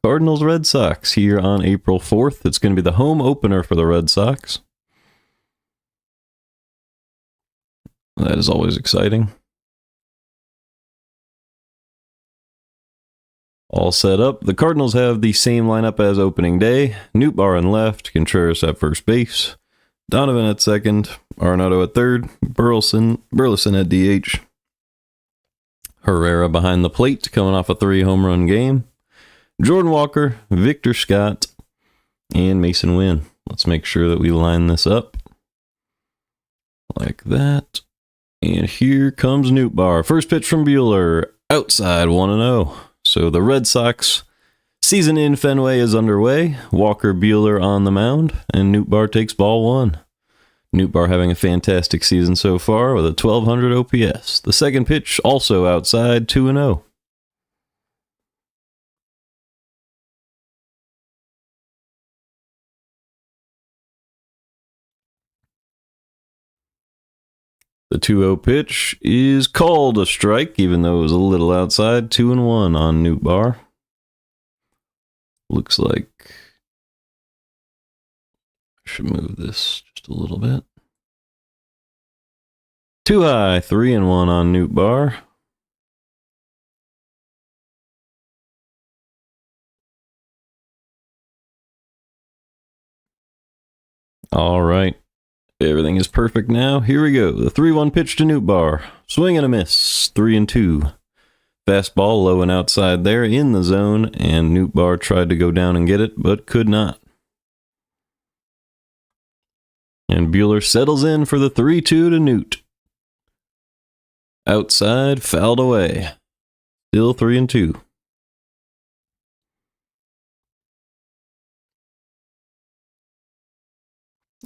Cardinals Red Sox here on April 4th. It's going to be the home opener for the Red Sox. That is always exciting. All set up. The Cardinals have the same lineup as opening day. Nootbaar in left, Contreras at first base, Donovan at second, Arenado at third, Burleson at DH. Herrera behind the plate, coming off a 3-home-run game. Jordan Walker, Victor Scott, and Mason Wynn. Let's make sure that we line this up like that. And here comes Nootbaar. First pitch from Buehler, outside 1-0. So the Red Sox season in Fenway is underway. Walker, Buehler on the mound, and Nootbaar takes ball one. Nootbaar having a fantastic season so far with a 1,200 OPS. The second pitch also outside, 2-0. The 2-0 pitch is called a strike, even though it was a little outside. 2-1 on Nootbaar. Looks like I should move this just a little bit. Too high, 3-1 on Nootbaar. All right. Everything is perfect now. Here we go. The 3-1 pitch to Nootbaar. Swing and a miss. 3-2. Fastball low and outside there in the zone, and Nootbaar tried to go down and get it, but could not. And Buehler settles in for the 3-2 to Noot. Outside, fouled away. Still 3-2.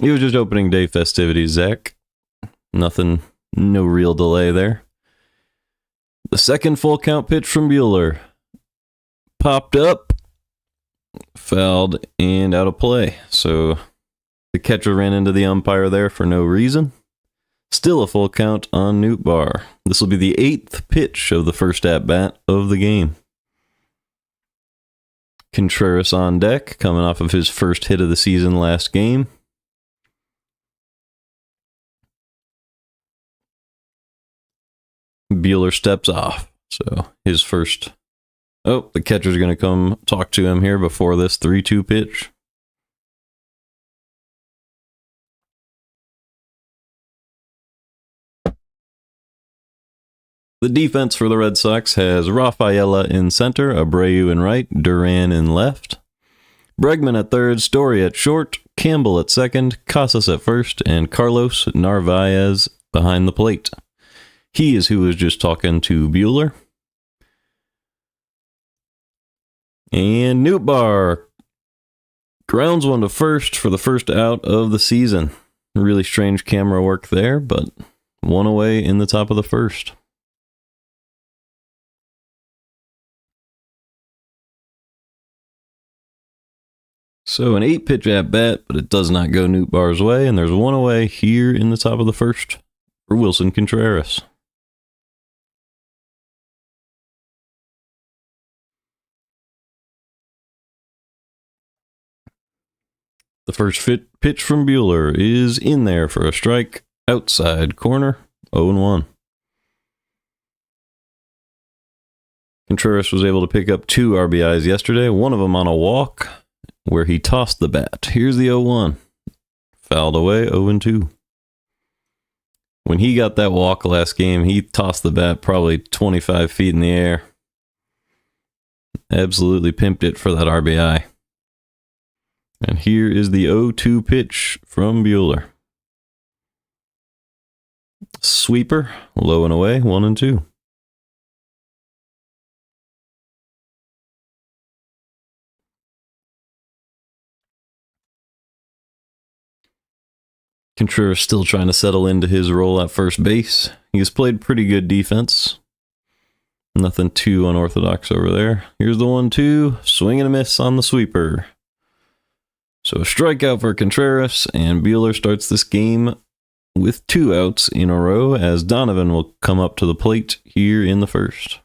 It was just opening day festivities, Zach. Nothing, no real delay there. The second full count pitch from Buehler. Popped up, fouled, and out of play. So the catcher ran into the umpire there for no reason. Still a full count on Nootbaar. This will be the 8th pitch of the first at-bat of the game. Contreras on deck, coming off of his first hit of the season last game. Buehler steps off. So his first... Oh, the catcher's going to come talk to him here before this 3-2 pitch. The defense for the Red Sox has Rafaela in center, Abreu in right, Duran in left, Bregman at third, Story at short, Campbell at second, Casas at first, and Carlos Narvaez behind the plate. He is who was just talking to Buehler. And Nootbaar grounds one to first for the first out of the season. Really strange camera work there, but one away in the top of the first. So an 8-pitch at-bat, but it does not go Nootbaar's way, and there's one away here in the top of the first for Wilson Contreras. The first pitch from Buehler is in there for a strike, outside corner, 0-1. Contreras was able to pick up 2 RBIs yesterday, one of them on a walk, where he tossed the bat. Here's the 0-1. Fouled away, 0-2. When he got that walk last game, he tossed the bat probably 25 feet in the air. Absolutely pimped it for that RBI. And here is the 0-2 pitch from Buehler. Sweeper, low and away, 1-2. Contreras still trying to settle into his role at first base. He has played pretty good defense. Nothing too unorthodox over there. Here's the 1-2. Swing and a miss on the sweeper. So a strikeout for Contreras, and Buehler starts this game with 2 outs in a row as Donovan will come up to the plate here in the first.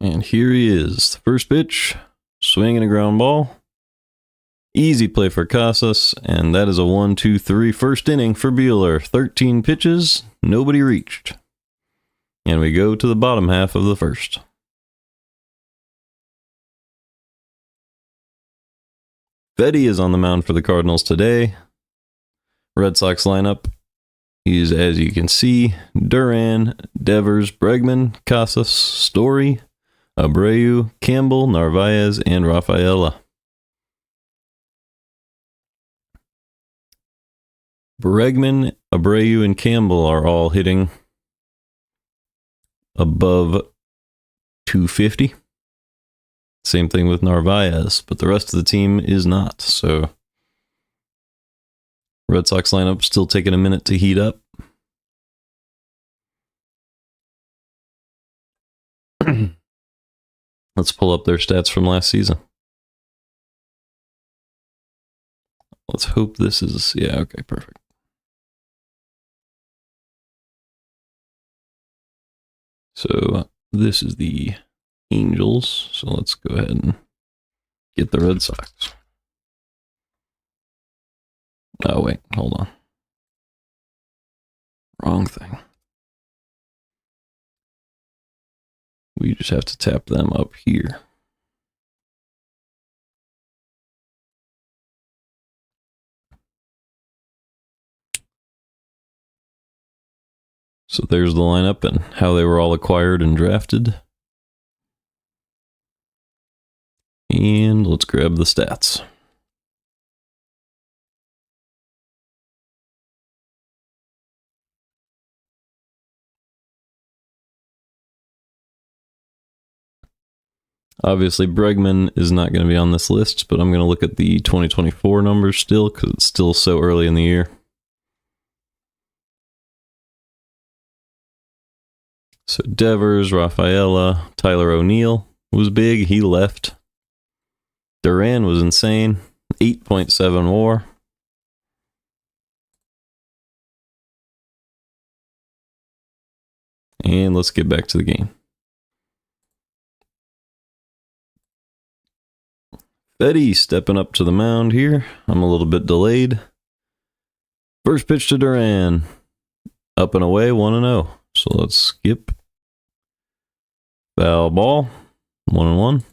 And here he is. First pitch, swinging a ground ball. Easy play for Casas, and that is a 1-2-3 first inning for Buehler. 13 pitches, nobody reached. And we go to the bottom half of the first. Fedde is on the mound for the Cardinals today. Red Sox lineup is, as you can see, Duran, Devers, Bregman, Casas, Story, Abreu, Campbell, Narvaez, and Rafaela. Bregman, Abreu, and Campbell are all hitting above 250. Same thing with Narvaez, but the rest of the team is not. So Red Sox lineup still taking a minute to heat up. Let's pull up their stats from last season. Let's hope this is, yeah, okay, perfect. So this is the Angels. So let's go ahead and get the Red Sox. Oh, wait, hold on. Wrong thing. We just have to tap them up here. So there's the lineup and how they were all acquired and drafted. And let's grab the stats. Obviously, Bregman is not going to be on this list, but I'm going to look at the 2024 numbers still because it's still so early in the year. So Devers, Rafaela, Tyler O'Neill was big. He left. Duran was insane. 8.7 WAR. And let's get back to the game. Fedde stepping up to the mound here. I'm a little bit delayed. First pitch to Duran. Up and away, 1-0. So let's skip. Foul ball. 1-1.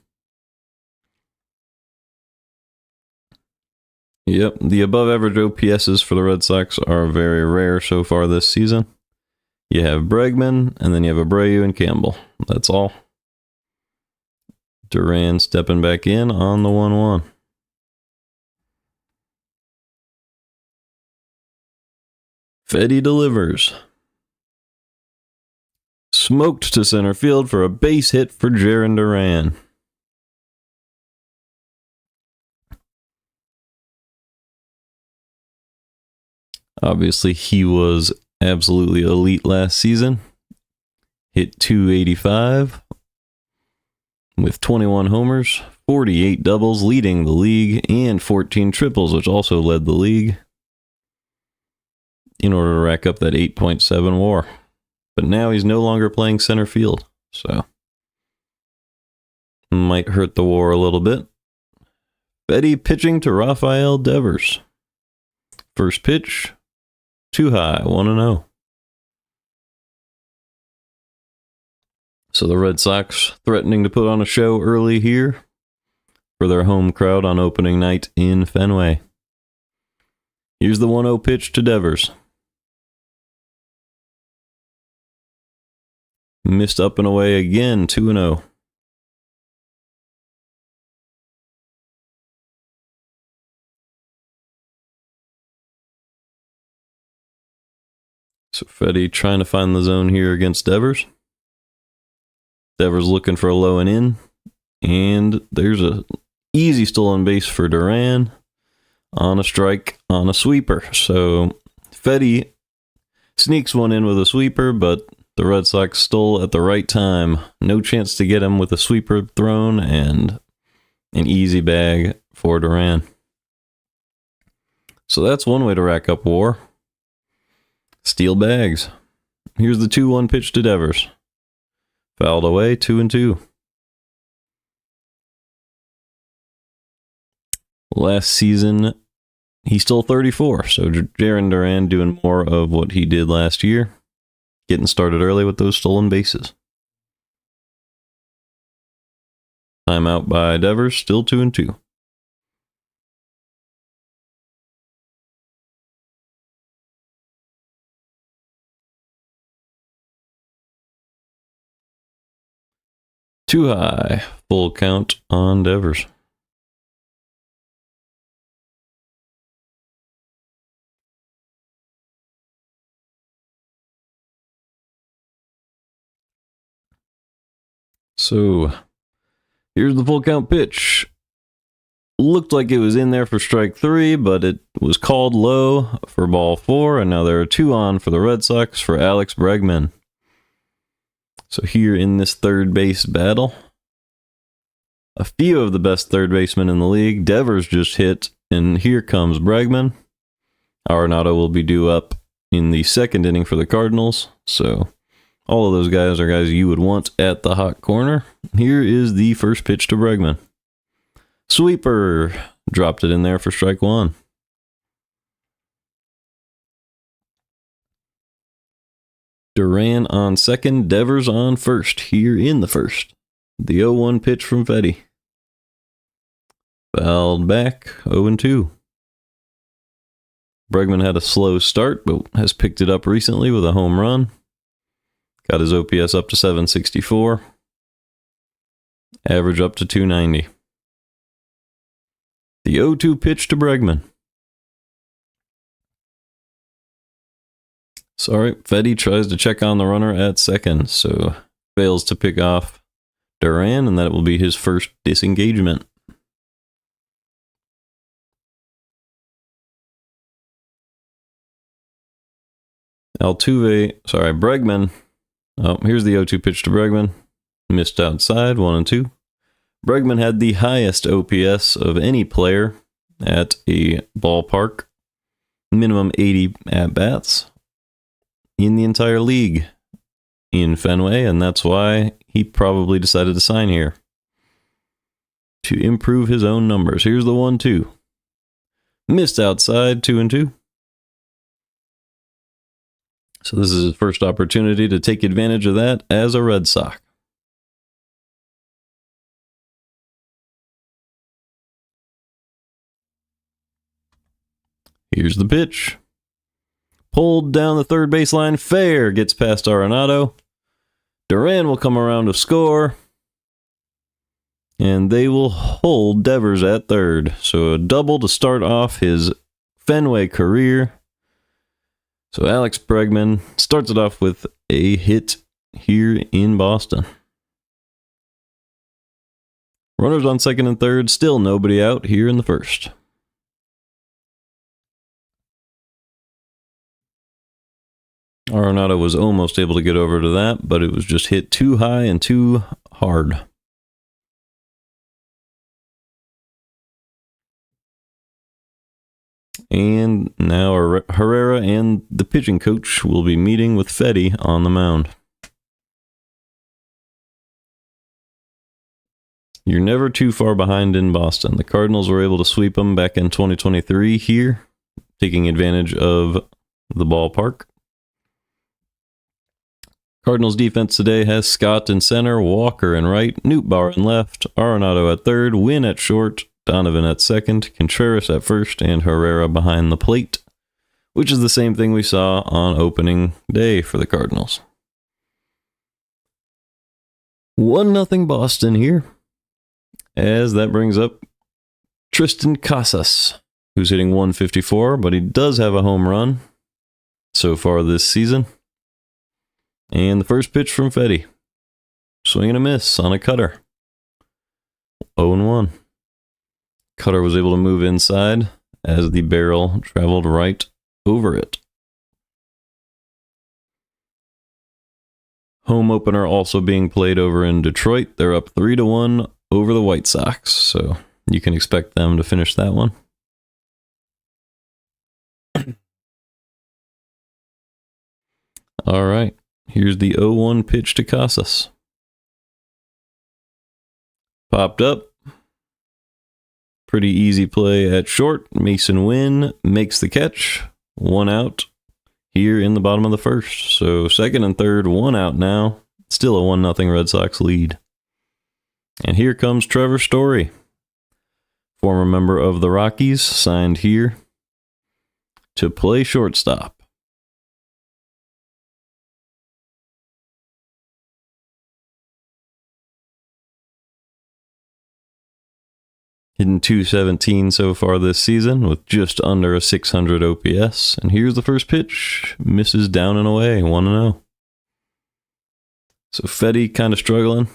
Yep, the above average OPSs for the Red Sox are very rare so far this season. You have Bregman, and then you have Abreu and Campbell. That's all. Duran stepping back in on the 1-1. Fedde delivers. Smoked to center field for a base hit for Jarren Duran. Obviously, he was absolutely elite last season. Hit .285 with 21 homers, 48 doubles, leading the league, and 14 triples, which also led the league, in order to rack up that 8.7 WAR. But now he's no longer playing center field, so might hurt the WAR a little bit. Fedde pitching to Rafael Devers. First pitch, too high, 1-0. So the Red Sox threatening to put on a show early here for their home crowd on opening night in Fenway. Here's the 1-0 pitch to Devers. Missed up and away again, 2-0. So Fedde trying to find the zone here against Devers. Devers looking for a low and in. And there's a easy stolen base for Duran on a strike on a sweeper. So Fedde sneaks one in with a sweeper, but the Red Sox stole at the right time. No chance to get him with a sweeper thrown and an easy bag for Duran. So that's one way to rack up WAR. Steal bags. Here's the 2-1 pitch to Devers. Fouled away, 2-2. Last season, he stole 34. So Jarren Duran doing more of what he did last year. Getting started early with those stolen bases. Timeout by Devers, still 2-2. Too high. Full count on Devers. So, here's the full count pitch. Looked like it was in there for strike 3, but it was called low for ball 4, and now there are 2 on for the Red Sox for Alex Bregman. So here in this third base battle, a few of the best third basemen in the league. Devers just hit, and here comes Bregman. Arenado will be due up in the second inning for the Cardinals, so all of those guys are guys you would want at the hot corner. Here is the first pitch to Bregman. Sweeper. Dropped it in there for strike 1. Duran on second, Devers on first, here in the first. The 0-1 pitch from Fedde. Fouled back, 0-2. Bregman had a slow start, but has picked it up recently with a home run. Got his OPS up to 764. Average up to 290. The 0-2 pitch to Bregman. Sorry, Fedde tries to check on the runner at second, so fails to pick off Duran, and that will be his first disengagement. Bregman. Oh, here's the 0-2 pitch to Bregman. Missed outside, 1-2. Bregman had the highest OPS of any player at a ballpark. Minimum 80 at-bats in the entire league in Fenway, and that's why he probably decided to sign here. To improve his own numbers. Here's the 1-2. Missed outside, 2-2. So this is his first opportunity to take advantage of that as a Red Sox. Here's the pitch. Pulled down the third baseline. Fair. Gets past Arenado. Duran will come around to score. And they will hold Devers at third. So a double to start off his Fenway career. So Alex Bregman starts it off with a hit here in Boston. Runners on second and third. Still nobody out here in the first. Arenado was almost able to get over to that, but it was just hit too high and too hard. And now Herrera and the pitching coach will be meeting with Fedde on the mound. You're never too far behind in Boston. The Cardinals were able to sweep them back in 2023 here, taking advantage of the ballpark. Cardinals defense today has Scott in center, Walker in right, Nootbaar in left, Arenado at third, Wynn at short, Donovan at second, Contreras at first, and Herrera behind the plate, which is the same thing we saw on opening day for the Cardinals. 1-0 Boston here, as that brings up Tristan Casas, who's hitting 154, but he does have a home run so far this season. And the first pitch from Fedde. Swing and a miss on a cutter. 0-1. Cutter was able to move inside as the barrel traveled right over it. Home opener also being played over in Detroit. They're up 3-1 over the White Sox, so you can expect them to finish that one. All right. Here's the 0-1 pitch to Casas. Popped up. Pretty easy play at short. Mason Wynn makes the catch. 1 out here in the bottom of the first. So second and third, 1 out now. Still a 1-0 Red Sox lead. And here comes Trevor Story, former member of the Rockies, signed here to play shortstop. Hitting .217 so far this season with just under a 600 OPS. And here's the first pitch. Misses down and away, 1-0. So Fedde kind of struggling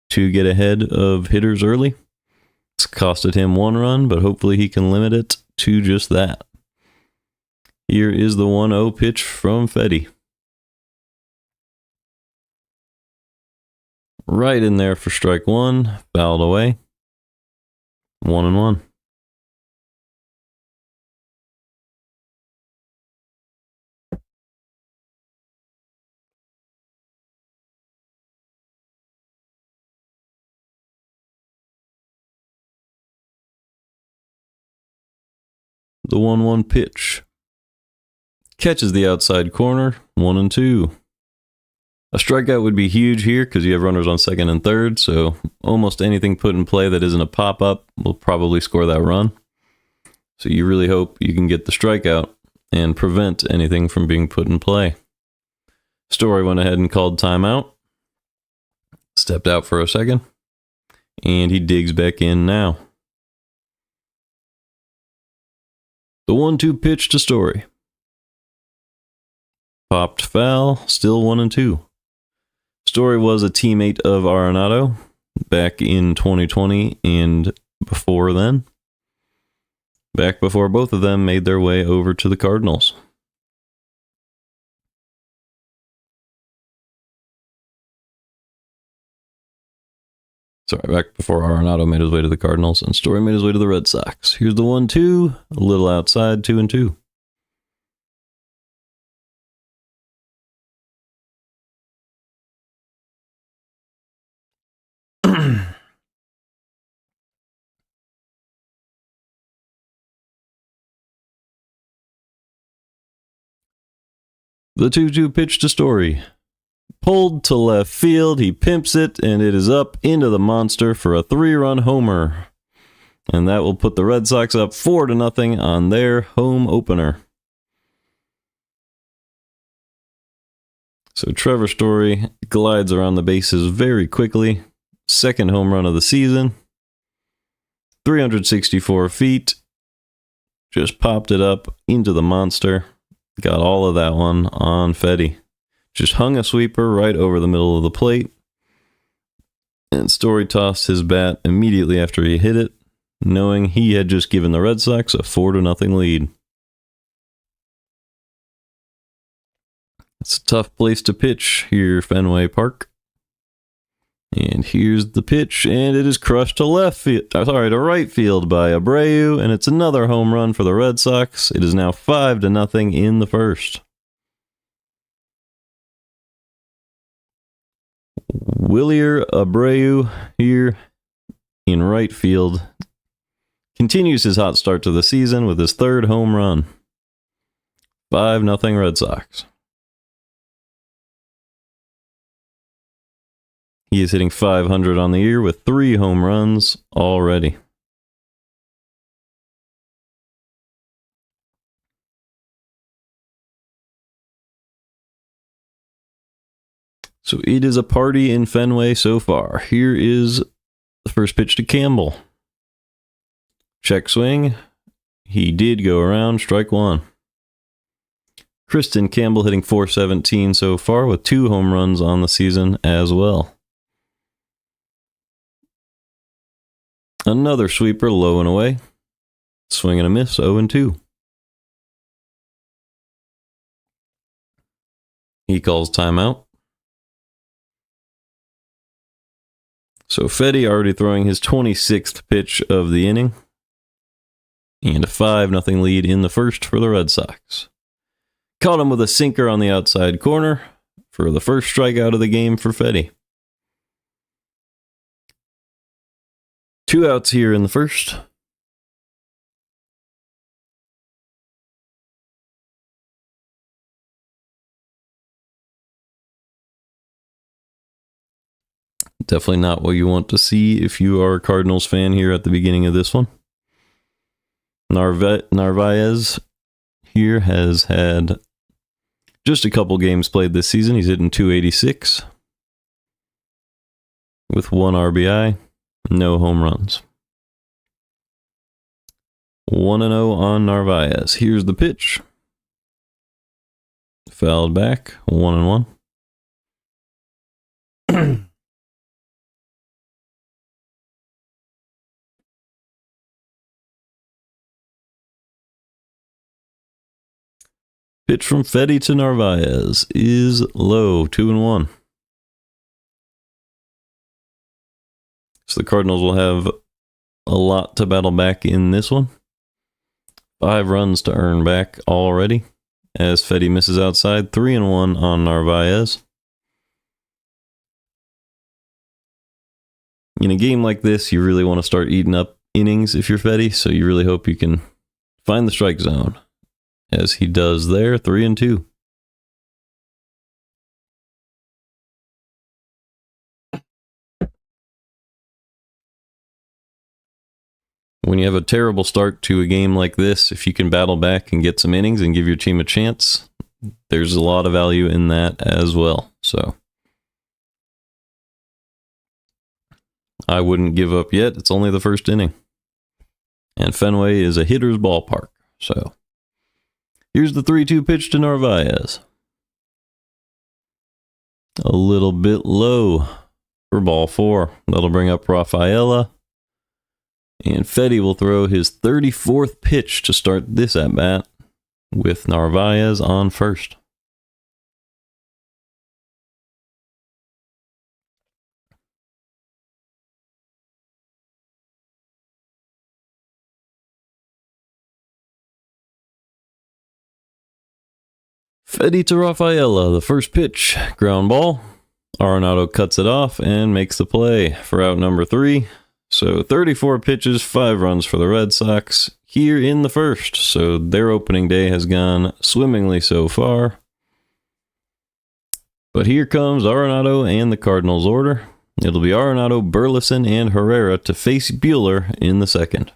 to get ahead of hitters early. It's costed him 1 run, but hopefully he can limit it to just that. Here is the 1-0 pitch from Fedde. Right in there for strike 1, fouled away. 1-1. The 1-1 pitch. Catches the outside corner, 1-2. A strikeout would be huge here because you have runners on second and third, so almost anything put in play that isn't a pop-up will probably score that run. So you really hope you can get the strikeout and prevent anything from being put in play. Story went ahead and called timeout. Stepped out for a second, and he digs back in now. The 1-2 pitch to Story. Popped foul, still 1-2. Story was a teammate of Arenado back in 2020 and before then. Back before both of them made their way over to the Cardinals. Sorry, back before Arenado made his way to the Cardinals and Story made his way to the Red Sox. Here's the 1-2, a little outside, 2-2. The 2-2 pitch to Story. Pulled to left field, he pimps it, and it is up into the monster for a 3-run homer. And that will put the Red Sox up 4-0 on their home opener. So Trevor Story glides around the bases very quickly. Second home run of the season. 364 feet. Just popped it up into the monster. Got all of that one on Fedde. Just hung a sweeper right over the middle of the plate. And Story tossed his bat immediately after he hit it, knowing he had just given the Red Sox a 4-0 lead. It's a tough place to pitch here, Fenway Park. And here's the pitch, and it is crushed to to right field by Abreu, and it's another home run for the Red Sox. It is now 5-0 in the first. Wilyer Abreu here in right field continues his hot start to the season with his 3rd home run. 5-0 Red Sox. He is hitting .500 on the year with 3 home runs already. So it is a party in Fenway so far. Here is the first pitch to Campbell. Check swing. He did go around, strike 1. Kristen Campbell hitting .417 so far with 2 home runs on the season as well. Another sweeper low and away. Swing and a miss, 0-2. He calls timeout. So Fedde already throwing his 26th pitch of the inning. And a 5-0 lead in the first for the Red Sox. Caught him with a sinker on the outside corner for the first strikeout of the game for Fedde. 2 outs here in the first. Definitely not what you want to see if you are a Cardinals fan here at the beginning of this one. Narvaez here has had just a couple games played this season. He's hitting .286 with 1 RBI, no home runs. 1-0 on Narvaez. Here's the pitch. Fouled back, 1-1. Pitch from Fedde to Narvaez is low, 2-1. So the Cardinals will have a lot to battle back in this one. 5 runs to earn back already, as Fedde misses outside. 3-1 on Narvaez. In a game like this, you really want to start eating up innings if you're Fedde, so you really hope you can find the strike zone, as he does there. 3-2. When you have a terrible start to a game like this, if you can battle back and get some innings and give your team a chance, there's a lot of value in that as well. So I wouldn't give up yet. It's only the first inning. And Fenway is a hitter's ballpark. So here's the 3-2 pitch to Narvaez. A little bit low for ball 4. That'll bring up Rafaela. And Fedde will throw his 34th pitch to start this at-bat with Narvaez on first. Fedde to Rafaela, the first pitch, ground ball. Arenado cuts it off and makes the play for out number 3. So 34 pitches, 5 runs for the Red Sox here in the first. So their opening day has gone swimmingly so far. But here comes Arenado and the Cardinals order. It'll be Arenado, Burleson, and Herrera to face Buehler in the second.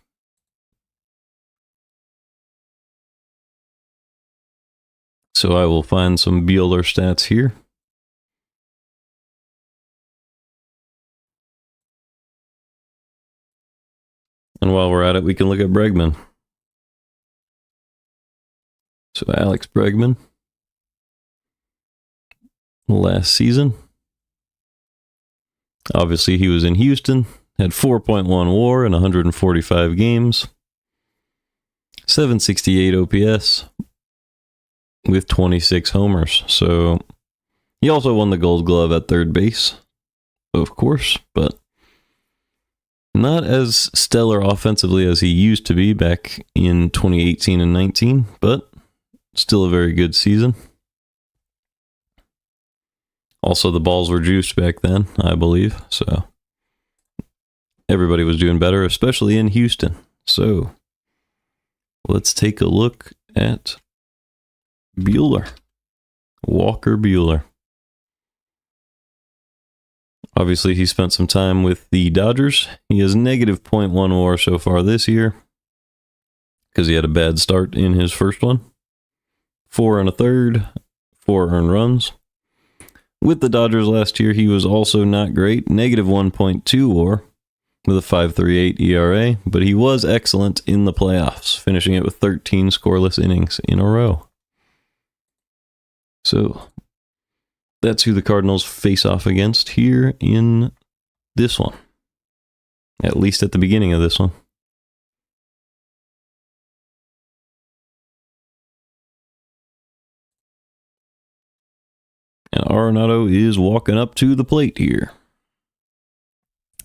So I will find some Buehler stats here. And while we're at it, we can look at Bregman. So Alex Bregman, last season, obviously he was in Houston, had 4.1 WAR in 145 games, 768 OPS with 26 homers. So he also won the Gold Glove at third base, of course, but not as stellar offensively as he used to be back in 2018 and 19, but still a very good season. Also, the balls were juiced back then, I believe, so everybody was doing better, especially in Houston. So let's take a look at Buehler. Walker Buehler. Obviously, he spent some time with the Dodgers. He has negative .1 WAR so far this year because he had a bad start in his first one. 4 1/3, 4 earned runs. With the Dodgers last year, he was also not great. Negative 1.2 WAR with a 5.38 ERA, but he was excellent in the playoffs, finishing it with 13 scoreless innings in a row. So that's who the Cardinals face off against here in this one. At least at the beginning of this one. And Arenado is walking up to the plate here.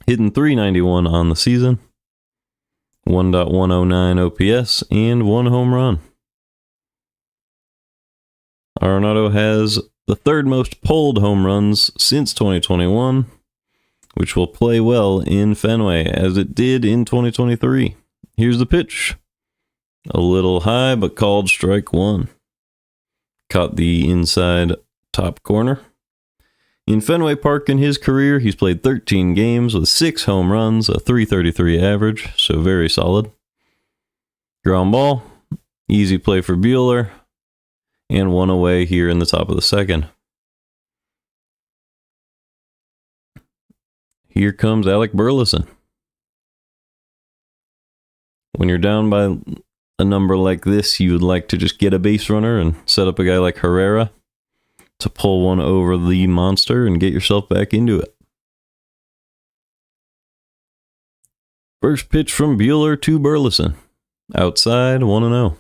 Hitting .391 on the season. 1.109 OPS and 1 home run. Arenado has the 3rd most pulled home runs since 2021, which will play well in Fenway, as it did in 2023. Here's the pitch. A little high, but called strike 1. Caught the inside top corner. In Fenway Park in his career, he's played 13 games with 6 home runs, a .333 average, so very solid. Ground ball, easy play for Buehler, and one away here in the top of the second. Here comes Alec Burleson. When you're down by a number like this, you would like to just get a base runner and set up a guy like Herrera to pull one over the monster and get yourself back into it. First pitch from Buehler to Burleson. Outside, 1-0.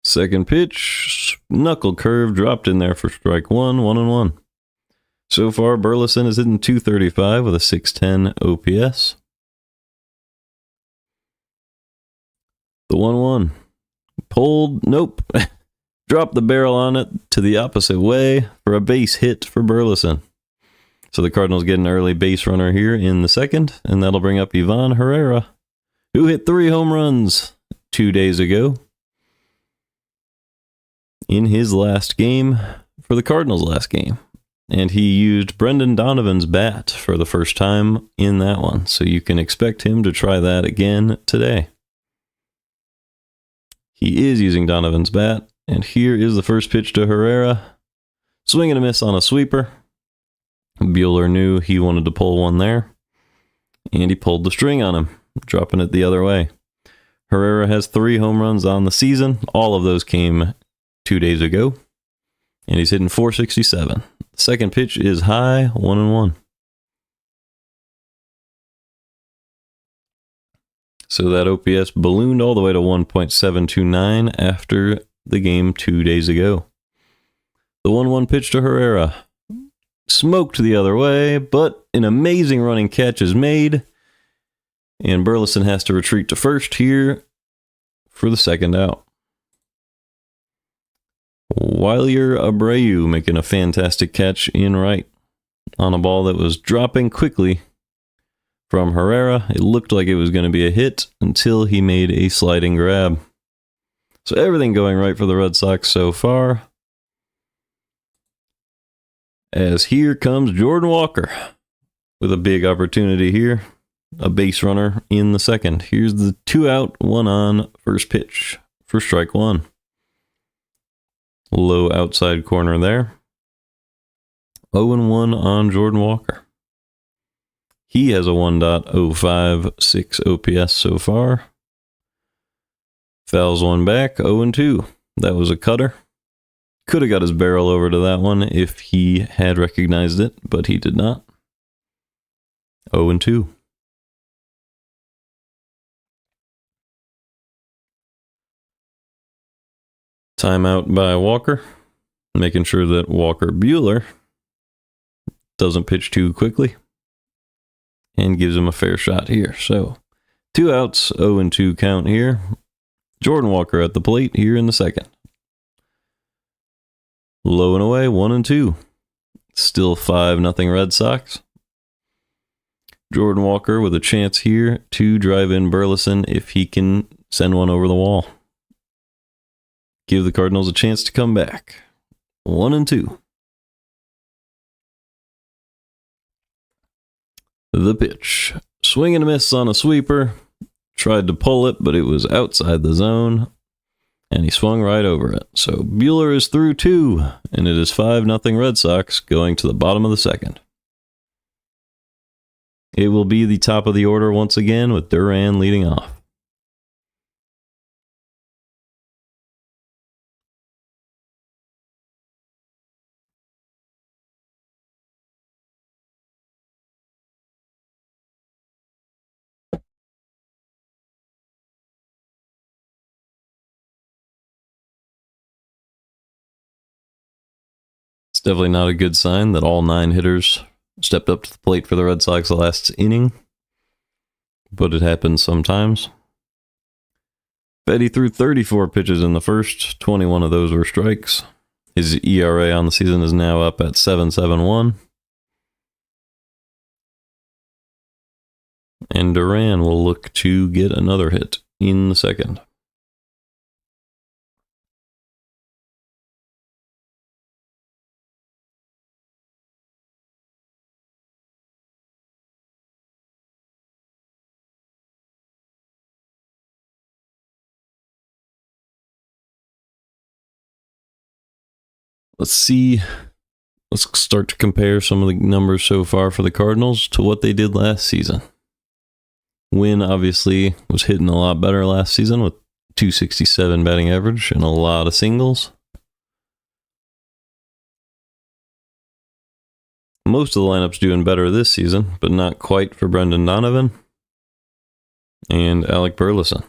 Second pitch, knuckle curve dropped in there for strike one, 1-1. So far, Burleson is hitting .235 with a .610 OPS. The 1-1. Pulled, nope. Dropped the barrel on it to the opposite way for a base hit for Burleson. So the Cardinals get an early base runner here in the second, and that'll bring up Ivan Herrera, who hit 3 home runs 2 days ago in his last game for the Cardinals' last game. And he used Brendan Donovan's bat for the first time in that one. So you can expect him to try that again today. He is using Donovan's bat. And here is the first pitch to Herrera. Swing and a miss on a sweeper. Buehler knew he wanted to pull one there. And he pulled the string on him, dropping it the other way. Herrera has 3 home runs on the season. All of those came 2 days ago. And he's hitting .467. The second pitch is high, 1-1. So that OPS ballooned all the way to 1.729 after the game 2 days ago. The 1-1 pitch to Herrera. Smoked the other way, but an amazing running catch is made. And Burleson has to retreat to first here for the second out. Wilyer Abreu making a fantastic catch in right on a ball that was dropping quickly from Herrera. It looked like it was going to be a hit until he made a sliding grab. So everything going right for the Red Sox so far. As here comes Jordan Walker with a big opportunity here. A base runner in the second. Here's the 2 out, 1 on first pitch for strike one. Low outside corner there. 0-1 on Jordan Walker. He has a 1.056 OPS so far. Fouls one back, 0-2. That was a cutter. Could have got his barrel over to that one if he had recognized it, but he did not. 0-2. Timeout by Walker, making sure that Walker Buehler doesn't pitch too quickly and gives him a fair shot here. So 2 outs, 0-2 count here. Jordan Walker at the plate here in the second. Low and away, 1-2. Still 5-0 Red Sox. Jordan Walker with a chance here to drive in Burleson if he can send one over the wall. Give the Cardinals a chance to come back. 1-2. The pitch. Swing and a miss on a sweeper. Tried to pull it, but it was outside the zone. And he swung right over it. So Buehler is through 2. And it is 5-0 Red Sox going to the bottom of the second. It will be the top of the order once again with Duran leading off. It's definitely not a good sign that all 9 hitters stepped up to the plate for the Red Sox the last inning, but it happens sometimes. Fedde threw 34 pitches in the first, 21 of those were strikes. His ERA on the season is now up at 7.71. And Duran will look to get another hit in the second. Let's see. Let's start to compare some of the numbers so far for the Cardinals to what they did last season. Wynn obviously was hitting a lot better last season with 267 batting average and a lot of singles. Most of the lineup's doing better this season, but not quite for Brendan Donovan and Alec Burleson.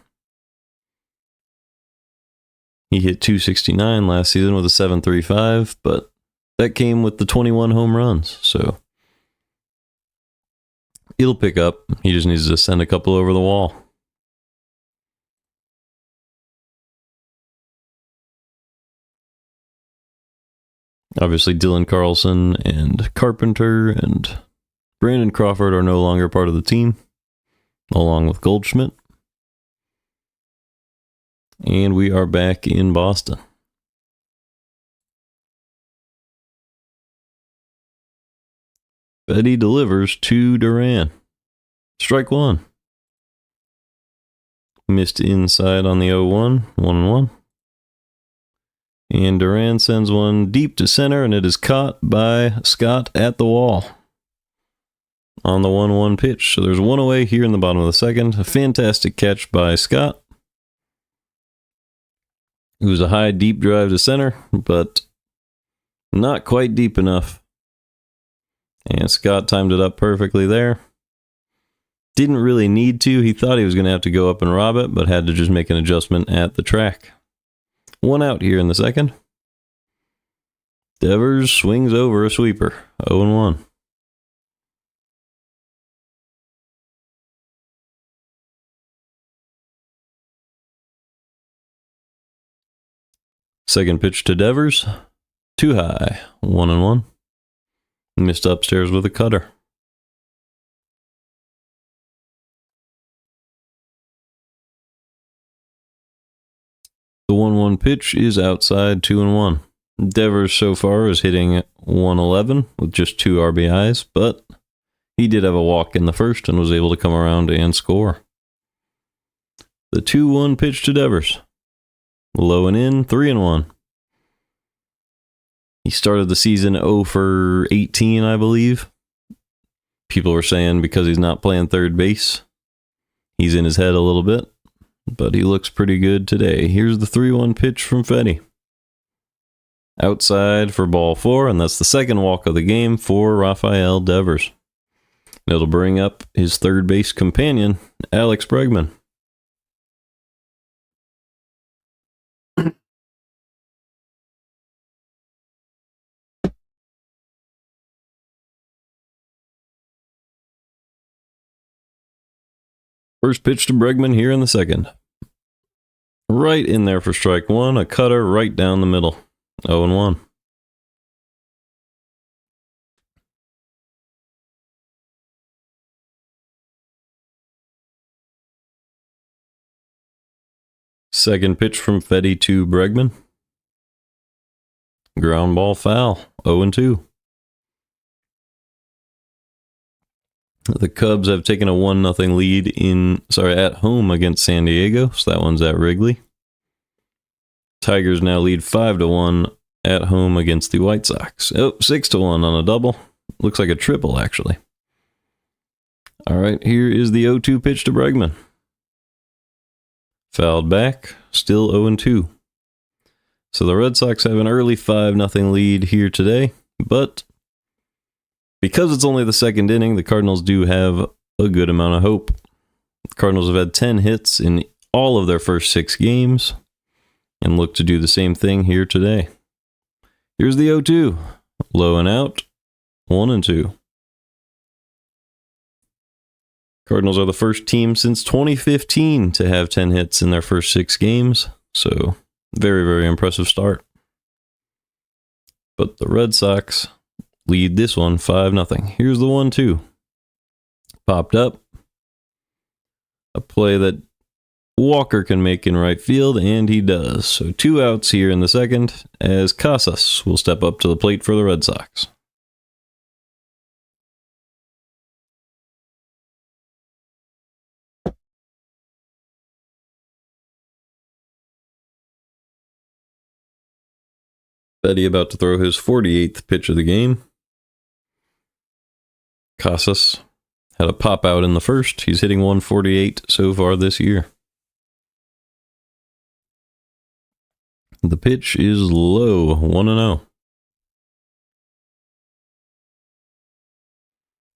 He hit 269 last season with a 7.35, but that came with the 21 home runs, so it'll pick up. He just needs to send a couple over the wall. Obviously, Dylan Carlson and Carpenter and Brandon Crawford are no longer part of the team, along with Goldschmidt. And we are back in Boston. Fedde delivers to Duran. Strike one. Missed inside on the 0-1, 1-1. And Duran sends one deep to center, and it is caught by Scott at the wall on the 1-1 pitch. So there's one away here in the bottom of the second. A fantastic catch by Scott. It was a high, deep drive to center, but not quite deep enough. And Scott timed it up perfectly there. Didn't really need to. He thought he was going to have to go up and rob it, but had to just make an adjustment at the track. One out here in the second. Devers swings over a sweeper. 0-1. Second pitch to Devers. Too high. 1-1. Missed upstairs with a cutter. The 1-1 pitch is outside, 2-1. Devers so far is hitting 111 with just 2 RBIs, but he did have a walk in the first and was able to come around and score. The 2-1 pitch to Devers. Low and in, 3-1. He started the season 0 for 18, I believe. People were saying because he's not playing third base, he's in his head a little bit, but he looks pretty good today. Here's the 3-1 pitch from Fedde. Outside for ball 4, and that's the second walk of the game for Rafael Devers. It'll bring up his third base companion, Alex Bregman. First pitch to Bregman here in the second. Right in there for strike one, a cutter right down the middle. 0-1. Second pitch from Fedde to Bregman. Ground ball foul. 0-2. The Cubs have taken a 1-0 lead at home against San Diego, so that one's at Wrigley. Tigers now lead 5-1 at home against the White Sox. 6-1 on a double. Looks like a triple, actually. All right, here is the 0-2 pitch to Bregman. Fouled back, still 0-2. So the Red Sox have an early 5-0 lead here today, but because it's only the second inning, the Cardinals do have a good amount of hope. The Cardinals have had 10 hits in all of their first 6 games and look to do the same thing here today. Here's the 0-2. Low and out. 1-2. Cardinals are the first team since 2015 to have 10 hits in their first 6 games. So, very, very impressive start. But the Red Sox lead this one 5-0. Here's the 1-2. Popped up. a play that Walker can make in right field, and he does. So 2 outs here in the second, as Casas will step up to the plate for the Red Sox. Fedde about to throw his 48th pitch of the game. Casas had a pop out in the first. He's hitting 148 so far this year. The pitch is low, 1-0.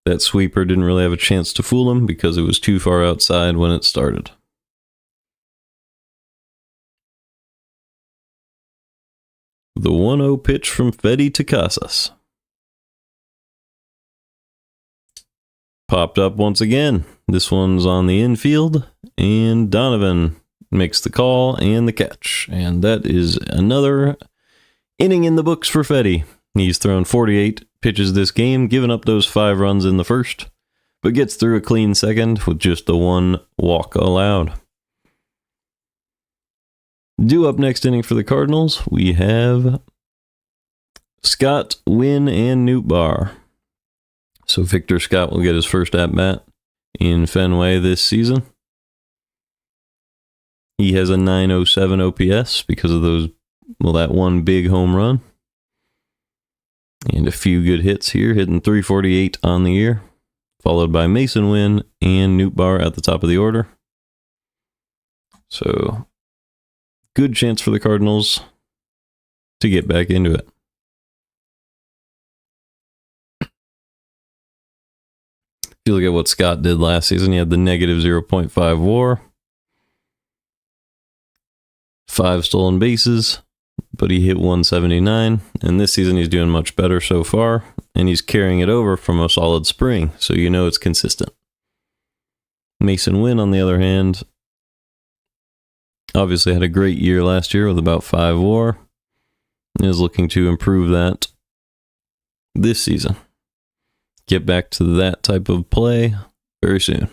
That sweeper didn't really have a chance to fool him because it was too far outside when it started. The 1-0 pitch from Fedde to Casas. Popped up once again. This one's on the infield, and Donovan makes the call and the catch. And that is another inning in the books for Fedde. He's thrown 48 pitches this game, giving up those 5 runs in the first, but gets through a clean second with just the 1 walk allowed. Due up next inning for the Cardinals, we have Scott, Wynn, and Nootbaar. So Victor Scott will get his first at-bat in Fenway this season. He has a 907 OPS because of that 1 big home run. And a few good hits here, hitting 348 on the year, followed by Mason Wynn and Nootbaar at the top of the order. So good chance for the Cardinals to get back into it. If you look at what Scott did last season, he had the negative 0.5 WAR, 5 stolen bases, but he hit 179, and this season he's doing much better so far, and he's carrying it over from a solid spring, so you know it's consistent. Mason Wynn, on the other hand, obviously had a great year last year with about 5 WAR, and is looking to improve that this season. Get back to that type of play very soon.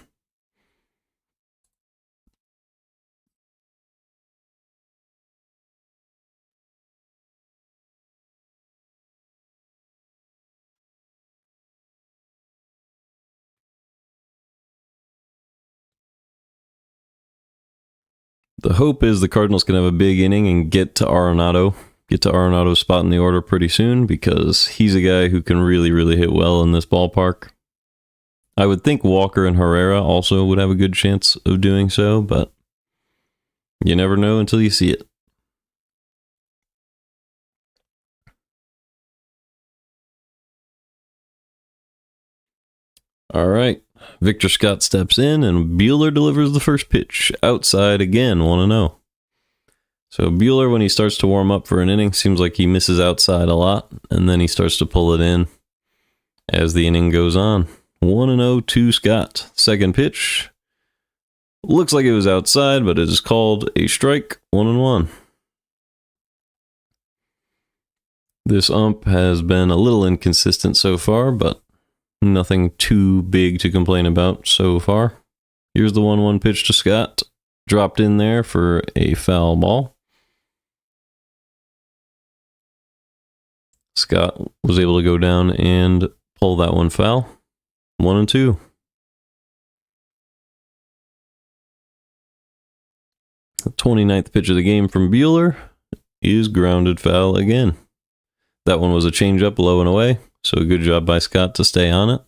The hope is the Cardinals can have a big inning and get to Arenado's spot in the order pretty soon, because he's a guy who can really, really hit well in this ballpark. I would think Walker and Herrera also would have a good chance of doing so, but you never know until you see it. All right. Victor Scott steps in, and Buehler delivers the first pitch. Outside again, 1-0. So Buehler, when he starts to warm up for an inning, seems like he misses outside a lot, and then he starts to pull it in as the inning goes on. 1-0 to Scott. Second pitch. Looks like it was outside, but it is called a strike. 1-1. This ump has been a little inconsistent so far, but nothing too big to complain about so far. Here's the 1-1 pitch to Scott. Dropped in there for a foul ball. Scott was able to go down and pull that one foul. 1-2. The 29th pitch of the game from Buehler is grounded foul again. That one was a changeup low and away. So good job by Scott to stay on it.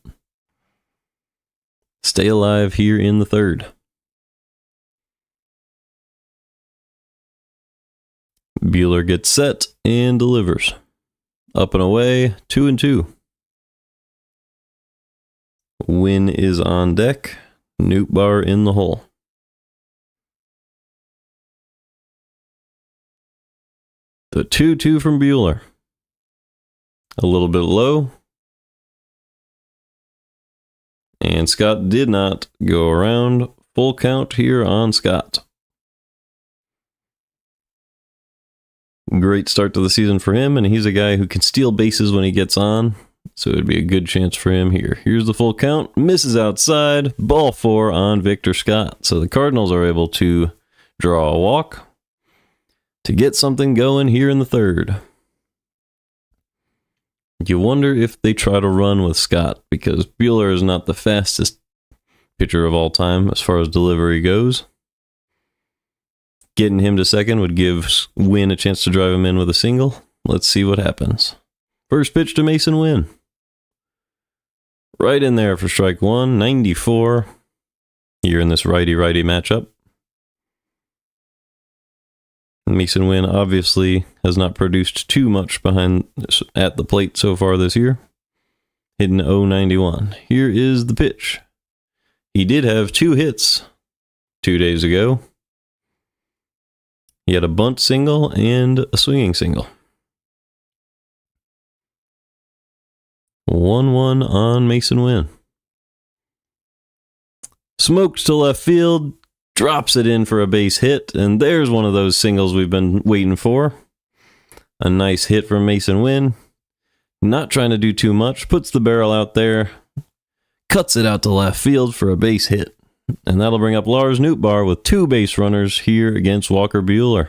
Stay alive here in the third. Buehler gets set and delivers. Up and away, 2-2. Wynn is on deck. Nootbaar in the hole. The 2-2 from Buehler. A little bit low. And Scott did not go around. Full count here on Scott. Great start to the season for him, and he's a guy who can steal bases when he gets on. so it'd be a good chance for him here. Here's the full count. Misses outside. Ball 4 on Victor Scott. So the Cardinals are able to draw a walk to get something going here in the third. You wonder if they try to run with Scott, because Buehler is not the fastest pitcher of all time as far as delivery goes. Getting him to second would give Wynn a chance to drive him in with a single. Let's see what happens. First pitch to Mason Wynn. Right in there for strike 1, 94 here in this righty-righty matchup. Mason Wynn obviously has not produced too much at the plate so far this year. Hitting .091. Here is the pitch. He did have 2 hits 2 days ago. He had a bunt single and a swinging single. 1-1 on Mason Wynn. Smokes to left field. Drops it in for a base hit, and there's one of those singles we've been waiting for. A nice hit from Mason Wynn. Not trying to do too much. Puts the barrel out there. Cuts it out to left field for a base hit. And that'll bring up Lars Nootbaar with 2 base runners here against Walker Buehler.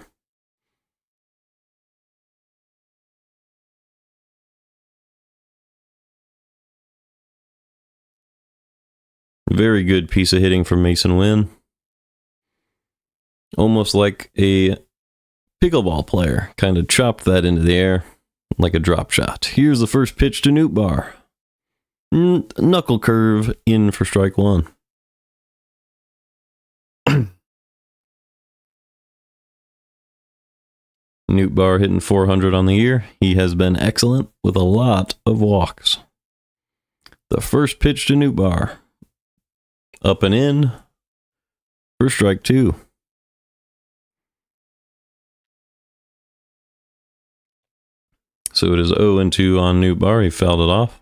Very good piece of hitting from Mason Wynn. Almost like a pickleball player. Kind of chopped that into the air like a drop shot. Here's the first pitch to Nootbaar. Knuckle curve in for strike 1. Nootbaar hitting .400 on the year. He has been excellent with a lot of walks. The first pitch to Nootbaar. Up and in for strike 2. So it is 0-2 on Nootbaar. He fouled it off.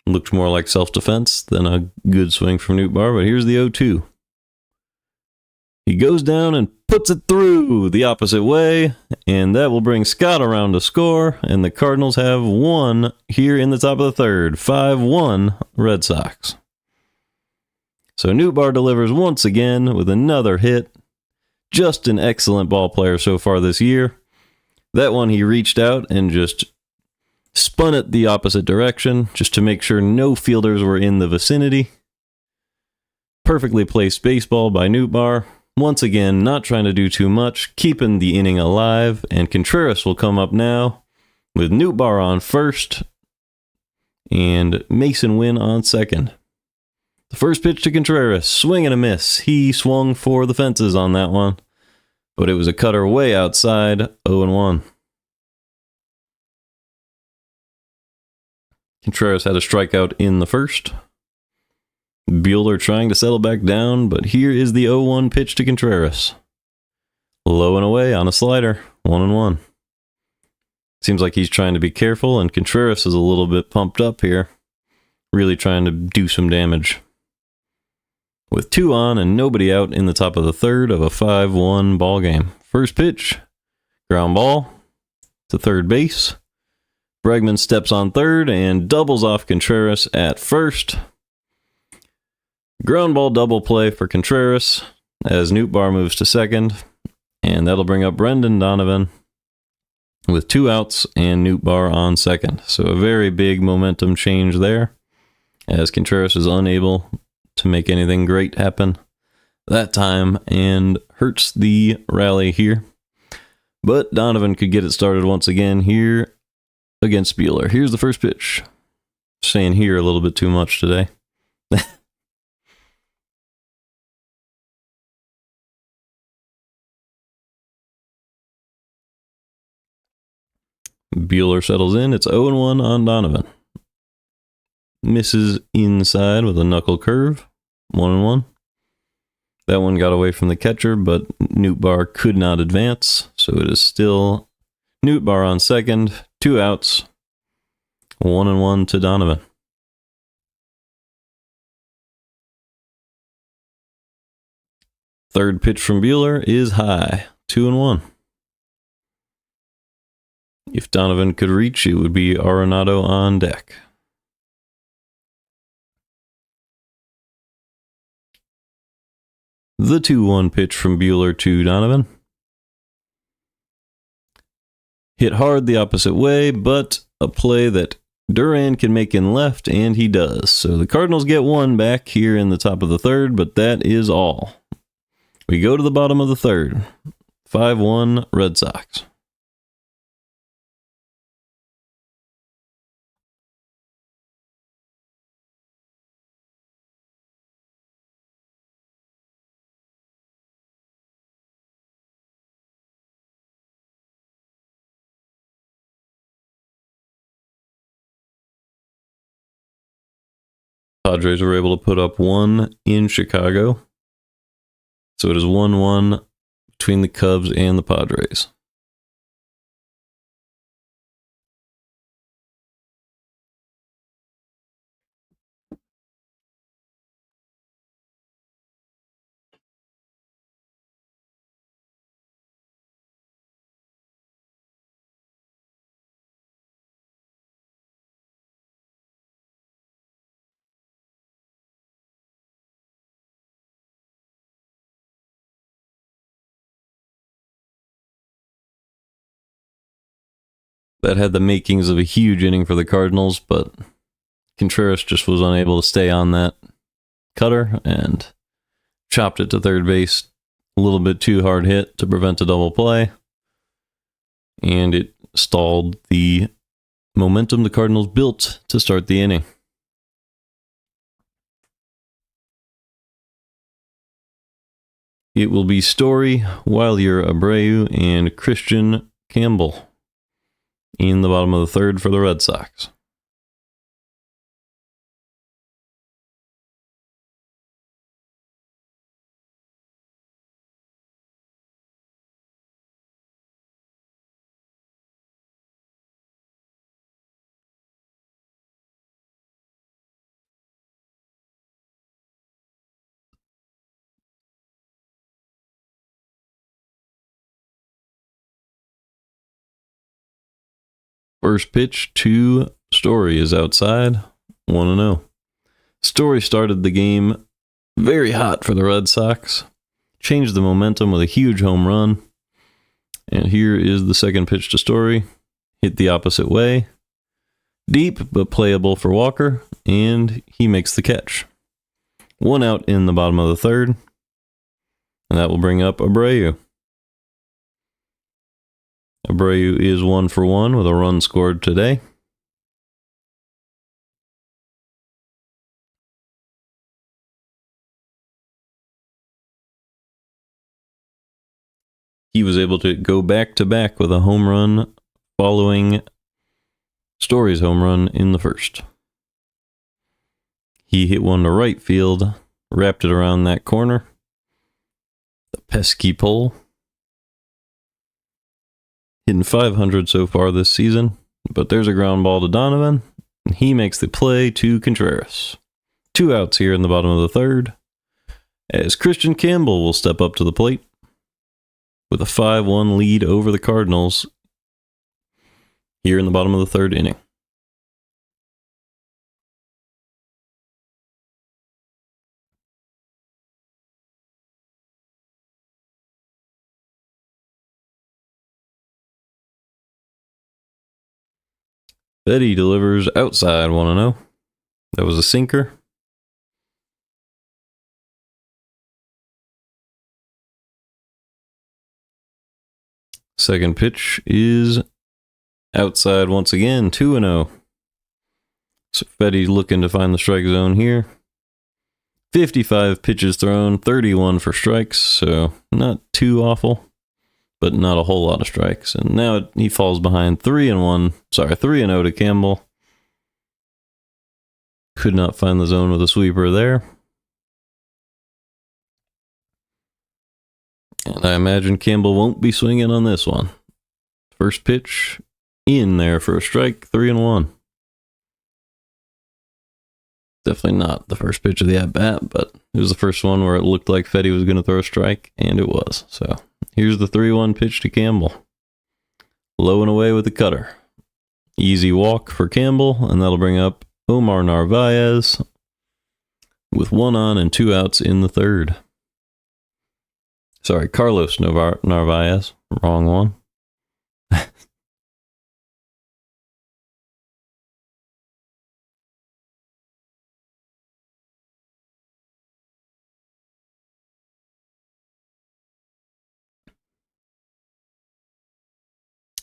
Looked more like self-defense than a good swing from Nootbaar, but here's the 0-2. He goes down and puts it through the opposite way, and that will bring Scott around to score, and the Cardinals have won here in the top of the third. 5-1 Red Sox. So Nootbaar delivers once again with another hit. Just an excellent ball player so far this year. That one he reached out and just spun it the opposite direction just to make sure no fielders were in the vicinity. Perfectly placed baseball by Nootbaar. Once again, not trying to do too much, keeping the inning alive, and Contreras will come up now with Nootbaar on first and Mason Wynn on second. The first pitch to Contreras, swing and a miss. He swung for the fences on that one, but it was a cutter way outside, 0-1. Contreras had a strikeout in the first. Buehler trying to settle back down, but here is the 0-1 pitch to Contreras. Low and away on a slider, 1-1. Seems like he's trying to be careful, and Contreras is a little bit pumped up here, really trying to do some damage. With 2 on and nobody out in the top of the third of a 5-1 ball game. First pitch, ground ball to third base. Bregman steps on third and doubles off Contreras at first. Ground ball double play for Contreras as Nootbaar moves to second, and that'll bring up Brendan Donovan with 2 outs and Nootbaar on second. So a very big momentum change there as Contreras is unable to make anything great happen that time and hurts the rally here. But Donovan could get it started once again here against Buehler. Here's the first pitch. Saying here a little bit too much today. Buehler settles in. It's 0-1 on Donovan. Misses inside with a knuckle curve. 1-1. That one got away from the catcher, but Nootbaar could not advance. So it is still Nootbaar on second. 2 outs. 1-1 to Donovan. Third pitch from Buehler is high. 2-1. If Donovan could reach, it would be Arenado on deck. The 2-1 pitch from Buehler to Donovan. Hit hard the opposite way, but a play that Duran can make in left, and he does. So the Cardinals get one back here in the top of the third, but that is all. We go to the bottom of the third. 5-1 Red Sox. Padres were able to put up one in Chicago. So it is 1-1 between the Cubs and the Padres. That had the makings of a huge inning for the Cardinals, but Contreras just was unable to stay on that cutter and chopped it to third base. A little bit too hard hit to prevent a double play, and it stalled the momentum the Cardinals built to start the inning. It will be Story, Wilder, Abreu, and Christian Campbell in the bottom of the third for the Red Sox. First pitch to Story is outside, 1-0. Story started the game very hot for the Red Sox, changed the momentum with a huge home run, and here is the second pitch to Story. Hit the opposite way, deep but playable for Walker, and he makes the catch. One out in the bottom of the third, and that will bring up Abreu. Abreu is 1 for 1 with a run scored today. He was able to go back-to-back with a home run following Story's home run in the first. He hit one to right field, wrapped it around that corner. The pesky pole. Hitting .500 so far this season, but there's a ground ball to Donovan, and he makes the play to Contreras. 2 outs here in the bottom of the third, as Christian Campbell will step up to the plate with a 5-1 lead over the Cardinals here in the bottom of the third inning. Fedde delivers outside 1-0. That was a sinker. Second pitch is outside once again, 2-0. So Fedde looking to find the strike zone here. 55 pitches thrown, 31 for strikes, so not too awful, but not a whole lot of strikes. And now he falls behind 3-0 to Campbell. Could not find the zone with a sweeper there. And I imagine Campbell won't be swinging on this one. First pitch in there for a strike, 3-1. Definitely not the first pitch of the at-bat, but it was the first one where it looked like Fedde was going to throw a strike, and it was. So here's the 3-1 pitch to Campbell. low and away with the cutter. Easy walk for Campbell, and that'll bring up Omar Narvaez with 1 on and 2 outs in the third. Sorry, Carlos Narvaez. Wrong one.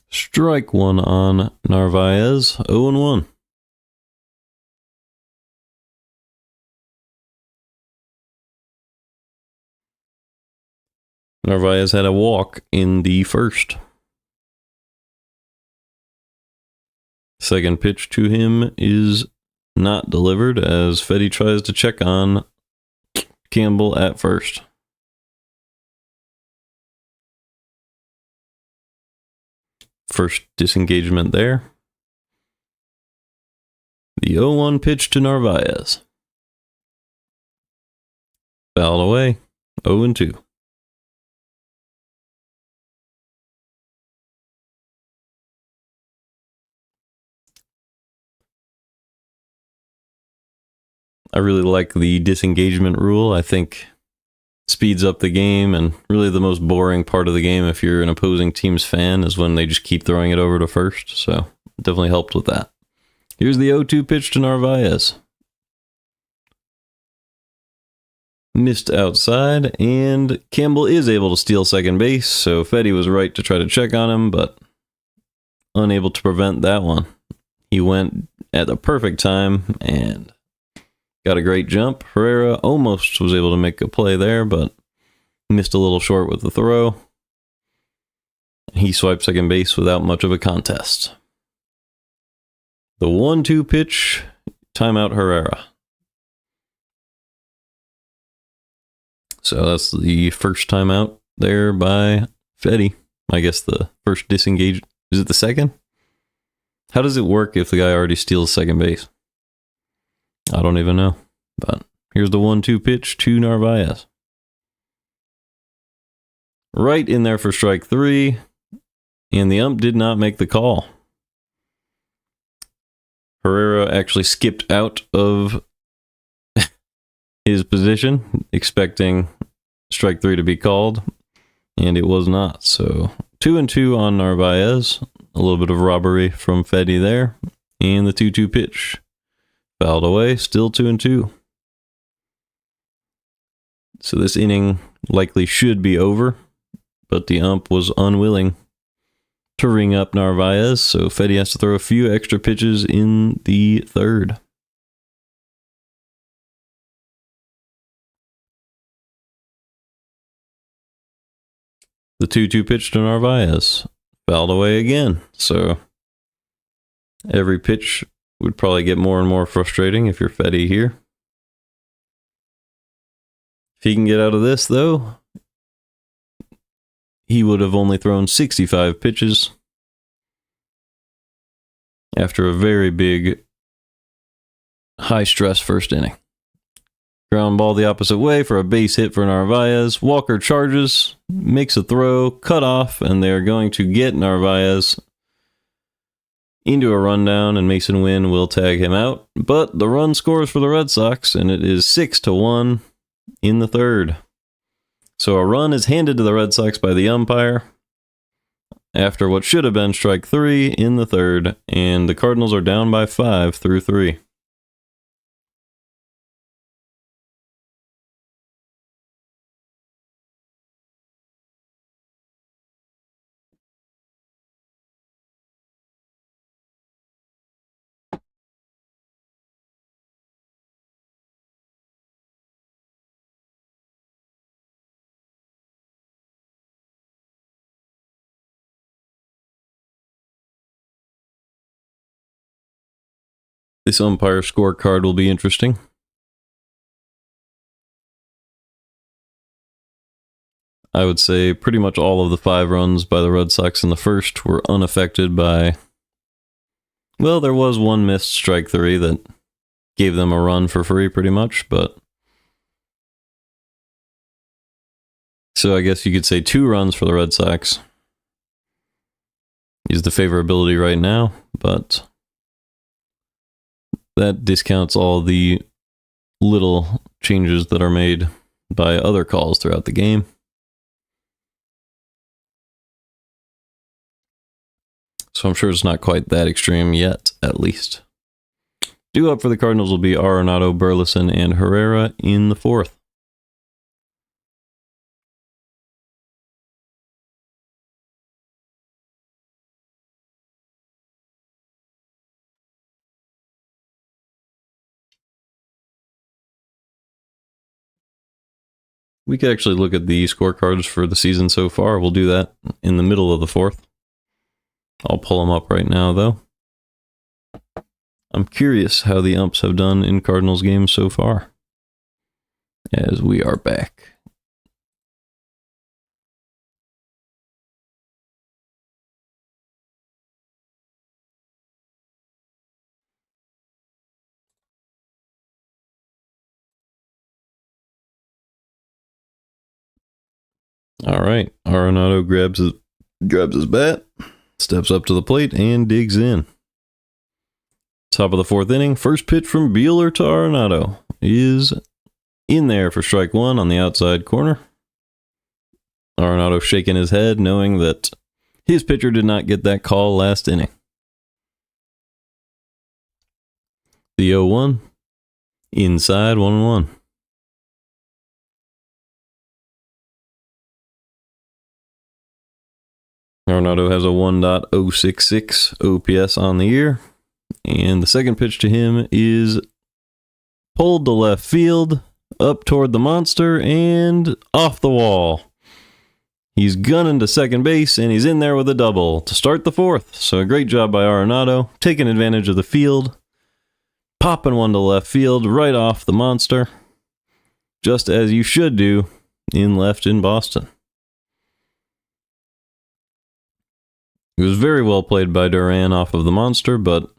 Strike 1 on Narvaez, 0-1. Narvaez had a walk in the first. Second pitch to him is not delivered as Fedde tries to check on Campbell at first. First disengagement there. The 0-1 pitch to Narvaez. Fouled away, 0-2. I really like the disengagement rule. I think speeds up the game, and really the most boring part of the game if you're an opposing team's fan is when they just keep throwing it over to first. So definitely helped with that. Here's the 0-2 pitch to Narvaez. Missed outside, and Campbell is able to steal second base, so Fedde was right to try to check on him, but unable to prevent that one. He went at the perfect time and got a great jump. Herrera almost was able to make a play there, but missed a little short with the throw. He swiped second base without much of a contest. The 1-2 pitch, timeout Herrera. So that's the first timeout there by Fedde. I guess the first disengage. Is it the second? How does it work if the guy already steals second base? I don't even know. But here's the 1-2 pitch to Narvaez. Right in there for strike 3. And the ump did not make the call. Herrera actually skipped out of his position, expecting strike 3 to be called, and it was not. So 2-2 on Narvaez. A little bit of robbery from Fedde there. And the 2-2 pitch. Fouled away, still 2-2. So this inning likely should be over, but the ump was unwilling to ring up Narvaez, so Fedde has to throw a few extra pitches in the third. The 2-2 pitch to Narvaez. Fouled away again, so every pitch would probably get more and more frustrating if you're Fedde here. If he can get out of this, though, he would have only thrown 65 pitches after a very big, high-stress first inning. Ground ball the opposite way for a base hit for Narvaez. Walker charges, makes a throw, cut off, and they're going to get Narvaez into a rundown, and Mason Wynn will tag him out. But the run scores for the Red Sox, and it is 6-1 in the third. So a run is handed to the Red Sox by the umpire after what should have been strike 3 in the third, and the Cardinals are down by 5 through 3. This umpire scorecard will be interesting. I would say pretty much all of the 5 runs by the Red Sox in the first were unaffected by... Well, there was one missed strike 3 that gave them a run for free pretty much, but... So I guess you could say 2 runs for the Red Sox. He's the favorability right now, but that discounts all the little changes that are made by other calls throughout the game. So I'm sure it's not quite that extreme yet, at least. Due up for the Cardinals will be Arenado, Burleson, and Herrera in the fourth. We could actually look at the scorecards for the season so far. We'll do that in the middle of the fourth. I'll pull them up right now, though. I'm curious how the umps have done in Cardinals games so far, as we are back. All right, Arenado grabs his bat, steps up to the plate, and digs in. Top of the fourth inning, first pitch from Buehler to Arenado is in there for strike one on the outside corner. Arenado shaking his head, knowing that his pitcher did not get that call last inning. The 0-1, inside 1-1. Arenado has a 1.066 OPS on the year. And the second pitch to him is pulled to left field, up toward the monster, and off the wall. He's gunning to second base, and he's in there with a double to start the fourth. So a great job by Arenado, taking advantage of the field, popping one to left field right off the monster, just as you should do in Boston. It was very well played by Duran off of the monster, but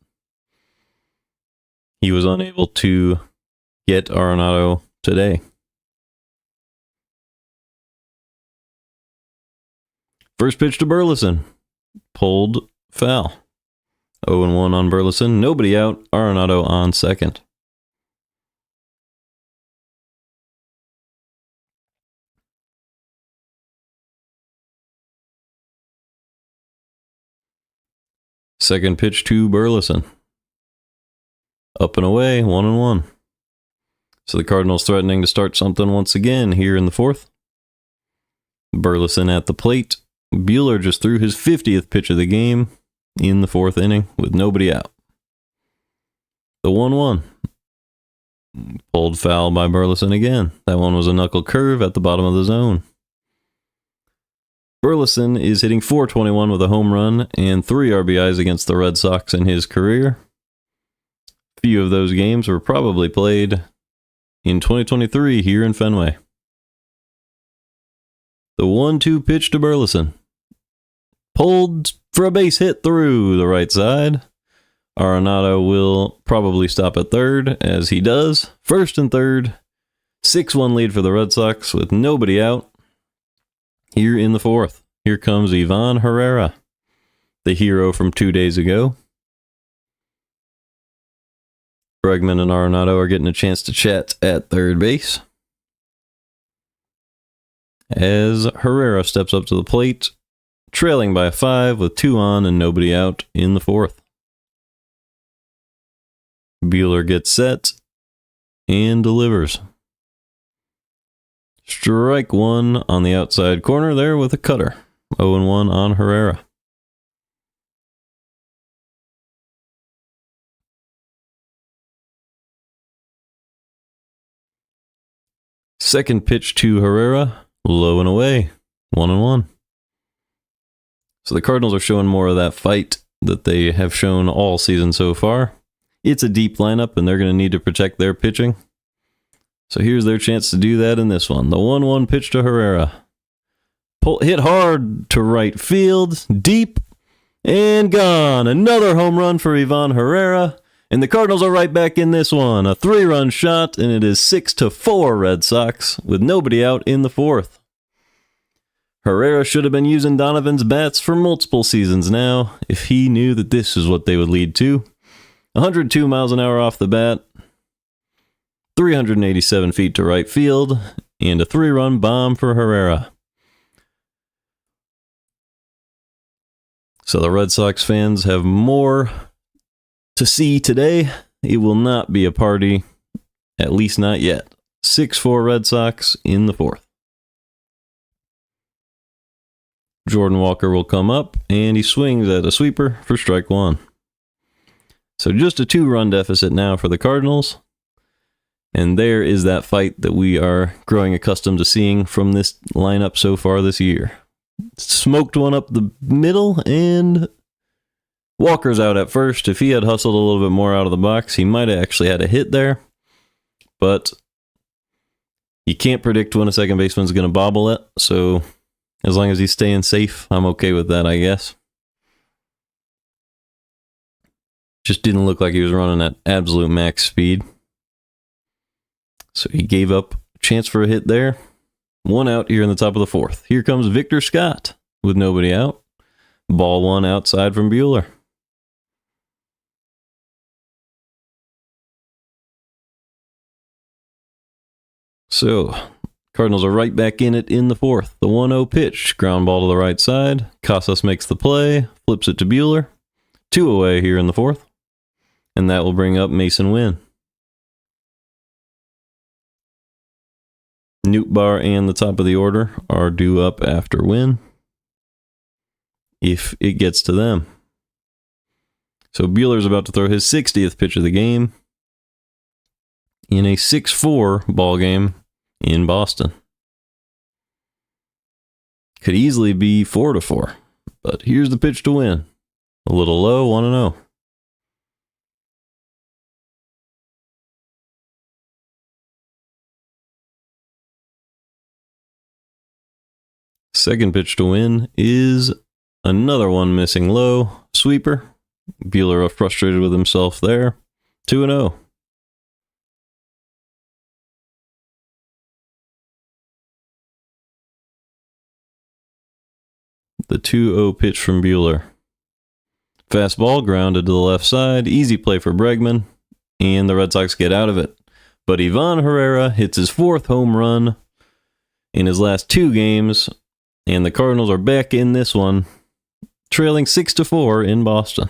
he was unable to get Arenado today. First pitch to Burleson. Pulled foul. 0-1 on Burleson. Nobody out. Arenado on second. Second pitch to Burleson. Up and away, 1-1. So the Cardinals threatening to start something once again here in the fourth. Burleson at the plate. Buehler just threw his 50th pitch of the game in the fourth inning with nobody out. The 1-1. Pulled foul by Burleson again. That one was a knuckle curve at the bottom of the zone. Burleson is hitting .421 with a home run and 3 RBIs against the Red Sox in his career. Few of those games were probably played in 2023 here in Fenway. The 1-2 pitch to Burleson. Pulled for a base hit through the right side. Arenado will probably stop at third, as he does. First and third. 6-1 lead for the Red Sox with nobody out. Here in the fourth, here comes Ivan Herrera, the hero from 2 days ago. Bregman and Arenado are getting a chance to chat at third base, as Herrera steps up to the plate, trailing by 5 with 2 on and nobody out in the fourth. Buehler gets set and delivers. Strike one on the outside corner there with a cutter. 0-1 on Herrera. Second pitch to Herrera, low and away, 1-1. So the Cardinals are showing more of that fight that they have shown all season so far. It's a deep lineup, and they're going to need to protect their pitching. So here's their chance to do that in this one. The 1-1 pitch to Herrera. Hit hard to right field, deep, and gone. Another home run for Ivan Herrera. And the Cardinals are right back in this one. A 3-run shot, and it is 6-4 Red Sox with nobody out in the fourth. Herrera should have been using Donovan's bats for multiple seasons now if he knew that this is what they would lead to. 102 miles an hour off the bat, 387 feet to right field, and a 3-run bomb for Herrera. So the Red Sox fans have more to see today. It will not be a party, at least not yet. 6-4 Red Sox in the 4th. Jordan Walker will come up, and he swings at a sweeper for strike 1. So just a 2-run deficit now for the Cardinals. And there is that fight that we are growing accustomed to seeing from this lineup so far this year. Smoked one up the middle, and Walker's out at first. If he had hustled a little bit more out of the box, he might have actually had a hit there. But you can't predict when a second baseman's going to bobble it, so as long as he's staying safe, I'm okay with that, I guess. Just didn't look like he was running at absolute max speed. So he gave up a chance for a hit there. 1 out here in the top of the 4th. Here comes Victor Scott with nobody out. Ball 1 outside from Buehler. So Cardinals are right back in it in the 4th. The 1-0 pitch. Ground ball to the right side. Casas makes the play. Flips it to Buehler. 2 away here in the 4th. And that will bring up Mason Wynn. Nootbaar and the top of the order are due up after Wynn, if it gets to them. So Buehler's about to throw his 60th pitch of the game in a 6-4 ball game in Boston. Could easily be 4-4, but here's the pitch to Wynn. A little low, 1-0. Second pitch to Wynn is another one missing low. Sweeper. Buehler frustrated with himself there. 2-0. The 2-0 pitch from Buehler. Fastball grounded to the left side. Easy play for Bregman. And the Red Sox get out of it. But Ivan Herrera hits his 4th home run in his last 2 games. And the Cardinals are back in this one, trailing 6-4 in Boston.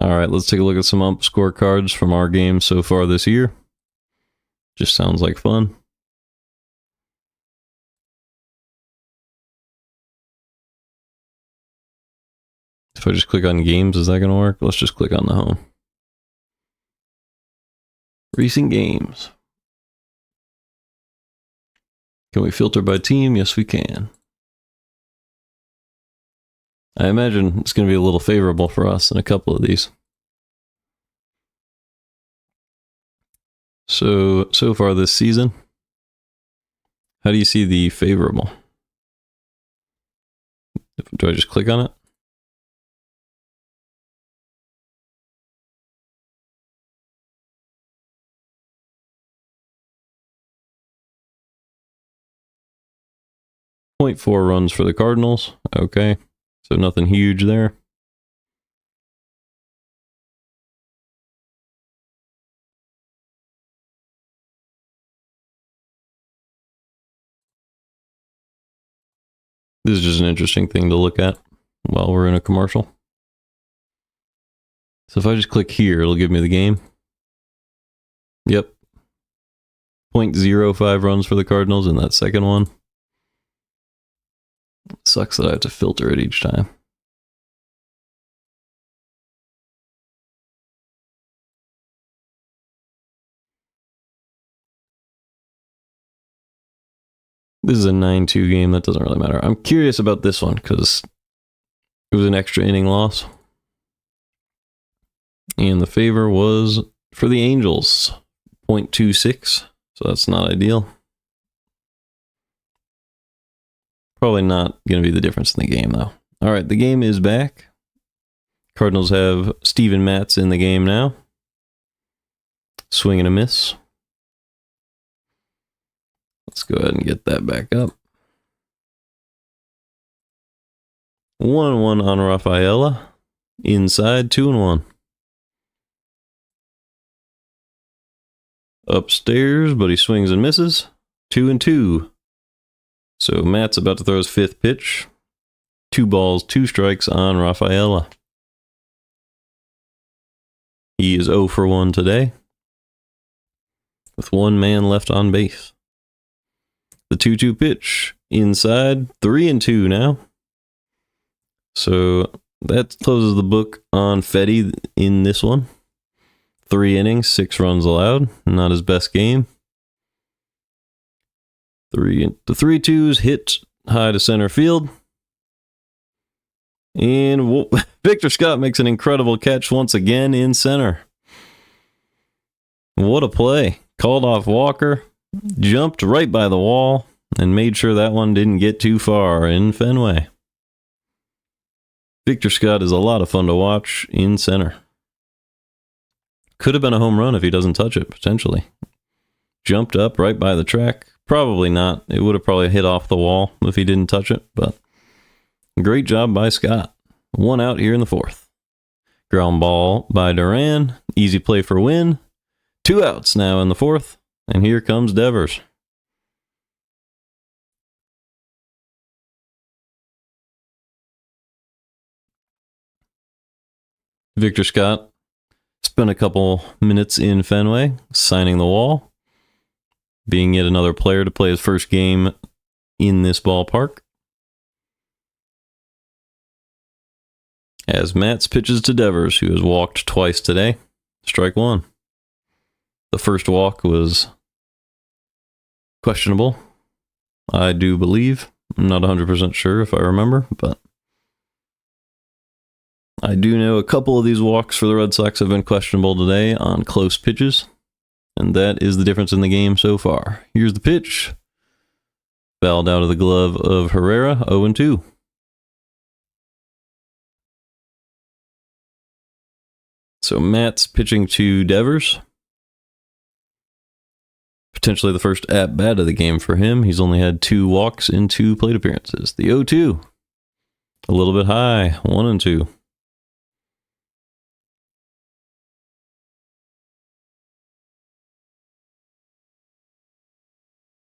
All right, let's take a look at some ump scorecards from our games so far this year. Just sounds like fun. If I just click on games, is that going to work? Let's just click on the home. Recent games. Can we filter by team? Yes, we can. I imagine it's going to be a little favorable for us in a couple of these. So far this season, how do you see the favorable? Do I just click on it? .4 runs for the Cardinals. Okay. So nothing huge there. This is just an interesting thing to look at while we're in a commercial. So if I just click here, it'll give me the game. Yep. 0.05 runs for the Cardinals in that second one. It sucks that I have to filter it each time. This is a 9-2 game. That doesn't really matter. I'm curious about this one because it was an extra inning loss. And the favor was for the Angels, 0.26. So that's not ideal. Probably not going to be the difference in the game, though. All right, the game is back. Cardinals have Steven Matz in the game now. Swing and a miss. Let's go ahead and get that back up. 1-1 on Rafaela. Inside, 2-1. Upstairs, but he swings and misses. 2-2. So Matt's about to throw his fifth pitch. 2 balls, 2 strikes on Rafaela. He is 0 for 1 today, with 1 man left on base. The 2-2 pitch inside, 3-2 now. So that closes the book on Fedde in this one. 3 innings, 6 runs allowed. Not his best game. The 3-2s hit high to center field. And Victor Scott makes an incredible catch once again in center. What a play. Called off Walker, jumped right by the wall, and made sure that one didn't get too far in Fenway. Victor Scott is a lot of fun to watch in center. Could have been a home run if he doesn't touch it, potentially. Jumped up right by the track. Probably not. It would have probably hit off the wall if he didn't touch it, but great job by Scott. 1 out here in the 4th. Ground ball by Duran. Easy play for win. 2 outs now in the 4th. And here comes Devers. Victor Scott spent a couple minutes in Fenway signing the wall, being yet another player to play his first game in this ballpark. As Matz pitches to Devers, who has walked twice today. Strike 1. The first walk was questionable, I do believe. I'm not 100% sure if I remember, but I do know a couple of these walks for the Red Sox have been questionable today on close pitches, and that is the difference in the game so far. Here's the pitch. Fouled out of the glove of Herrera, 0-2. So Matt's pitching to Devers. Potentially the first at-bat of the game for him. He's only had 2 walks in 2 plate appearances. The 0-2. A little bit high, 1-2.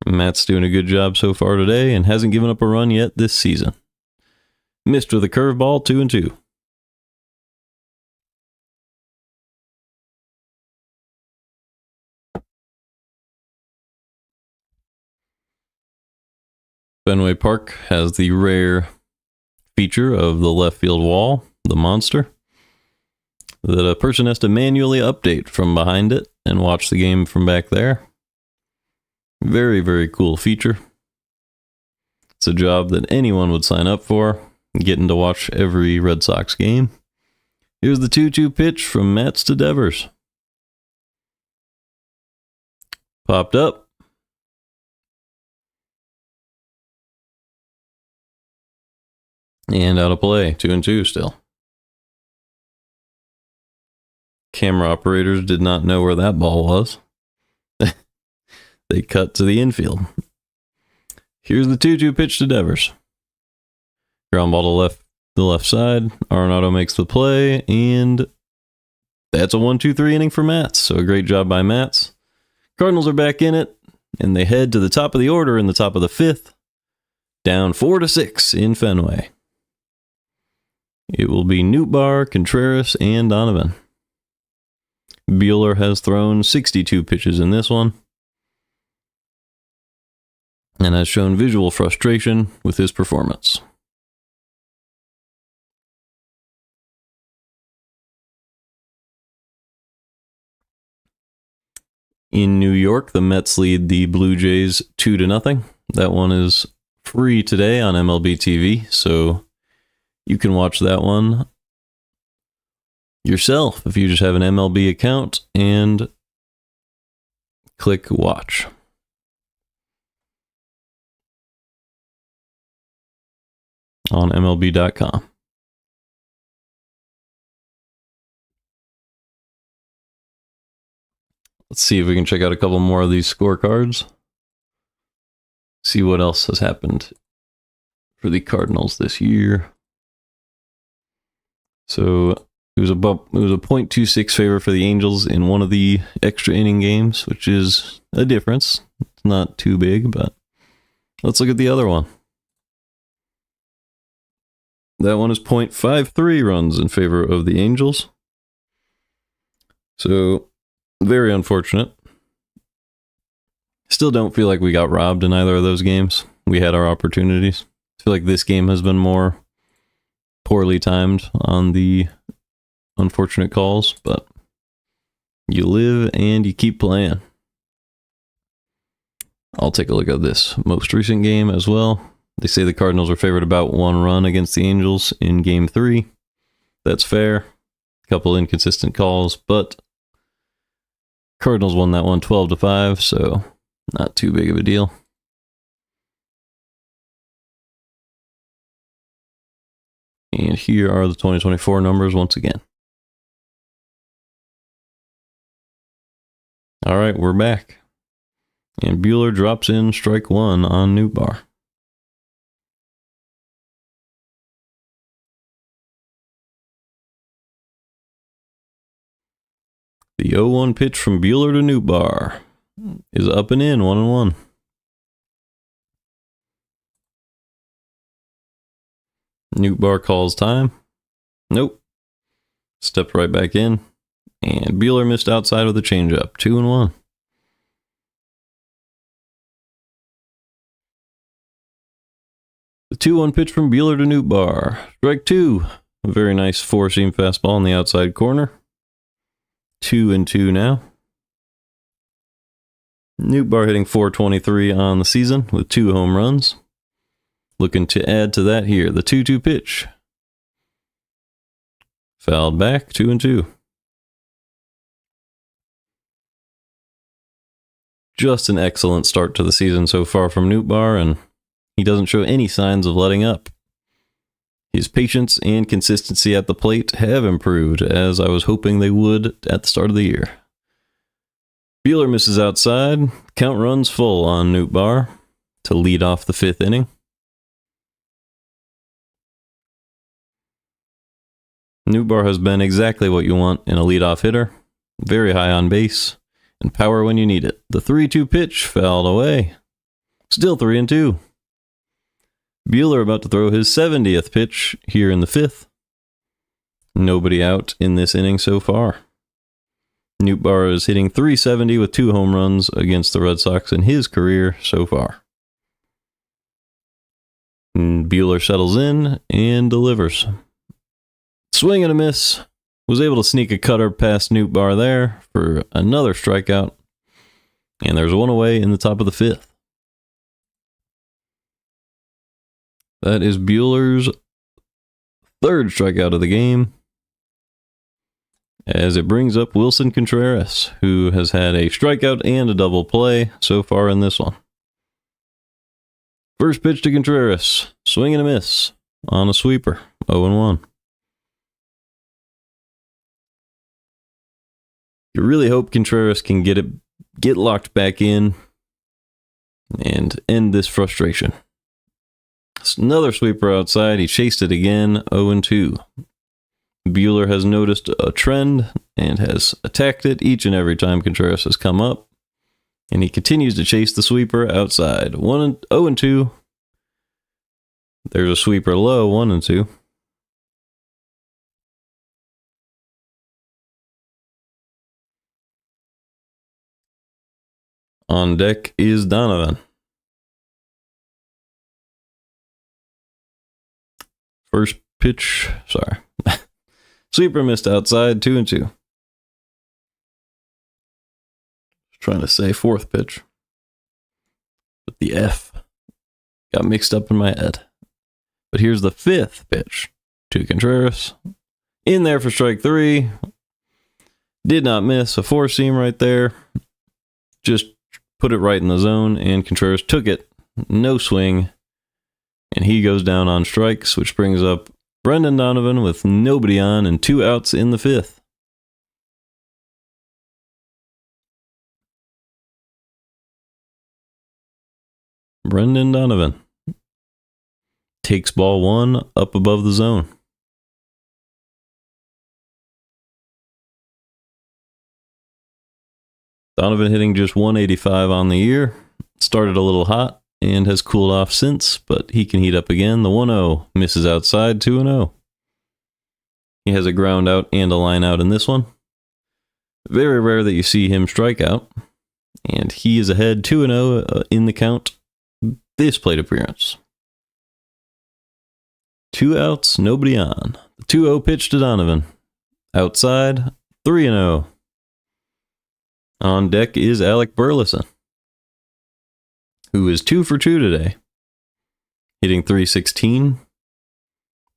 Matt's doing a good job so far today and hasn't given up a run yet this season. Missed with a curveball, 2-2. Fenway Park has the rare feature of the left field wall, the monster, that a person has to manually update from behind it and watch the game from back there. Very, very cool feature. It's a job that anyone would sign up for, getting to watch every Red Sox game. Here's the 2-2 pitch from Matz to Devers. Popped up. And out of play, 2-2 still. Camera operators did not know where that ball was. They cut to the infield. Here's the 2-2 pitch to Devers. Ground ball to the left side. Arenado makes the play, and that's a 1-2-3 inning for Matz. So a great job by Matz. Cardinals are back in it, and they head to the top of the order in the top of the 5th. Down 4-6 in Fenway. It will be Nootbaar, Contreras, and Donovan. Buehler has thrown 62 pitches in this one, and has shown visual frustration with his performance. In New York, the Mets lead the Blue Jays 2-0. That one is free today on MLB TV, so you can watch that one yourself if you just have an MLB account and click watch. On MLB.com. Let's see if we can check out a couple more of these scorecards. See what else has happened for the Cardinals this year. So it was a 0.26 favor for the Angels in one of the extra inning games, which is a difference. It's not too big, but let's look at the other one. That one is 0.53 runs in favor of the Angels. So, very unfortunate. Still don't feel like we got robbed in either of those games. We had our opportunities. I feel like this game has been more poorly timed on the unfortunate calls, but you live and you keep playing. I'll take a look at this most recent game as well. They say the Cardinals were favored about 1 run against the Angels in Game 3. That's fair. A couple inconsistent calls, but Cardinals won that one 12-5, so not too big of a deal. And here are the 2024 numbers once again. All right, we're back. And Buehler drops in strike 1 on Nootbaar. The 0-1 pitch from Buehler to Nootbaar is up and in, 1-1. Nootbaar calls time. Nope. Stepped right back in. And Buehler missed outside with a changeup, 2-1. The 2-1 pitch from Buehler to Nootbaar. Strike 2. A very nice four-seam fastball in the outside corner. 2-2 now. Nootbaar hitting .423 on the season with 2 home runs. Looking to add to that here. The 2-2 pitch. Fouled back, 2-2. Just an excellent start to the season so far from Nootbaar, and he doesn't show any signs of letting up. His patience and consistency at the plate have improved, as I was hoping they would at the start of the year. Buehler misses outside. Count runs full on Nootbaar to lead off the 5th inning. Nootbaar has been exactly what you want in a leadoff hitter. Very high on base, and power when you need it. The 3-2 pitch fouled away. Still 3-2. Buehler about to throw his 70th pitch here in the 5th. Nobody out in this inning so far. Nootbaar is hitting .370 with 2 home runs against the Red Sox in his career so far. And Buehler settles in and delivers. Swing and a miss. Was able to sneak a cutter past Nootbaar there for another strikeout. And there's one away in the top of the 5th. That is Buehler's 3rd strikeout of the game, as it brings up Wilson Contreras, who has had a strikeout and a double play so far in this one. First pitch to Contreras, swing and a miss on a sweeper, 0-1. You really hope Contreras can get locked back in and end this frustration. Another sweeper outside. He chased it again. 0-2. Buehler has noticed a trend and has attacked it each and every time Contreras has come up. And he continues to chase the sweeper outside. 0-2. There's a sweeper low. 1-2. On deck is Donovan. First pitch, sorry. Sweeper missed outside, 2-2. Trying to say 4th pitch. But the F got mixed up in my head. But here's the 5th pitch to Contreras. In there for strike 3. Did not miss. A 4-seam right there. Just put it right in the zone, and Contreras took it. No swing. And he goes down on strikes, which brings up Brendan Donovan with nobody on and 2 outs in the 5th. Brendan Donovan takes ball 1 up above the zone. Donovan hitting just 185 on the year. Started a little hot and has cooled off since, but he can heat up again. The 1-0 misses outside, 2-0. He has a ground out and a line out in this one. Very rare that you see him strike out. And he is ahead 2-0 in the count this plate appearance. 2 outs, nobody on. The 2-0 pitch to Donovan. Outside, 3-0. On deck is Alec Burleson, who is 2 for 2 today, hitting .316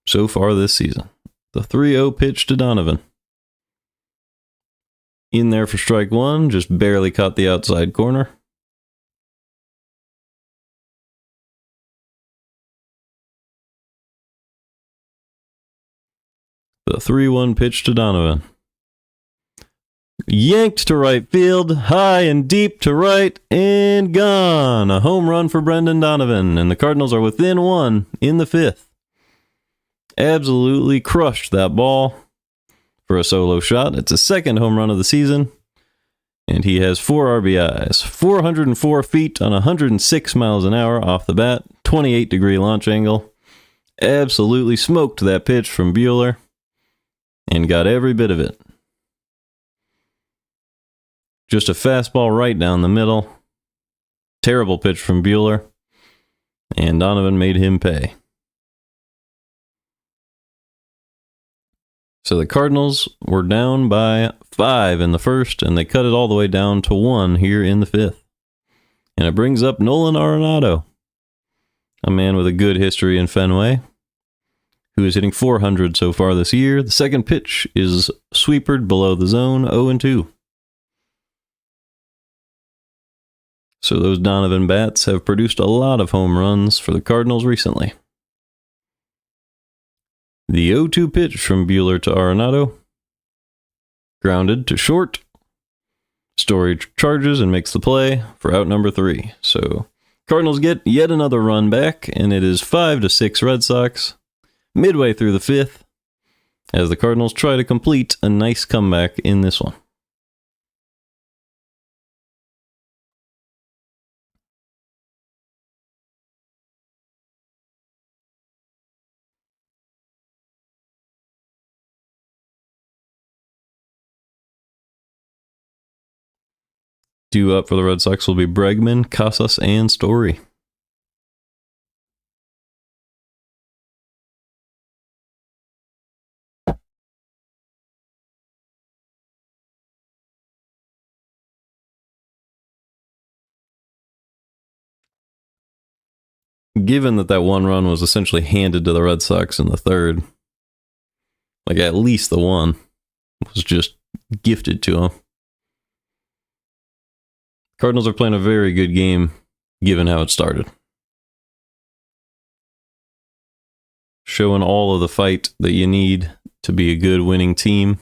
so far this season. The 3-0 pitch to Donovan. In there for strike 1, just barely caught the outside corner. The 3-1 pitch to Donovan. Yanked to right field, high and deep to right, and gone. A home run for Brendan Donovan, and the Cardinals are within 1 in the 5th. Absolutely crushed that ball for a solo shot. It's his 2nd home run of the season, and he has 4 RBIs. 404 feet on 106 miles an hour off the bat, 28-degree launch angle. Absolutely smoked that pitch from Buehler, and got every bit of it. Just a fastball right down the middle. Terrible pitch from Buehler. And Donovan made him pay. So the Cardinals were down by 5 in the 1st, and they cut it all the way down to 1 here in the 5th. And it brings up Nolan Arenado, a man with a good history in Fenway, who is hitting .400 so far this year. The 2nd pitch is sweepered below the zone, 0-2. So those Donovan bats have produced a lot of home runs for the Cardinals recently. The 0-2 pitch from Buehler to Arenado. Grounded to short. Story charges and makes the play for out number 3. So Cardinals get yet another run back, and it is 5-6 Red Sox. Midway through the 5th, as the Cardinals try to complete a nice comeback in this one. Due up for the Red Sox will be Bregman, Casas, and Story. Given that 1 run was essentially handed to the Red Sox in the 3rd, like at least the 1 was just gifted to them. Cardinals are playing a very good game, given how it started. Showing all of the fight that you need to be a good winning team,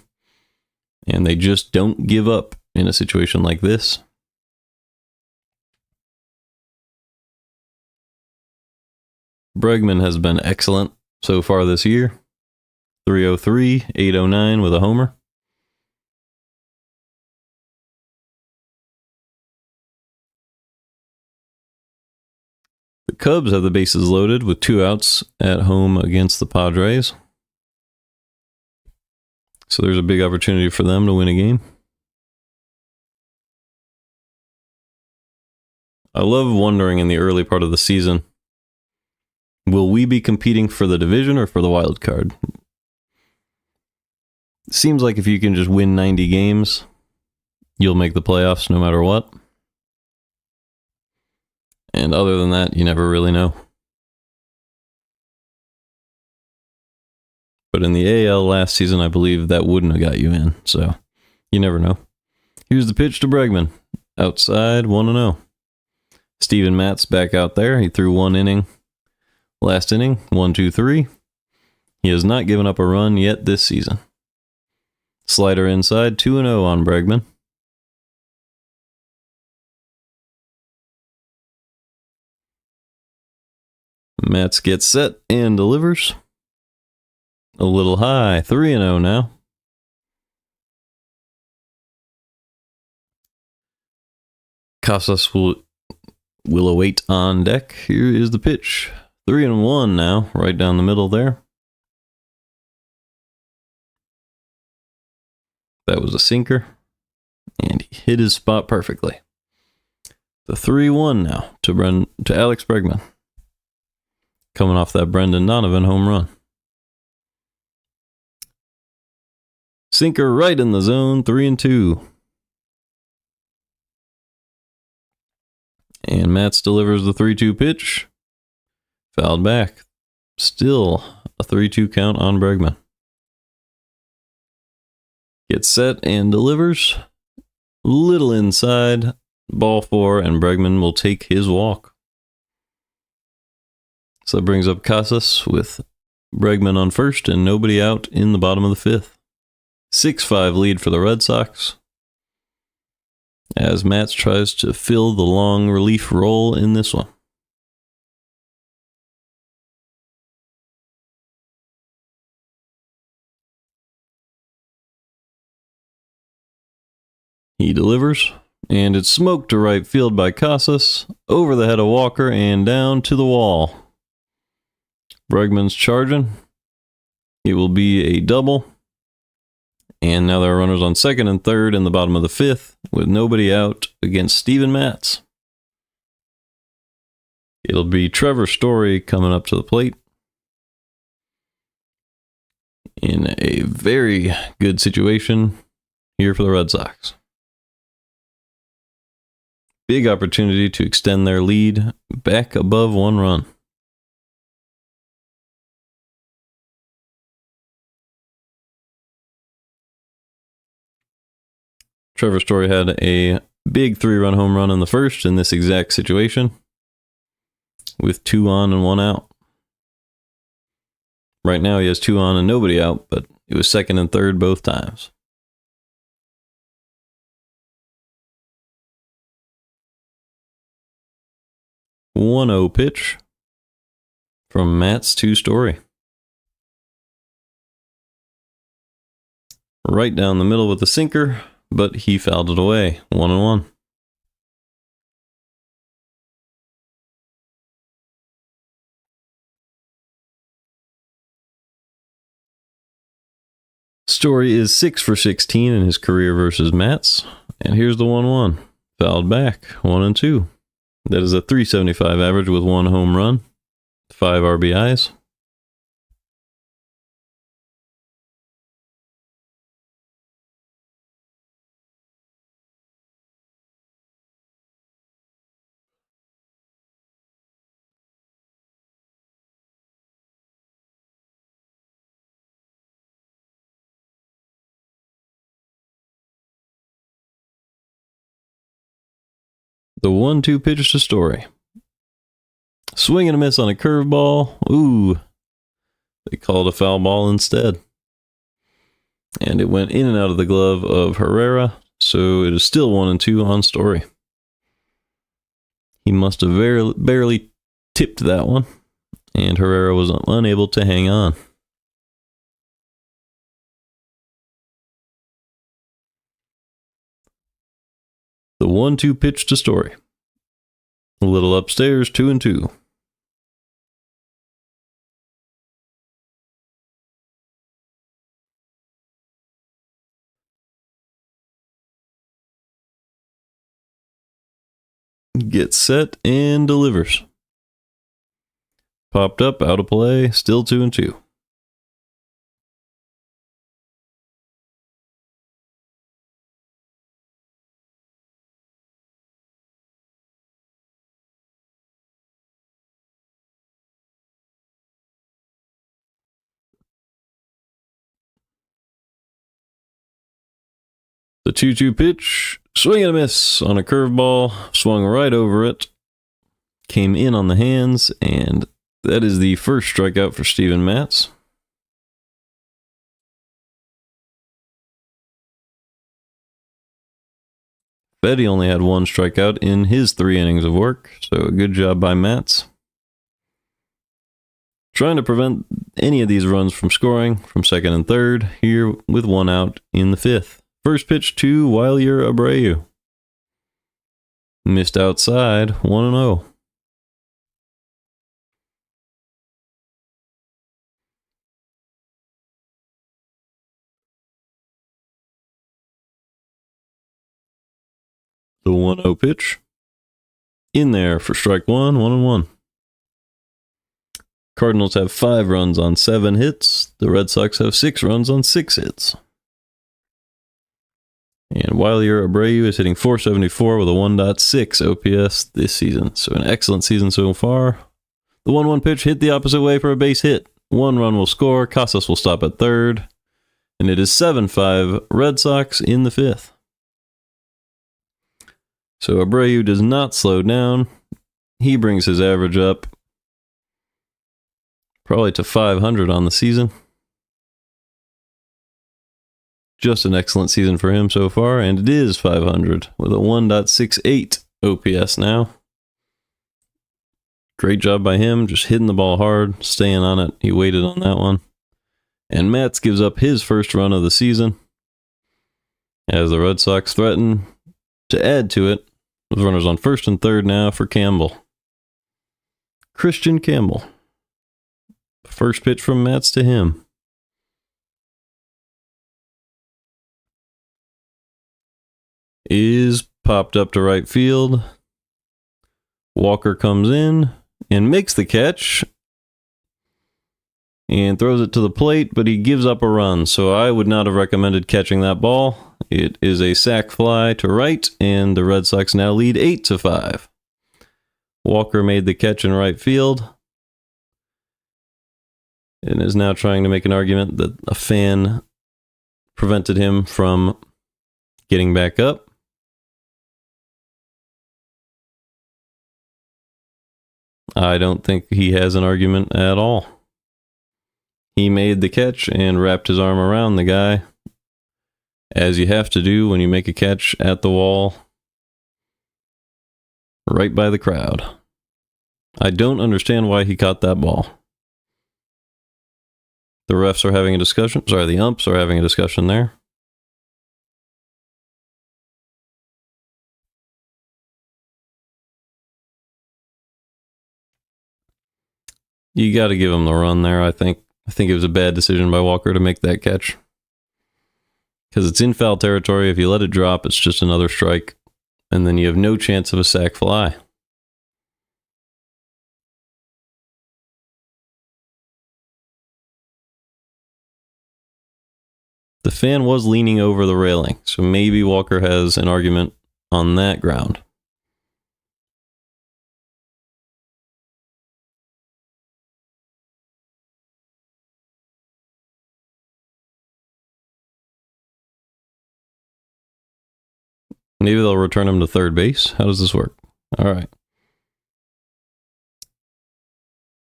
and they just don't give up in a situation like this. Bregman has been excellent so far this year. 303, 809 with a homer. The Cubs have the bases loaded with 2 outs at home against the Padres. So there's a big opportunity for them to win a game. I love wondering in the early part of the season, will we be competing for the division or for the wild card? It seems like if you can just win 90 games, you'll make the playoffs no matter what. And other than that, you never really know. But in the AL last season, I believe that wouldn't have got you in. So you never know. Here's the pitch to Bregman. Outside, 1-0. Steven Matz back out there. He threw 1 inning. Last inning, 1-2-3. He has not given up a run yet this season. Slider inside, 2-0 on Bregman. Matz gets set and delivers. A little high, 3-0 now. Casas will await on deck. Here is the pitch. 3-1 now, right down the middle there. That was a sinker, and he hit his spot perfectly. The 3-1 now to Alex Bregman. Coming off that Brendan Donovan home run. Sinker right in the zone, 3-2. And Matz delivers the 3-2 pitch. Fouled back. Still a 3-2 count on Bregman. Gets set and delivers. Little inside. Ball 4, and Bregman will take his walk. So that brings up Casas with Bregman on first and nobody out in the bottom of the 5th. 6-5 lead for the Red Sox, as Matz tries to fill the long relief role in this one. He delivers, and it's smoked to right field by Casas, over the head of Walker and down to the wall. Bregman's charging. It will be a double. And now there are runners on second and third in the bottom of the 5th with nobody out against Steven Matz. It'll be Trevor Story coming up to the plate in a very good situation here for the Red Sox. Big opportunity to extend their lead back above 1 run. Trevor Story had a big 3-run home run in the first in this exact situation, with 2 on and 1 out. Right now he has 2 on and nobody out, but it was second and third both times. One 1-0 pitch from Matz to Story. Right down the middle with the sinker, but he fouled it away. 1-1. Story is 6 for 16 in his career versus Matz. And here's the 1-1. Fouled back. 1-2. That is a .375 average with 1 home run, 5 RBIs. The 1-2 pitch to Story. Swing and a miss on a curveball. Ooh. They called a foul ball instead. And it went in and out of the glove of Herrera, so it is still 1-2 on Story. He must have barely tipped that one, and Herrera was unable to hang on. The 1-2 pitch to Story. A little upstairs, 2-2. Gets set and delivers. Popped up, out of play, still 2-2. The 2-2 pitch, swing and a miss on a curveball, swung right over it, came in on the hands, and that is the first strikeout for Steven Matz. Fedde only had one strikeout in his 3 innings of work, so a good job by Matz. Trying to prevent any of these runs from scoring from second and third, here with 1 out in the 5th. First pitch to Wilyer Abreu. Missed outside, 1-0. The 1-0 pitch. In there for strike 1, 1-1. Cardinals have 5 runs on 7 hits. The Red Sox have 6 runs on 6 hits. And Wilyer Abreu is hitting .474 with a 1.6 OPS this season. So an excellent season so far. The 1-1 pitch hit the opposite way for a base hit. 1 run will score. Casas will stop at third. And it is 7-5 Red Sox in the 5th. So Abreu does not slow down. He brings his average up probably to 500 on the season. Just an excellent season for him so far, and it is 500 with a 1.68 OPS now. Great job by him, just hitting the ball hard, staying on it. He waited on that one. And Matz gives up his first run of the season as the Red Sox threaten to add to it. With runners on first and third now for Campbell. Christian Campbell. First pitch from Matz to him. Is popped up to right field. Walker comes in and makes the catch and throws it to the plate, but he gives up a run, so I would not have recommended catching that ball. It is a sac fly to right, and the Red Sox now lead 8-5. Walker made the catch in right field and is now trying to make an argument that a fan prevented him from getting back up. I don't think he has an argument at all. He made the catch and wrapped his arm around the guy, as you have to do when you make a catch at the wall, right by the crowd. I don't understand why he caught that ball. The refs are having a discussion. Sorry, the umps are having a discussion there. You got to give him the run there, I think. I think it was a bad decision by Walker to make that catch. Because it's in foul territory. If you let it drop, it's just another strike. And then you have no chance of a sac fly. The fan was leaning over the railing, so maybe Walker has an argument on that ground. Maybe they'll return him to third base. How does this work? All right.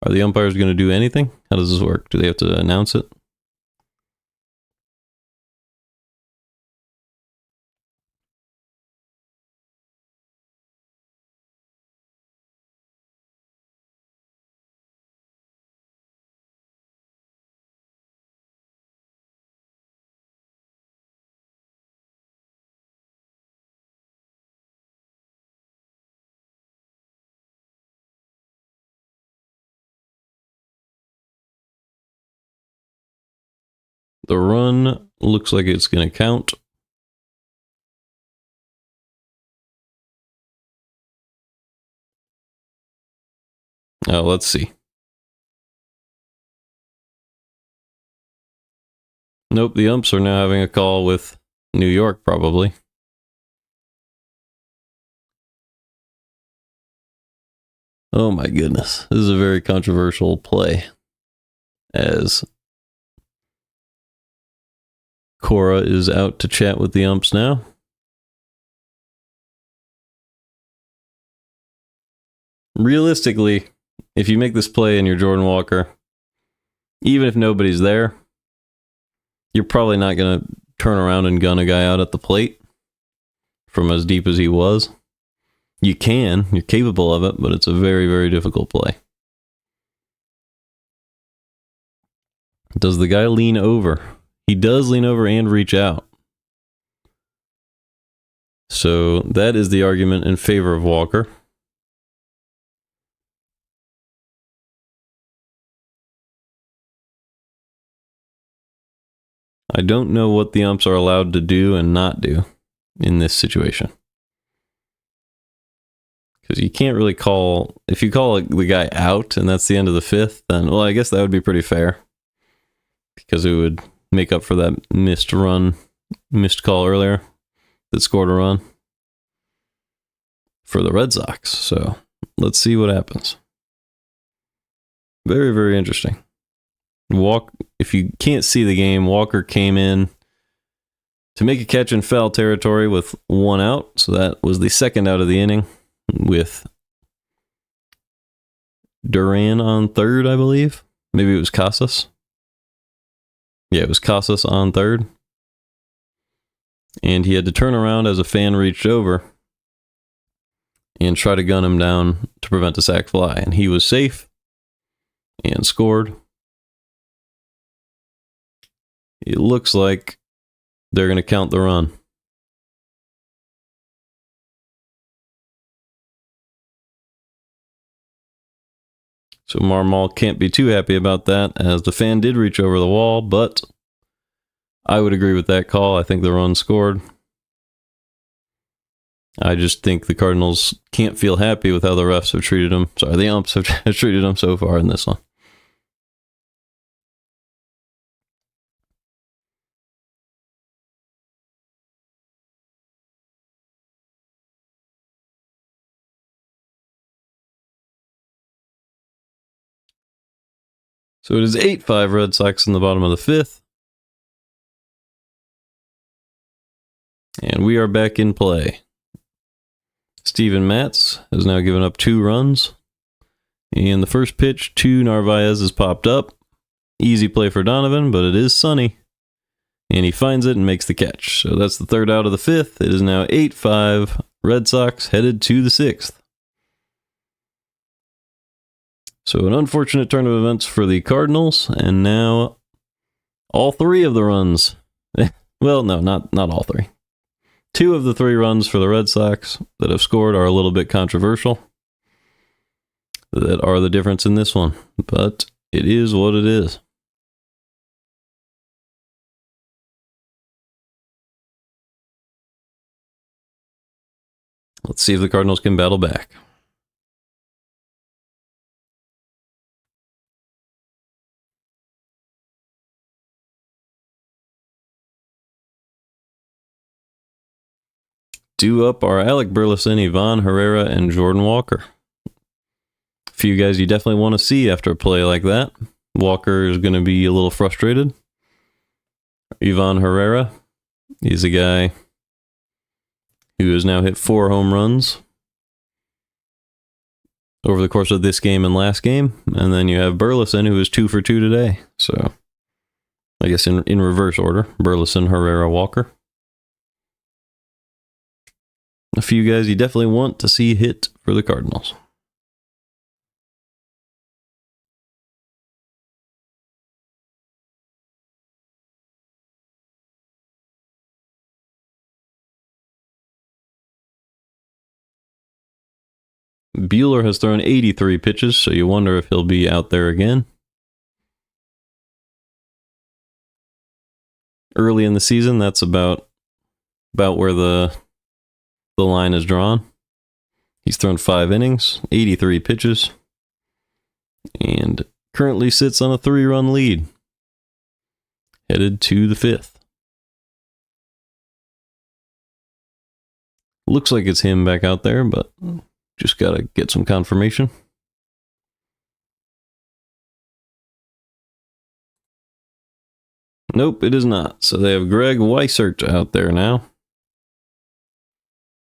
Are the umpires going to do anything? How does this work? Do they have to announce it? The run looks like it's going to count. Oh, let's see. Nope, the umps are now having a call with New York, probably. Oh my goodness. This is a very controversial play, as Cora is out to chat with the umps now. Realistically, if you make this play and you're Jordan Walker, even if nobody's there, you're probably not going to turn around and gun a guy out at the plate from as deep as he was. You can, you're capable of it, but it's a very, very difficult play. Does the guy lean over? He does lean over and reach out. So that is the argument in favor of Walker. I don't know what the umps are allowed to do and not do in this situation. Because you can't really call... If you call the guy out and that's the end of the fifth, then, well, I guess that would be pretty fair. Because it would make up for that missed call earlier that scored a run for the Red Sox. So let's see what happens. Very, very interesting. If you can't see the game, Walker came in to make a catch in foul territory with one out. So that was the second out of the inning with Duran on third, I believe. Maybe it was Casas. Yeah, it was Casas on third. And he had to turn around as a fan reached over and try to gun him down to prevent a sac fly. And he was safe and scored. It looks like they're going to count the run. So Marmol can't be too happy about that, as the fan did reach over the wall, but I would agree with that call. I think the run scored. I just think the Cardinals can't feel happy with how the refs have treated them. Sorry, the umps have treated them so far in this one. So it is 8-5 Red Sox in the bottom of the fifth. And we are back in play. Steven Matz has now given up 2 runs. And the first pitch to Narvaez has popped up. Easy play for Donovan, but it is sunny. And he finds it and makes the catch. So that's the third out of the fifth. It is now 8-5 Red Sox headed to the sixth. So an unfortunate turn of events for the Cardinals, and now all 3 of the runs. Well, no, not all 3. 2 of the 3 runs for the Red Sox that have scored are a little bit controversial. That are the difference in this one, but it is what it is. Let's see if the Cardinals can battle back. Due up are Alec Burleson, Ivan Herrera, and Jordan Walker. A few guys you definitely want to see after a play like that. Walker is going to be a little frustrated. Ivan Herrera, he's a guy who has now hit 4 home runs over the course of this game and last game. And then you have Burleson, who is 2 for 2 today. So I guess in reverse order, Burleson, Herrera, Walker. A few guys you definitely want to see hit for the Cardinals. Buehler has thrown 83 pitches, so you wonder if he'll be out there again. Early in the season, that's about where the line is drawn. He's thrown 5 innings, 83 pitches, and currently sits on a 3-run lead, headed to the 5th. Looks like it's him back out there, but just gotta get some confirmation. Nope, it is not. So they have Greg Weissert out there now.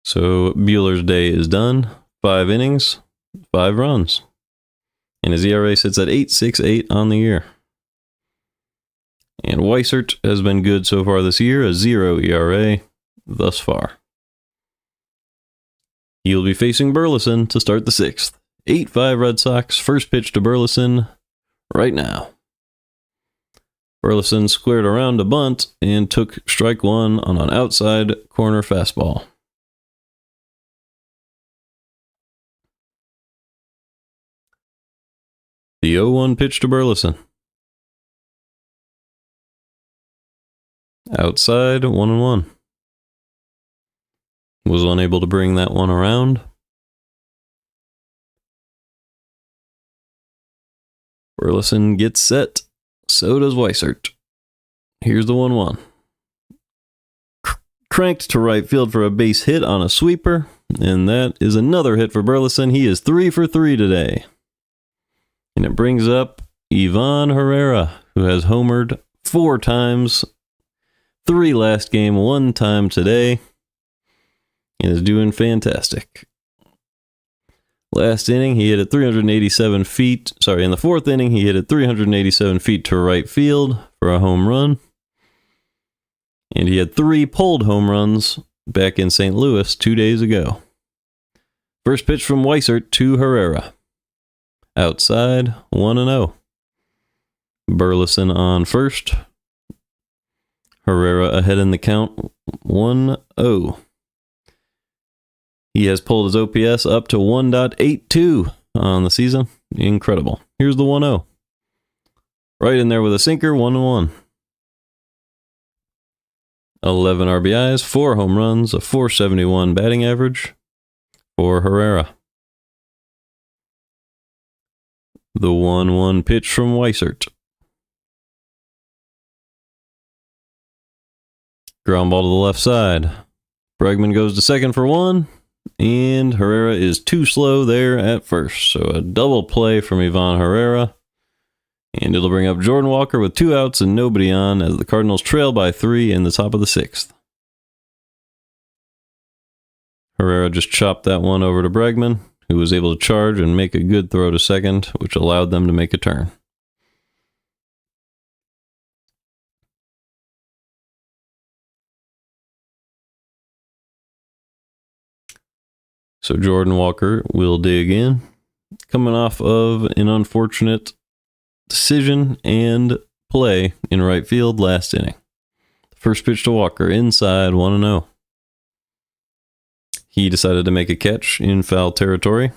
So Bueller's day is done. 5 innings, 5 runs. And his ERA sits at 8.68 on the year. And Weissert has been good so far this year, a 0 ERA thus far. He'll be facing Burleson to start the 6th. 8-5 Red Sox, first pitch to Burleson right now. Burleson squared around a bunt and took strike 1 on an outside corner fastball. The 0-1 pitch to Burleson. Outside, 1-1. Was unable to bring that one around. Burleson gets set. So does Weissert. Here's the 1-1. Cranked to right field for a base hit on a sweeper. And that is another hit for Burleson. He is 3 for 3 today. And it brings up Ivan Herrera, who has homered 4 times. 3 last game, 1 time today. And is doing fantastic. Last inning, he hit it 387 feet. Sorry, in the 4th inning, he hit it 387 feet to right field for a home run. And he had 3 pulled home runs back in St. Louis 2 days ago. First pitch from Weissert to Herrera. Outside, 1-0. Burleson on first. Herrera ahead in the count, 1-0. He has pulled his OPS up to 1.82 on the season. Incredible. Here's the 1-0. Right in there with a sinker, 1-1. 11 RBIs, 4 home runs, a .471 batting average for Herrera. The 1-1 pitch from Weissert. Ground ball to the left side. Bregman goes to second for 1, and Herrera is too slow there at first. So a double play from Ivan Herrera. And it'll bring up Jordan Walker with 2 outs and nobody on as the Cardinals trail by 3 in the top of the 6th. Herrera just chopped that one over to Bregman, who was able to charge and make a good throw to second, which allowed them to make a turn. So Jordan Walker will dig in, coming off of an unfortunate decision and play in right field last inning. First pitch to Walker, inside, 1-0. He decided to make a catch in foul territory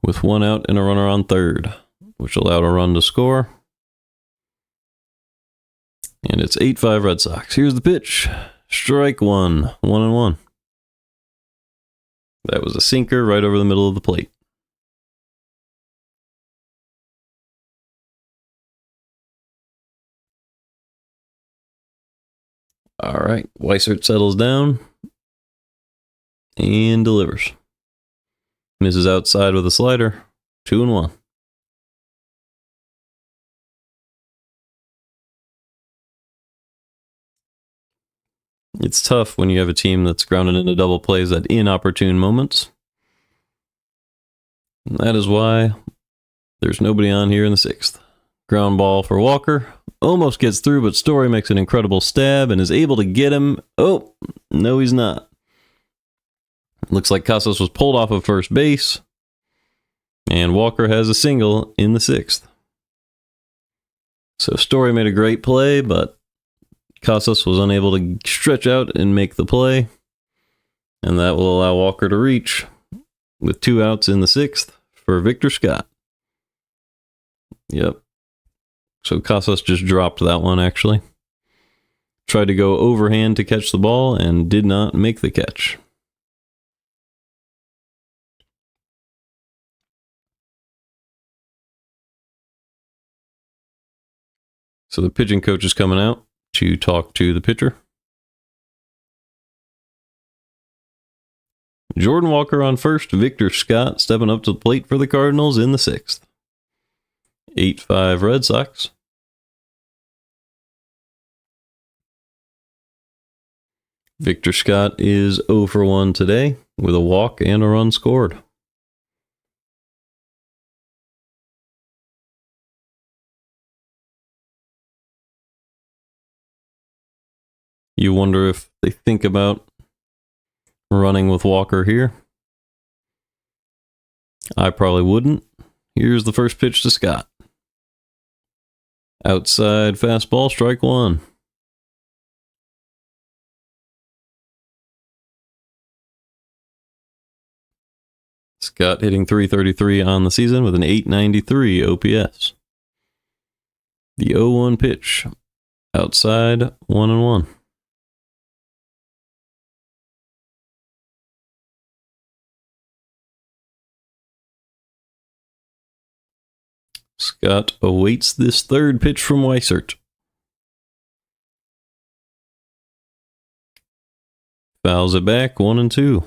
with 1 out and a runner on third, which allowed a run to score. And it's 8-5 Red Sox. Here's the pitch. Strike 1, 1-1. That was a sinker right over the middle of the plate. All right, Weissert settles down and delivers. Misses outside with a slider, 2-1. It's tough when you have a team that's grounded into double plays at inopportune moments. And that is why there's nobody on here in the 6th. Ground ball for Walker. Almost gets through, but Story makes an incredible stab and is able to get him. Oh, no, he's not. Looks like Casas was pulled off of first base. And Walker has a single in the 6th. So Story made a great play, but Casas was unable to stretch out and make the play. And that will allow Walker to reach with 2 outs in the 6th for Victor Scott. Yep. So Casas just dropped that one, actually. Tried to go overhand to catch the ball and did not make the catch. So the pitching coach is coming out to talk to the pitcher. Jordan Walker on first, Victor Scott stepping up to the plate for the Cardinals in the 6th. 8-5 Red Sox. Victor Scott is 0 for 1 today with a walk and a run scored. You wonder if they think about running with Walker here. I probably wouldn't. Here's the first pitch to Scott. Outside fastball, strike one. Scott hitting .333 on the season with an .893 OPS. The 0-1 pitch. Outside, 1-1. Scott awaits this third pitch from Weissert. Fouls it back, 1-2.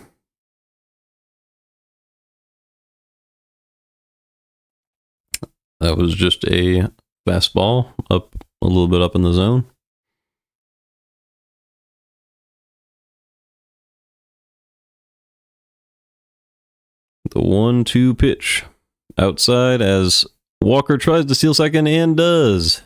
That was just a fastball up a little bit up in the zone. The 1-2 pitch outside as Walker tries to steal second and does.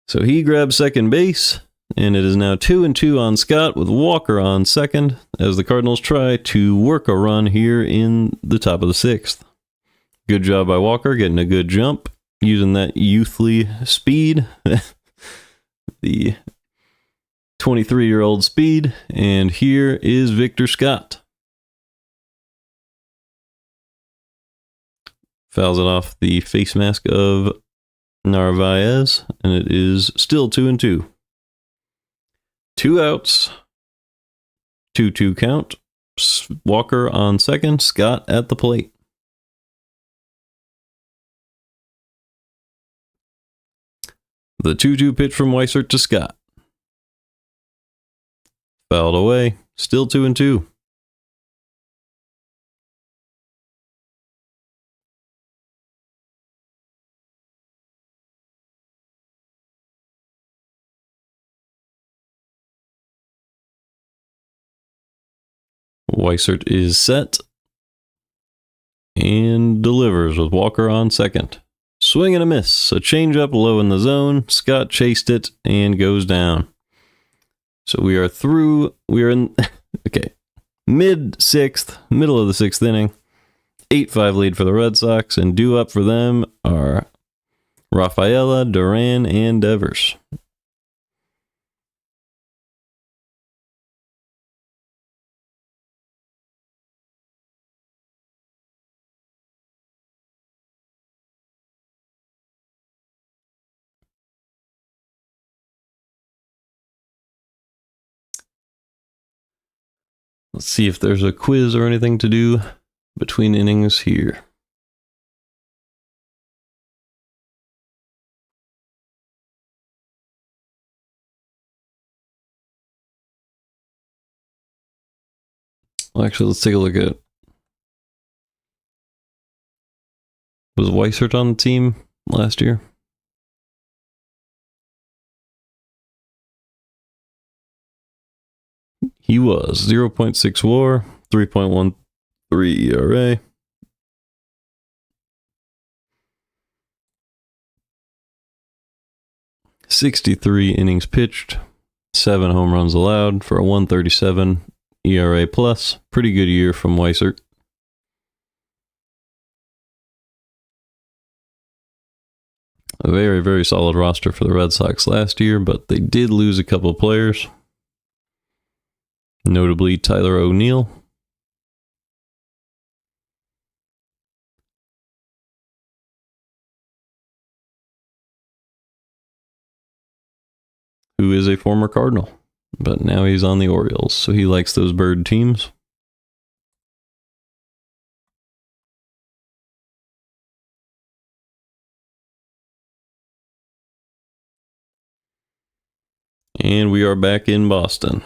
So he grabs second base, and it is now 2-2 on Scott with Walker on second as the Cardinals try to work a run here in the top of the sixth. Good job by Walker, getting a good jump, using that youthly speed, the 23-year-old speed, and here is Victor Scott. Fouls it off the face mask of Narvaez, and it is still 2-2. 2 outs, 2-2 count. Walker on second, Scott at the plate. The 2-2 pitch from Weissert to Scott. Fouled away, still 2-2. Weissert is set and delivers with Walker on second. Swing and a miss. A changeup low in the zone. Scott chased it and goes down. So we are through. We are in, okay, mid-sixth, middle of the sixth inning. 8-5 lead for the Red Sox, and due up for them are Rafaela, Duran, and Devers. Let's see if there's a quiz or anything to do between innings here. Well, actually, let's take a look at... Was Weissert on the team last year? He was 0.6 WAR, 3.13 ERA. .63 innings pitched, 7 home runs allowed for a 1.37 ERA plus. Pretty good year from Weissert. A very, very solid roster for the Red Sox last year, but they did lose a couple of players. Notably Tyler O'Neill. Who is a former Cardinal, but now he's on the Orioles, so he likes those bird teams. And we are back in Boston.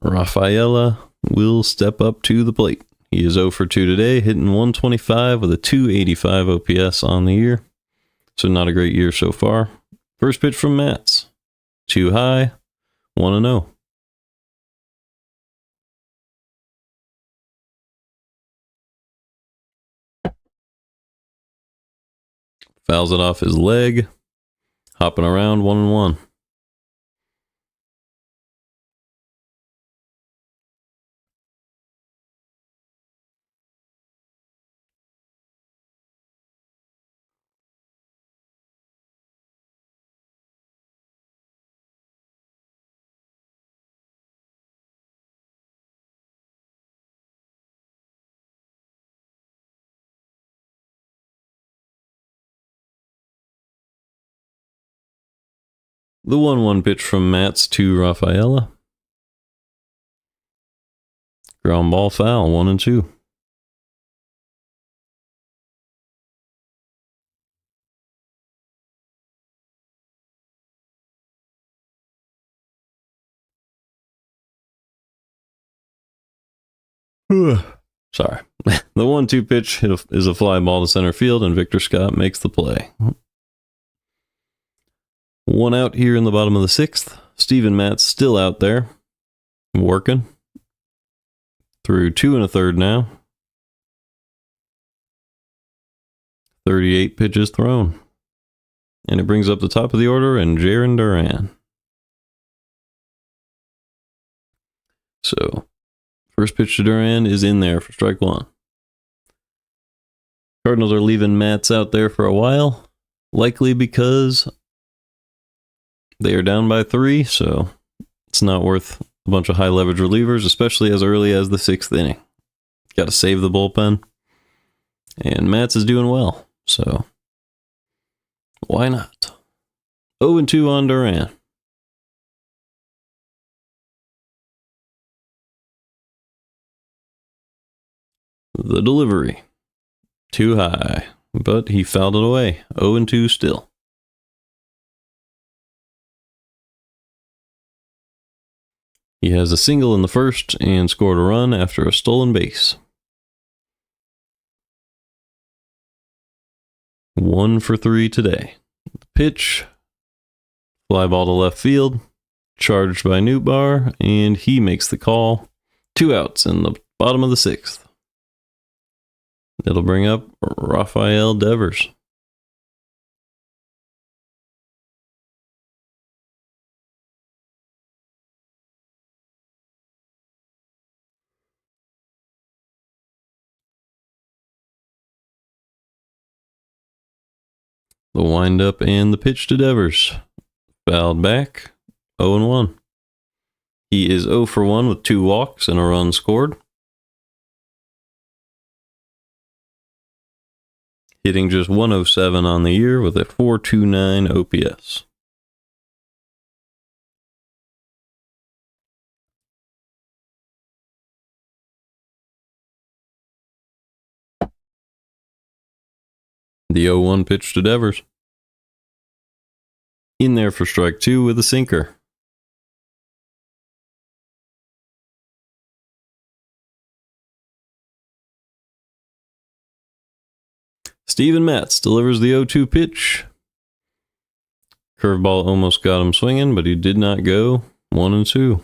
Rafaela will step up to the plate. He is 0 for 2 today, hitting .125 with a .285 OPS on the year. So not a great year so far. First pitch from Matz. Too high, 1-0. Fouls it off his leg. Hopping around 1-1. The 1-1 pitch from Matz to Rafaela. Ground ball foul, 1-2. Sorry. The 1-2 pitch is a fly ball to center field, and Victor Scott makes the play. 1 out here in the bottom of the 6th. Steven Matz still out there, working. Through 2 1/3 now. 38 pitches thrown. And it brings up the top of the order and Jarren Duran. So, first pitch to Duran is in there for strike 1. Cardinals are leaving Matz out there for a while, likely because they are down by 3, so it's not worth a bunch of high leverage relievers, especially as early as the 6th inning. Got to save the bullpen. And Matz is doing well, so why not? 0-2 on Duran. The delivery. Too high, but he fouled it away. 0-2 still. He has a single in the first and scored a run after a stolen base. 1 for 3 today. Pitch. Fly ball to left field. Charged by Newtbar, and he makes the call. 2 outs in the bottom of the 6th. It'll bring up Rafael Devers. The windup and the pitch to Devers. Fouled back. 0-1. He is 0 for 1 with 2 walks and a run scored. Hitting just 107 on the year with a 4.29 OPS. The 0-1 pitch to Devers. In there for strike 2 with a sinker. Steven Matz delivers the 0-2 pitch. Curveball almost got him swinging, but he did not go. 1-2.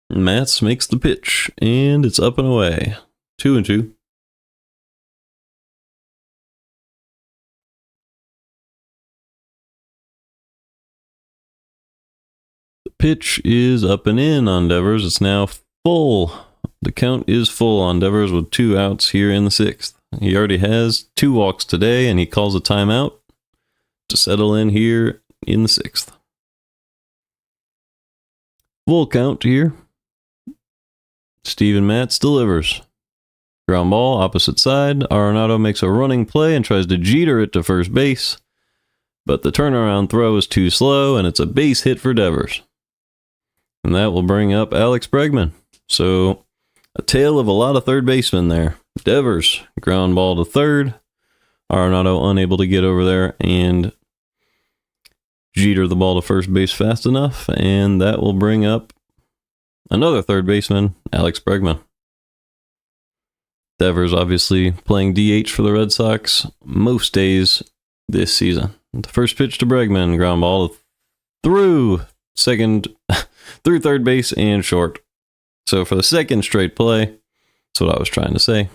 Matz makes the pitch, and it's up and away. 2-2. The pitch is up and in on Devers. It's now full. The count is full on Devers with 2 outs here in the 6th. He already has 2 walks today, and he calls a timeout to settle in here in the 6th. Full count here. Steven Matz delivers. Ground ball, opposite side. Arenado makes a running play and tries to jeter it to first base, but the turnaround throw is too slow, and it's a base hit for Devers. And that will bring up Alex Bregman. So, a tale of a lot of third basemen there. Devers, ground ball to third. Arenado unable to get over there and jeter the ball to first base fast enough, and that will bring up another third baseman, Alex Bregman. Devers obviously playing DH for the Red Sox most days this season. The first pitch to Bregman, ground ball through third base and short. So for the second straight play, that's what I was trying to say.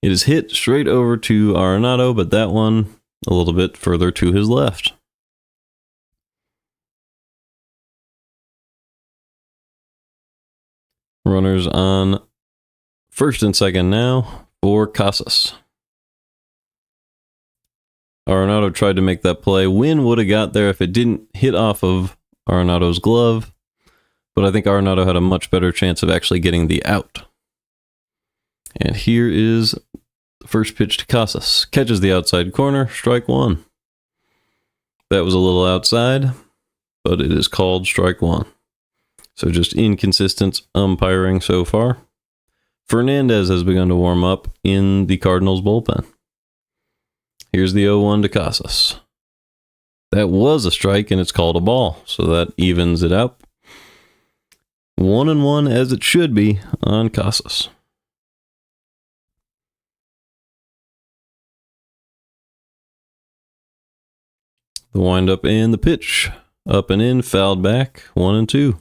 It is hit straight over to Arenado, but that one a little bit further to his left. Runners on first and second now for Casas. Arenado tried to make that play. Wynn would have got there if it didn't hit off of Arenado's glove, but I think Arenado had a much better chance of actually getting the out. And here is the first pitch to Casas. Catches the outside corner, strike one. That was a little outside, but it is called strike one. So just inconsistent umpiring so far. Fernandez has begun to warm up in the Cardinals bullpen. Here's the 0-1 to Casas. That was a strike, and it's called a ball, so that evens it out. 1-1 as it should be on Casas. The windup and the pitch. Up and in, fouled back, 1-2.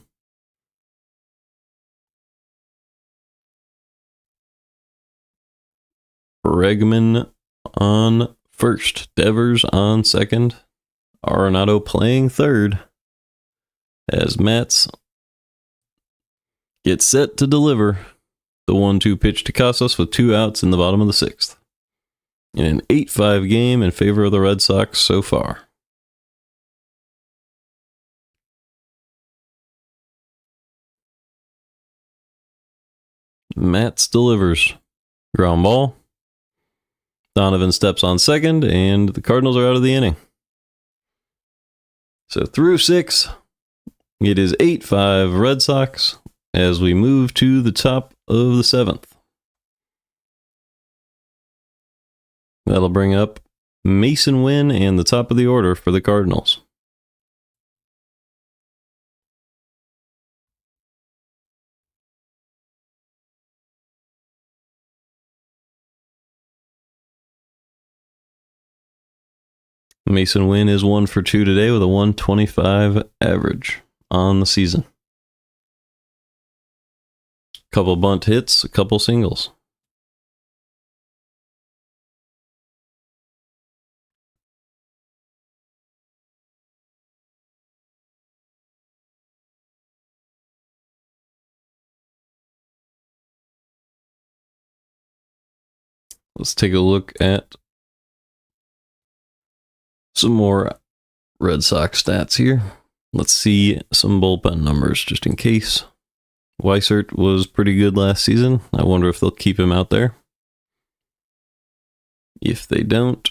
Bregman on first. Devers on second. Arenado playing third. As Mats gets set to deliver the 1-2 pitch to Casas with 2 outs in the bottom of the 6th. In an 8-5 game in favor of the Red Sox so far. Mats delivers. Ground ball. Donovan steps on second, and the Cardinals are out of the inning. So through 6, it is 8-5 Red Sox as we move to the top of the 7th. That'll bring up Mason Wynn and the top of the order for the Cardinals. Mason Wynn is 1 for 2 today with a 125 average on the season. Couple bunt hits, a couple singles. Let's take a look at some more Red Sox stats here. Let's see some bullpen numbers just in case. Weissert was pretty good last season. I wonder if they'll keep him out there. If they don't,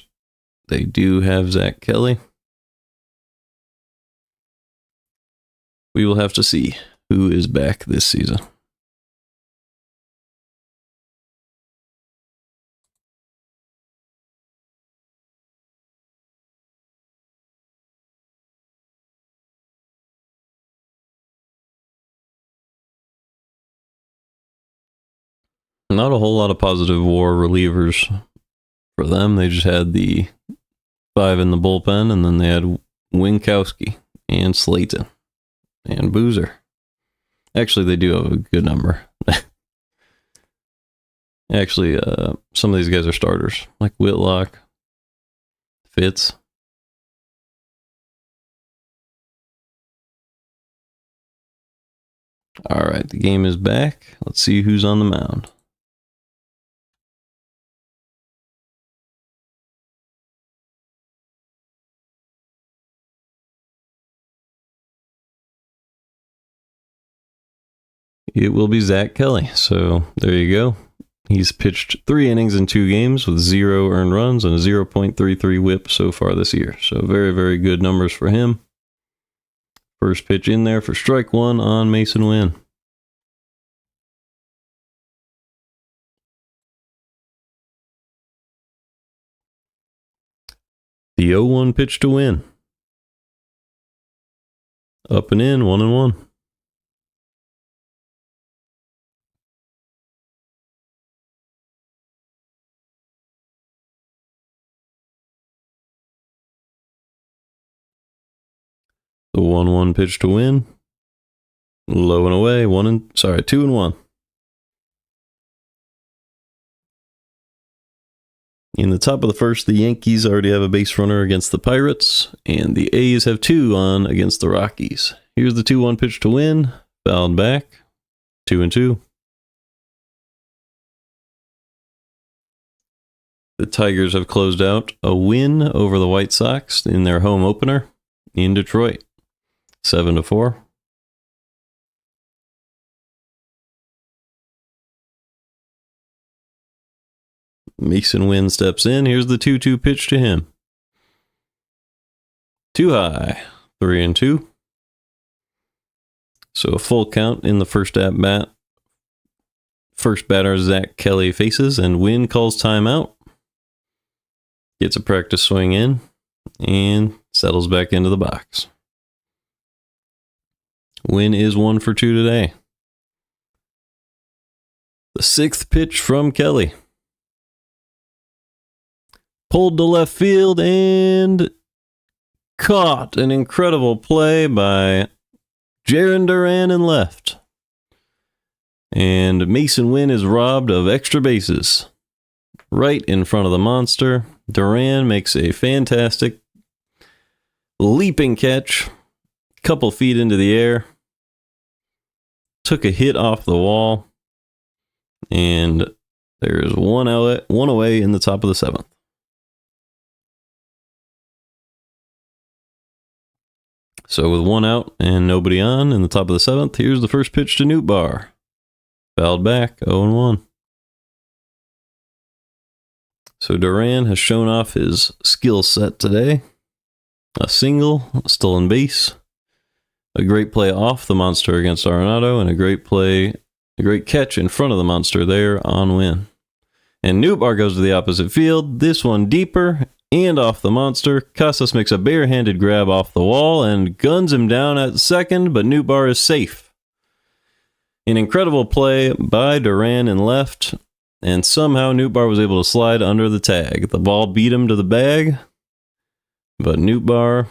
they do have Zach Kelly. We will have to see who is back this season. Not a whole lot of positive WAR relievers for them. They just had the 5 in the bullpen, and then they had Winkowski and Slayton and Boozer. Actually, they do have a good number. Actually, some of these guys are starters, like Whitlock, Fitz. All right, the game is back. Let's see who's on the mound. It will be Zach Kelly. So there you go. He's pitched 3 innings in 2 games with 0 earned runs and a 0.33 whip so far this year. So very, very good numbers for him. First pitch in there for strike 1 on Mason Wynn. The 0-1 pitch to Wynn. Up and in, 1-1. 1-1 pitch to Win. Low and away, 2-1. In the top of the first, the Yankees already have a base runner against the Pirates, and the A's have 2 on against the Rockies. Here's the 2-1 pitch to Win. Fouled back, 2-2. The Tigers have closed out a win over the White Sox in their home opener in Detroit, 7-4. Mason Wynn steps in. Here's the 2-2 pitch to him. Too high, 3-2. So a full count in the first at bat. First batter Zach Kelly faces, and Wynn calls timeout. Gets a practice swing in, and settles back into the box. Wynn is 1 for 2 today. The 6th pitch from Kelly. Pulled to left field and caught. An incredible play by Jarren Duran in left. And Mason Wynn is robbed of extra bases. Right in front of the monster. Duran makes a fantastic leaping catch. Couple feet into the air. Took a hit off the wall. And there's one away in the top of the 7th. So with 1 out and nobody on in the top of the 7th, here's the first pitch to Nootbaar. Fouled back, 0-1. So Duran has shown off his skill set today. A single, a stolen base, a great play off the monster against Arenado, and a great catch in front of the monster there on Wynn. And Nootbaar goes to the opposite field, this one deeper and off the monster. Casas makes a barehanded grab off the wall and guns him down at second, but Nootbaar is safe. An incredible play by Duran in left, and somehow Nootbaar was able to slide under the tag. The ball beat him to the bag, but Nootbaar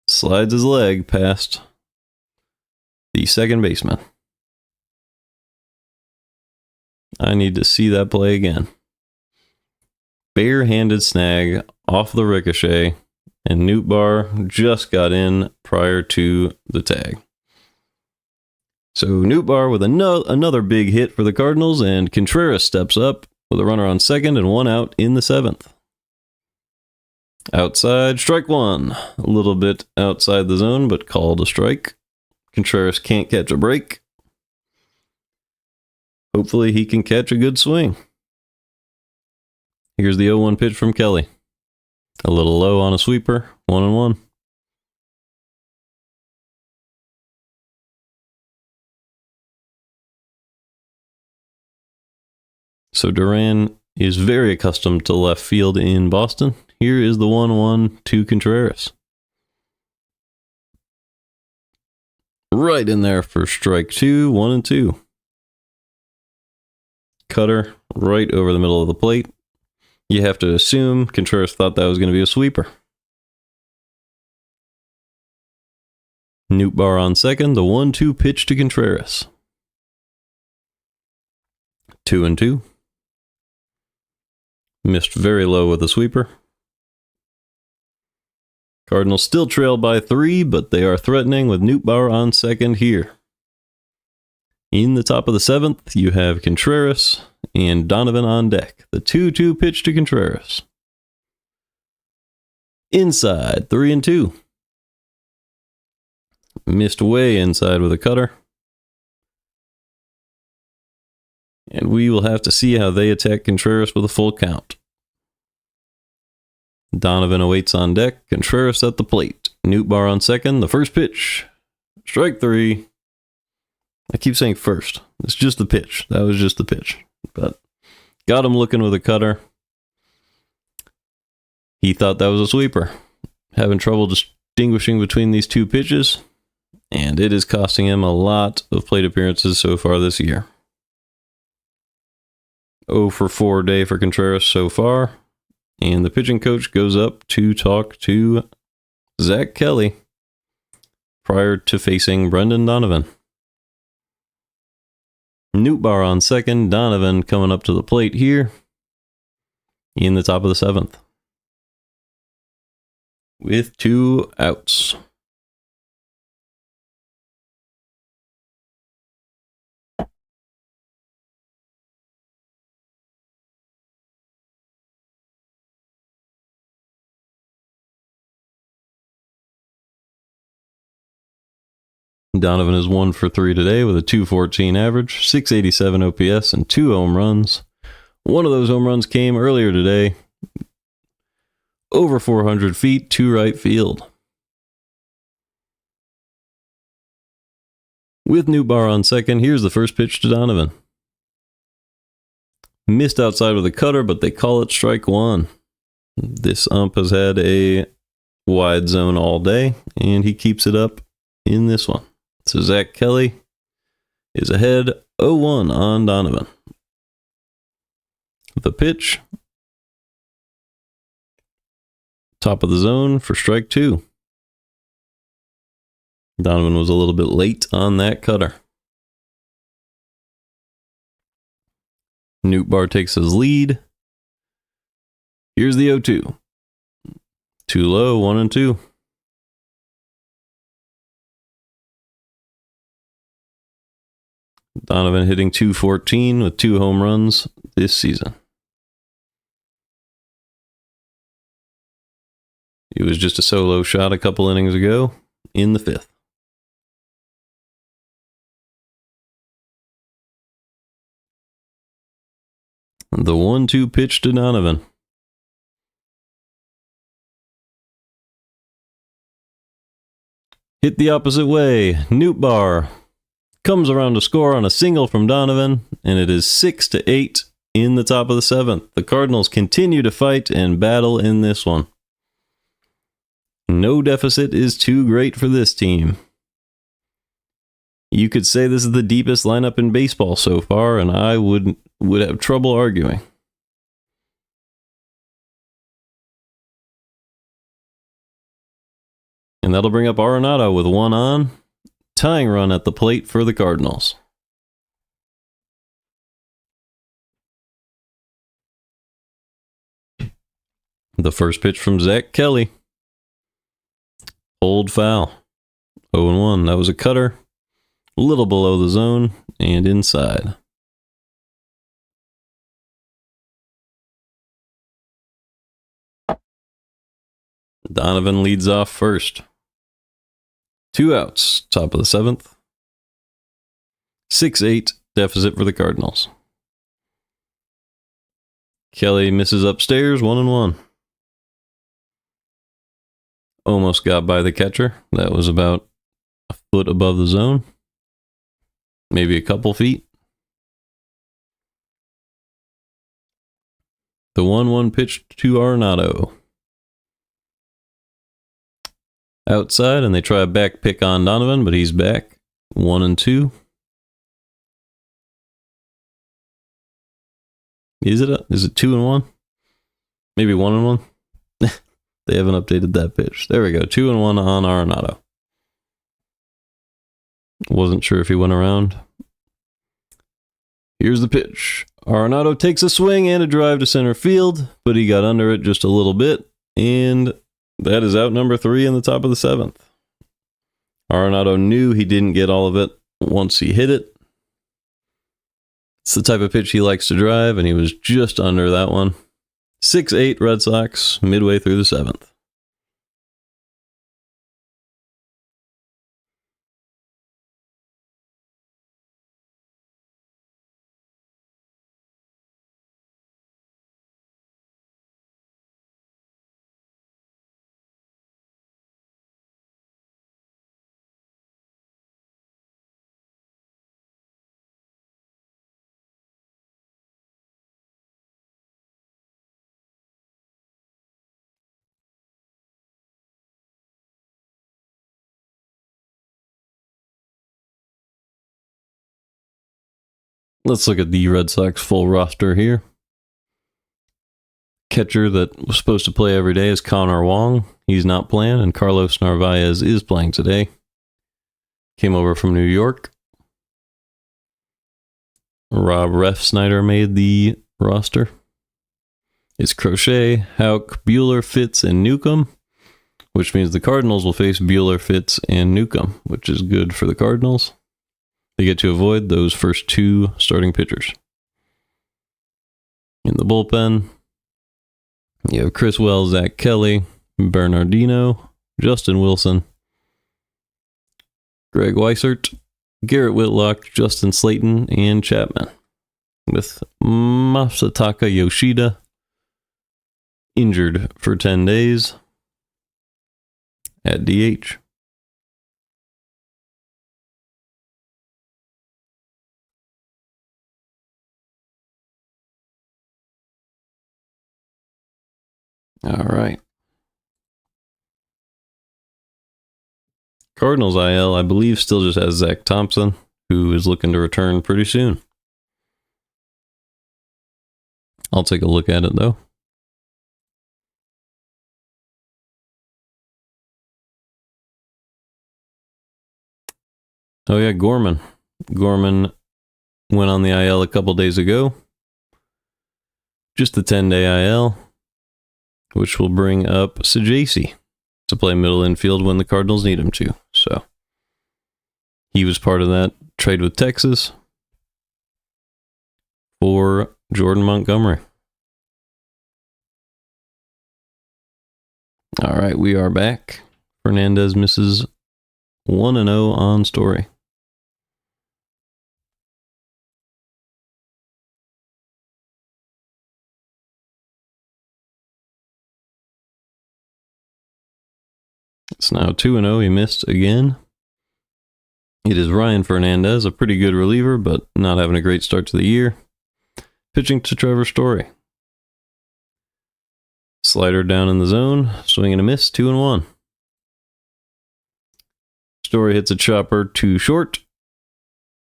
slides his leg past the second baseman. I need to see that play again. Barehanded snag off the ricochet, and Nootbaar just got in prior to the tag. So Nootbaar with another big hit for the Cardinals, and Contreras steps up with a runner on second and 1 out in the 7th. Outside, strike 1. A little bit outside the zone, but called a strike. Contreras can't catch a break. Hopefully he can catch a good swing. Here's the 0-1 pitch from Kelly. A little low on a sweeper, 1-1. So Duran is very accustomed to left field in Boston. Here is the 1-1 to Contreras. Right in there for strike 2, 1-2. Cutter right over the middle of the plate. You have to assume Contreras thought that was going to be a sweeper. Nootbaar on second, the 1-2 pitch to Contreras. 2-2. Missed very low with the sweeper. Cardinals still trail by 3, but they are threatening with Nootbaar on second here. In the top of the 7th, you have Contreras and Donovan on deck. The 2-2 pitch to Contreras. Inside, 3-2. Missed way inside with a cutter. And we will have to see how they attack Contreras with a full count. Donovan awaits on deck. Contreras at the plate. Nootbaar on second. The first pitch. Strike 3. I keep saying first. It's just the pitch. That was just the pitch. But got him looking with a cutter. He thought that was a sweeper. Having trouble distinguishing between these two pitches. And it is costing him a lot of plate appearances so far this year. 0 for 4 day for Contreras so far. And the pitching coach goes up to talk to Zach Kelly prior to facing Brendan Donovan. Nootbaar on second, Donovan coming up to the plate here in the top of the 7th with 2 outs. Donovan is 1 for 3 today with a .214 average, .687 OPS, and 2 home runs. One of those home runs came earlier today, over 400 feet to right field. With Nootbaar on second, here's the first pitch to Donovan. Missed outside with a cutter, but they call it strike 1. This ump has had a wide zone all day, and he keeps it up in this one. So Zach Kelly is ahead 0-1 on Donovan. The pitch, top of the zone for strike 2. Donovan was a little bit late on that cutter. Nootbaar takes his lead. Here's the 0-2. Too low, 1-2. Donovan hitting .214 with 2 home runs this season. It was just a solo shot a couple innings ago in the 5th. The 1-2 pitch to Donovan. Hit the opposite way. Nootbaar comes around to score on a single from Donovan, and it is 6-8 in the top of the 7th. The Cardinals continue to fight and battle in this one. No deficit is too great for this team. You could say this is the deepest lineup in baseball so far, and I would have trouble arguing. And that'll bring up Arenado with 1 on. Tying run at the plate for the Cardinals. The first pitch from Zach Kelly. Hold foul. 0-1. That was a cutter. A little below the zone and inside. Donovan leads off first. 2 outs, top of the 7th. 6-8 deficit for the Cardinals. Kelly misses upstairs, 1-1. Almost got by the catcher. That was about a foot above the zone. Maybe a couple feet. The 1-1 pitch to Arenado. Outside, and they try a back pick on Donovan, but he's back. 1-2. Is it 2-1? Maybe 1-1? They haven't updated that pitch. There we go. 2-1 on Arenado. Wasn't sure if he went around. Here's the pitch. Arenado takes a swing and a drive to center field, but he got under it just a little bit, and that is out number 3 in the top of the 7th. Arenado knew he didn't get all of it once he hit it. It's the type of pitch he likes to drive, and he was just under that one. 6-8 Red Sox, midway through the 7th. Let's look at the Red Sox full roster here. Catcher that was supposed to play every day is Connor Wong. He's not playing, and Carlos Narvaez is playing today. came over from New York. Rob Refsnyder made the roster. It's Crochet, Houck, Bueller, Fitz, and Newcomb, which means the Cardinals will face Bueller, Fitz, and Newcomb, which is good for the Cardinals. They get to avoid those first two starting pitchers. In the bullpen, you have Chris Wells, Zach Kelly, Bernardino, Justin Wilson, Greg Weissert, Garrett Whitlock, Justin Slayton, and Chapman, with Masataka Yoshida injured for 10 days at DH. All right. Cardinals IL, I believe, still just has Zach Thompson, who is looking to return pretty soon. I'll take a look at it, though. Oh, yeah, Gorman. Gorman went on the IL a couple days ago. Just the 10-day IL, which will bring up Sajasi to play middle infield when the Cardinals need him to. So he was part of that trade with Texas for Jordan Montgomery. All right, we are back. Fernandez misses 1-0 on Story. It's now 2-0. He missed again. It is Ryan Fernandez, a pretty good reliever, but not having a great start to the year. Pitching to Trevor Story. Slider down in the zone, swing and a miss, 2-1. Story hits a chopper too short.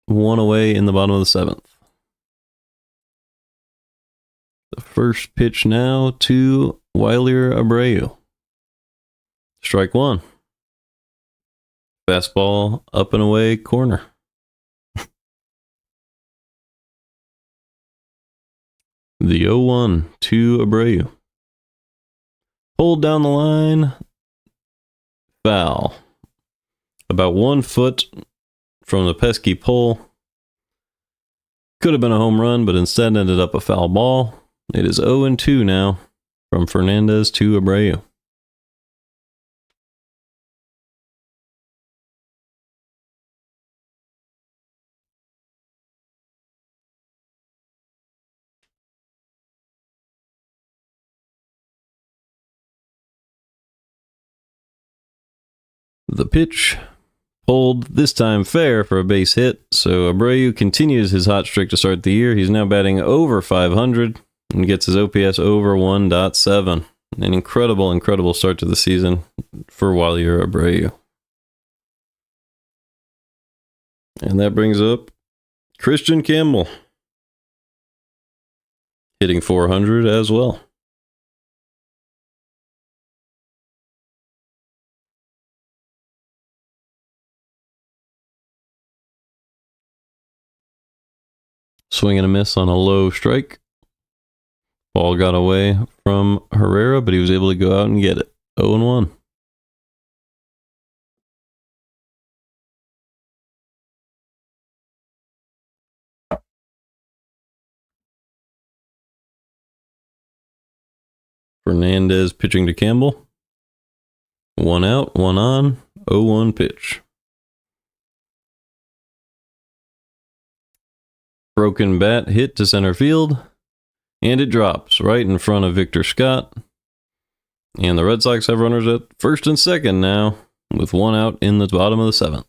1 away in the bottom of the 7th. The first pitch now to Wilyer Abreu. Strike 1. Fastball up and away corner. The 0-1 to Abreu. Pulled down the line. Foul. About 1 foot from the pesky pole. Could have been a home run, but instead ended up a foul ball. It is 0-2 now from Fernandez to Abreu. The pitch pulled, this time fair for a base hit, so Abreu continues his hot streak to start the year. He's now batting over 500 and gets his OPS over 1.7. An incredible start to the season for Wilyer Abreu. And that brings up Christian Campbell, hitting 400 as well. Swing and a miss on a low strike. Ball got away from Herrera, but he was able to go out and get it. 0-1. Fernandez pitching to Campbell. 1 out, 1 on, 0-1 pitch. Broken bat hit to center field, and it drops right in front of Victor Scott. And the Red Sox have runners at first and second now, with 1 out in the bottom of the 7th.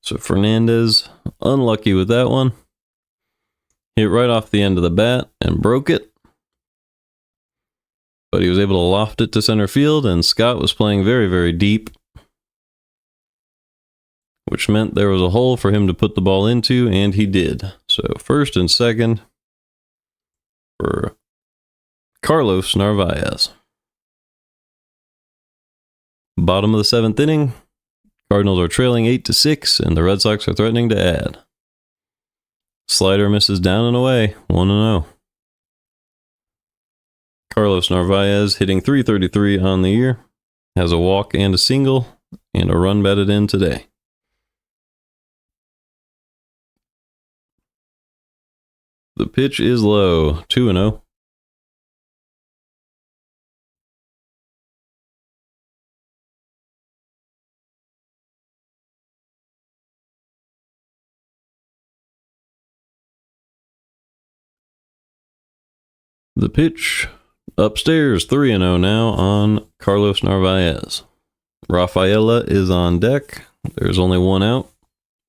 So Fernandez, unlucky with that one. Hit right off the end of the bat and broke it. But he was able to loft it to center field, and Scott was playing very deep, which meant there was a hole for him to put the ball into, and he did. So first and second for Carlos Narvaez. Bottom of the 7th inning, Cardinals are trailing 8-6, and the Red Sox are threatening to add. Slider misses down and away, 1-0. Carlos Narvaez hitting .333 on the year, has a walk and a single, and a run batted in today. The pitch is low, 2-0. The pitch upstairs, 3-0 now on Carlos Narvaez. Rafaela is on deck. There's only one out.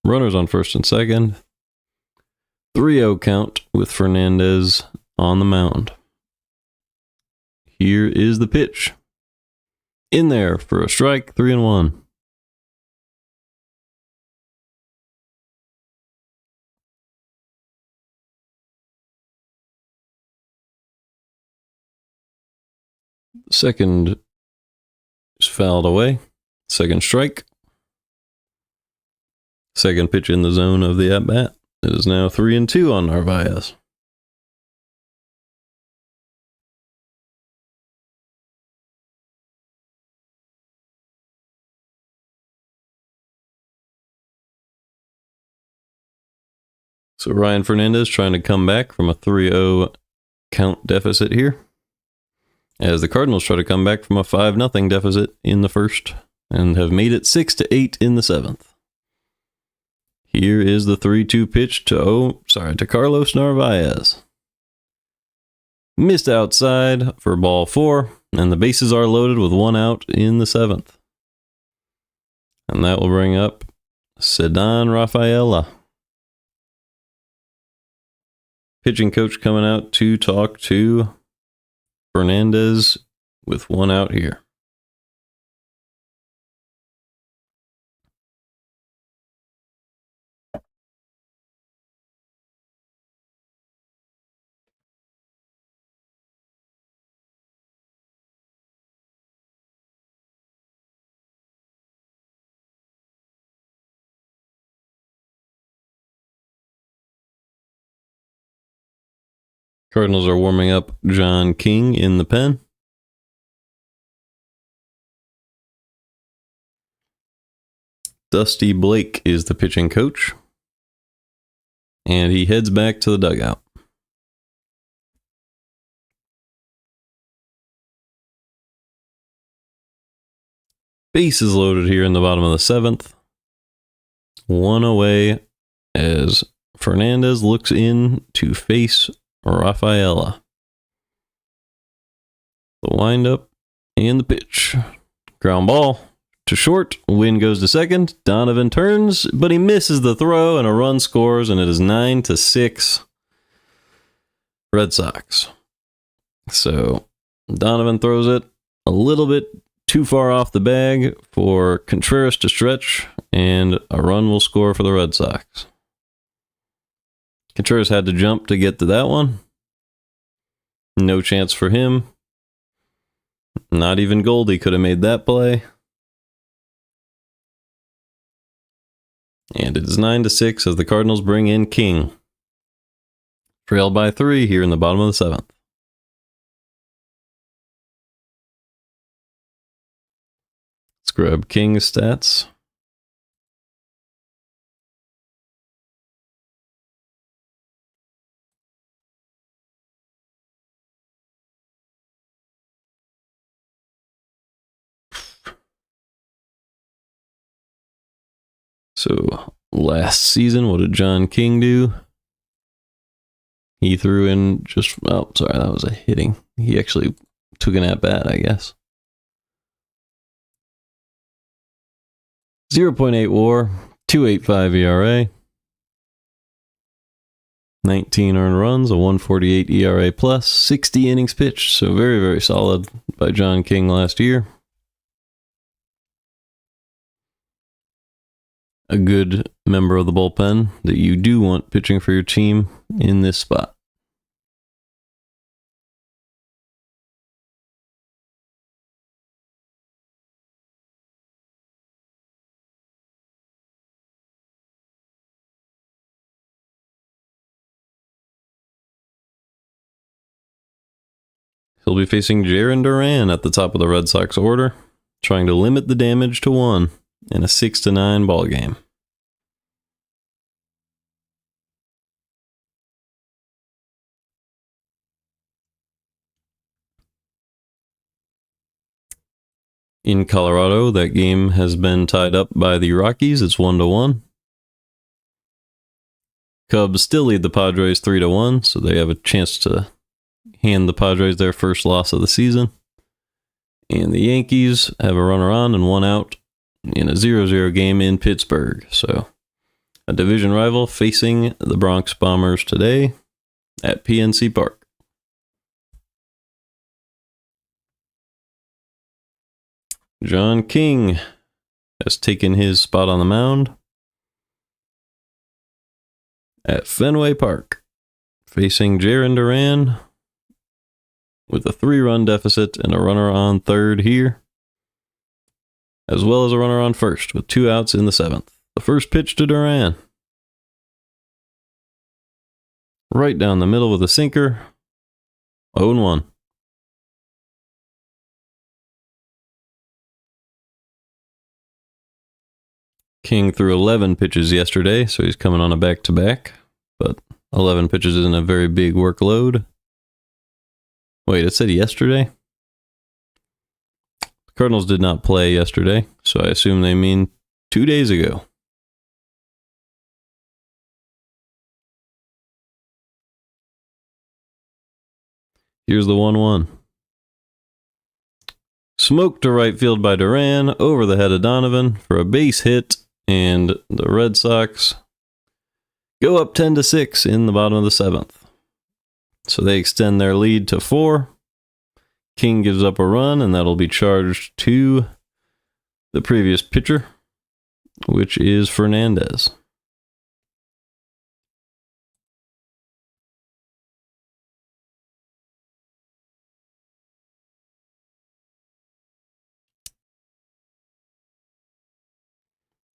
Runners on first and second. 3-0 count with Fernandez on the mound. Here is the pitch. In there for a strike, 3-1. Second is fouled away. Second strike. Second pitch in the zone of the at-bat. It is now 3-2 on Narvaez. So Ryan Fernandez trying to come back from a 3-0 count deficit here, as the Cardinals try to come back from a 5-0 deficit in the first and have made it 6-8 in the seventh. Here is the 3-2 pitch to Carlos Narvaez. Missed outside for ball 4, and the bases are loaded with one out in the seventh. And that will bring up Ceddanne Rafaela. Pitching coach coming out to talk to Fernandez with one out here. Cardinals are warming up John King in the pen. Dusty Blake is the pitching coach, and he heads back to the dugout. Bases loaded here in the bottom of the seventh. One away as Fernandez looks in to face Rafaela. The windup and the pitch. Ground ball to short. Win goes to second. Donovan turns, but he misses the throw, and a run scores, and it is 9-6 Red Sox. So Donovan throws it a little bit too far off the bag for Contreras to stretch, and a run will score for the Red Sox. Contreras had to jump to get to that one. No chance for him. Not even Goldie could have made that play. And it is 9-6 as the Cardinals bring in King. Trailed by 3 here in the bottom of the seventh. Let's grab King's stats. So last season, what did John King do? He threw in just, oh, sorry, that was a hitting. He actually took an at-bat, I guess. 0.8 WAR, 2.85 ERA, 19 earned runs, a 1.48 ERA plus, 60 innings pitched. So very, very solid by John King last year. A good member of the bullpen that you do want pitching for your team in this spot. He'll be facing Jarren Duran at the top of the Red Sox order, trying to limit the damage to 1 in a 6-9 ball game. In Colorado, that game has been tied up by the Rockies. It's 1-1. Cubs still lead the Padres 3-1, so they have a chance to hand the Padres their first loss of the season. And the Yankees have a runner on and 1 out in a 0-0 game in Pittsburgh. So a division rival facing the Bronx Bombers today at PNC Park. John King has taken his spot on the mound at Fenway Park, facing Jarren Duran with a 3-run deficit and a runner on third here, as well as a runner on first with 2 outs in the 7th. The first pitch to Duran. Right down the middle with a sinker. 0-1. King threw 11 pitches yesterday, so he's coming on a back-to-back, but 11 pitches isn't a very big workload. Wait, it said yesterday? The Cardinals did not play yesterday, so I assume they mean 2 days ago. Here's the 1-1. Smoked to right field by Duran, over the head of Donovan for a base hit, and the Red Sox go up 10-6 in the bottom of the 7th. So they extend their lead to 4. King gives up a run, and that'll be charged to the previous pitcher, which is Fernandez.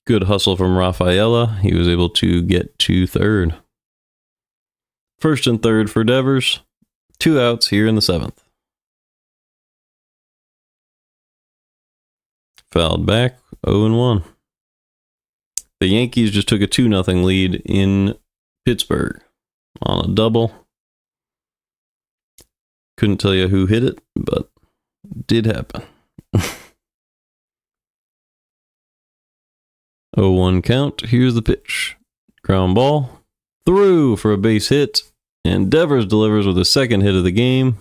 Good hustle from Rafaela. He was able to get to third. First and third for Devers. 2 outs here in the 7th. Fouled back, 0-1. The Yankees just took a 2-0 lead in Pittsburgh on a double. Couldn't tell you who hit it, but it did happen. 0-1 count. Here's the pitch. Ground ball. Through for a base hit. And Devers delivers with a second hit of the game.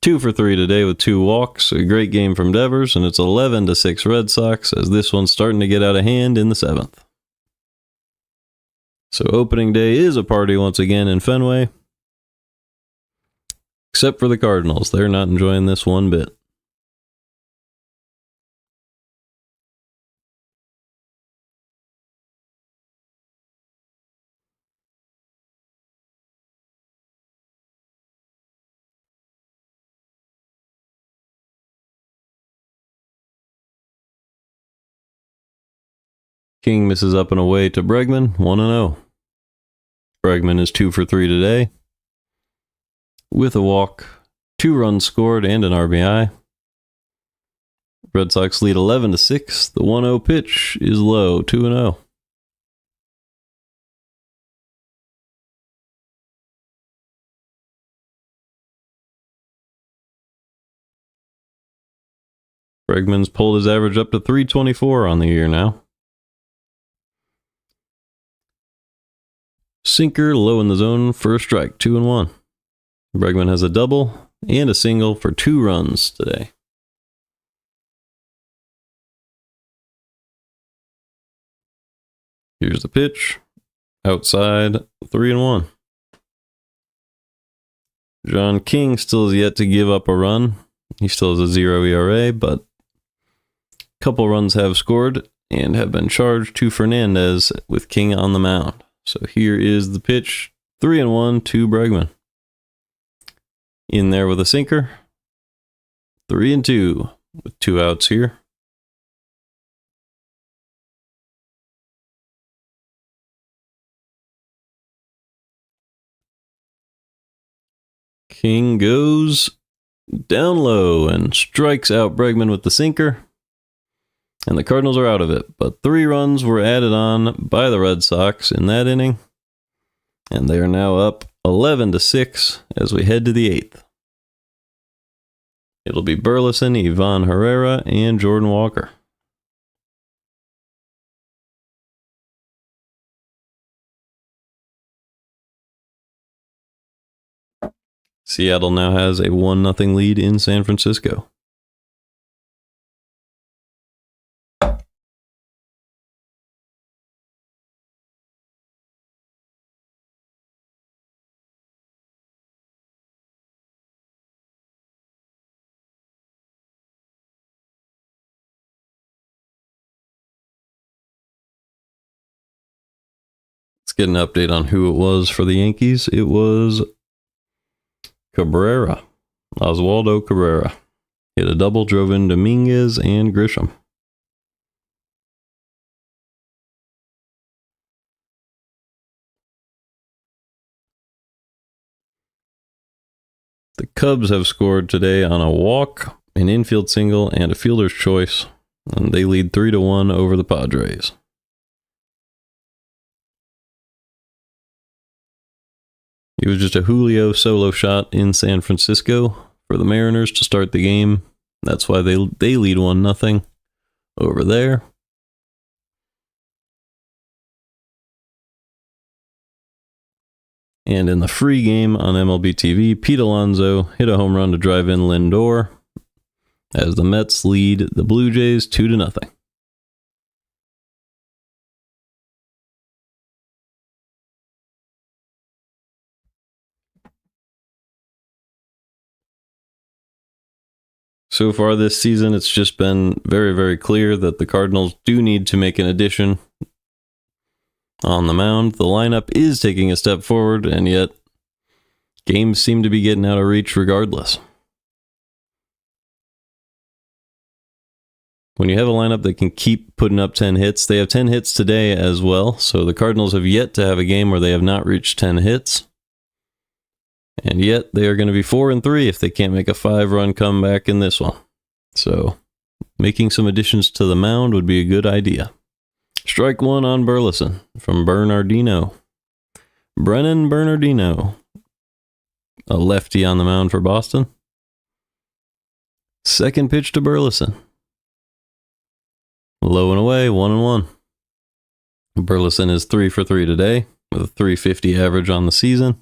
2 for 3 today with 2 walks. A great game from Devers, and it's 11-6 Red Sox as this one's starting to get out of hand in the 7th. So opening day is a party once again in Fenway. Except for the Cardinals. They're not enjoying this one bit. King misses up and away to Bregman, 1-0. Bregman is 2 for 3 today, with a walk, 2 runs scored, and an RBI. Red Sox lead 11-6. The 1-0 pitch is low, 2-0. Bregman's pulled his average up to .324 on the year now. Sinker low in the zone for a strike, 2-1. Bregman has a double and a single for 2 runs today. Here's the pitch. Outside, 3-1. John King still has yet to give up a run. He still has a 0 ERA, but a couple runs have scored and have been charged to Fernandez with King on the mound. So here is the pitch, 3-1 to Bregman. In there with a sinker, 3-2 with 2 outs here. King goes down low and strikes out Bregman with the sinker. And the Cardinals are out of it, but 3 runs were added on by the Red Sox in that inning. And they are now up 11-6 as we head to the 8th. It'll be Burleson, Ivan Herrera, and Jordan Walker. Seattle now has a 1-0 lead in San Francisco. Let's get an update on who it was for the Yankees. It was Cabrera. Oswaldo Cabrera. Hit a double, drove in Dominguez and Grisham. The Cubs have scored today on a walk, an infield single, and a fielder's choice, and they lead 3-1 over the Padres. It was just a Julio solo shot in San Francisco for the Mariners to start the game. That's why they lead 1-0 over there. And in the free game on MLB TV, Pete Alonso hit a home run to drive in Lindor as the Mets lead the Blue Jays 2-0. So far this season, it's just been very, very clear that the Cardinals do need to make an addition on the mound. The lineup is taking a step forward, and yet games seem to be getting out of reach regardless. When you have a lineup that can keep putting up 10 hits, they have 10 hits today as well, so the Cardinals have yet to have a game where they have not reached 10 hits. And yet, they are going to be 4-3 if they can't make a 5-run comeback in this one. So, making some additions to the mound would be a good idea. Strike 1 on Burleson from Bernardino. Brennan Bernardino. A lefty on the mound for Boston. Second pitch to Burleson. Low and away, 1-1. Burleson is 3 for 3 today, with a .350 average on the season.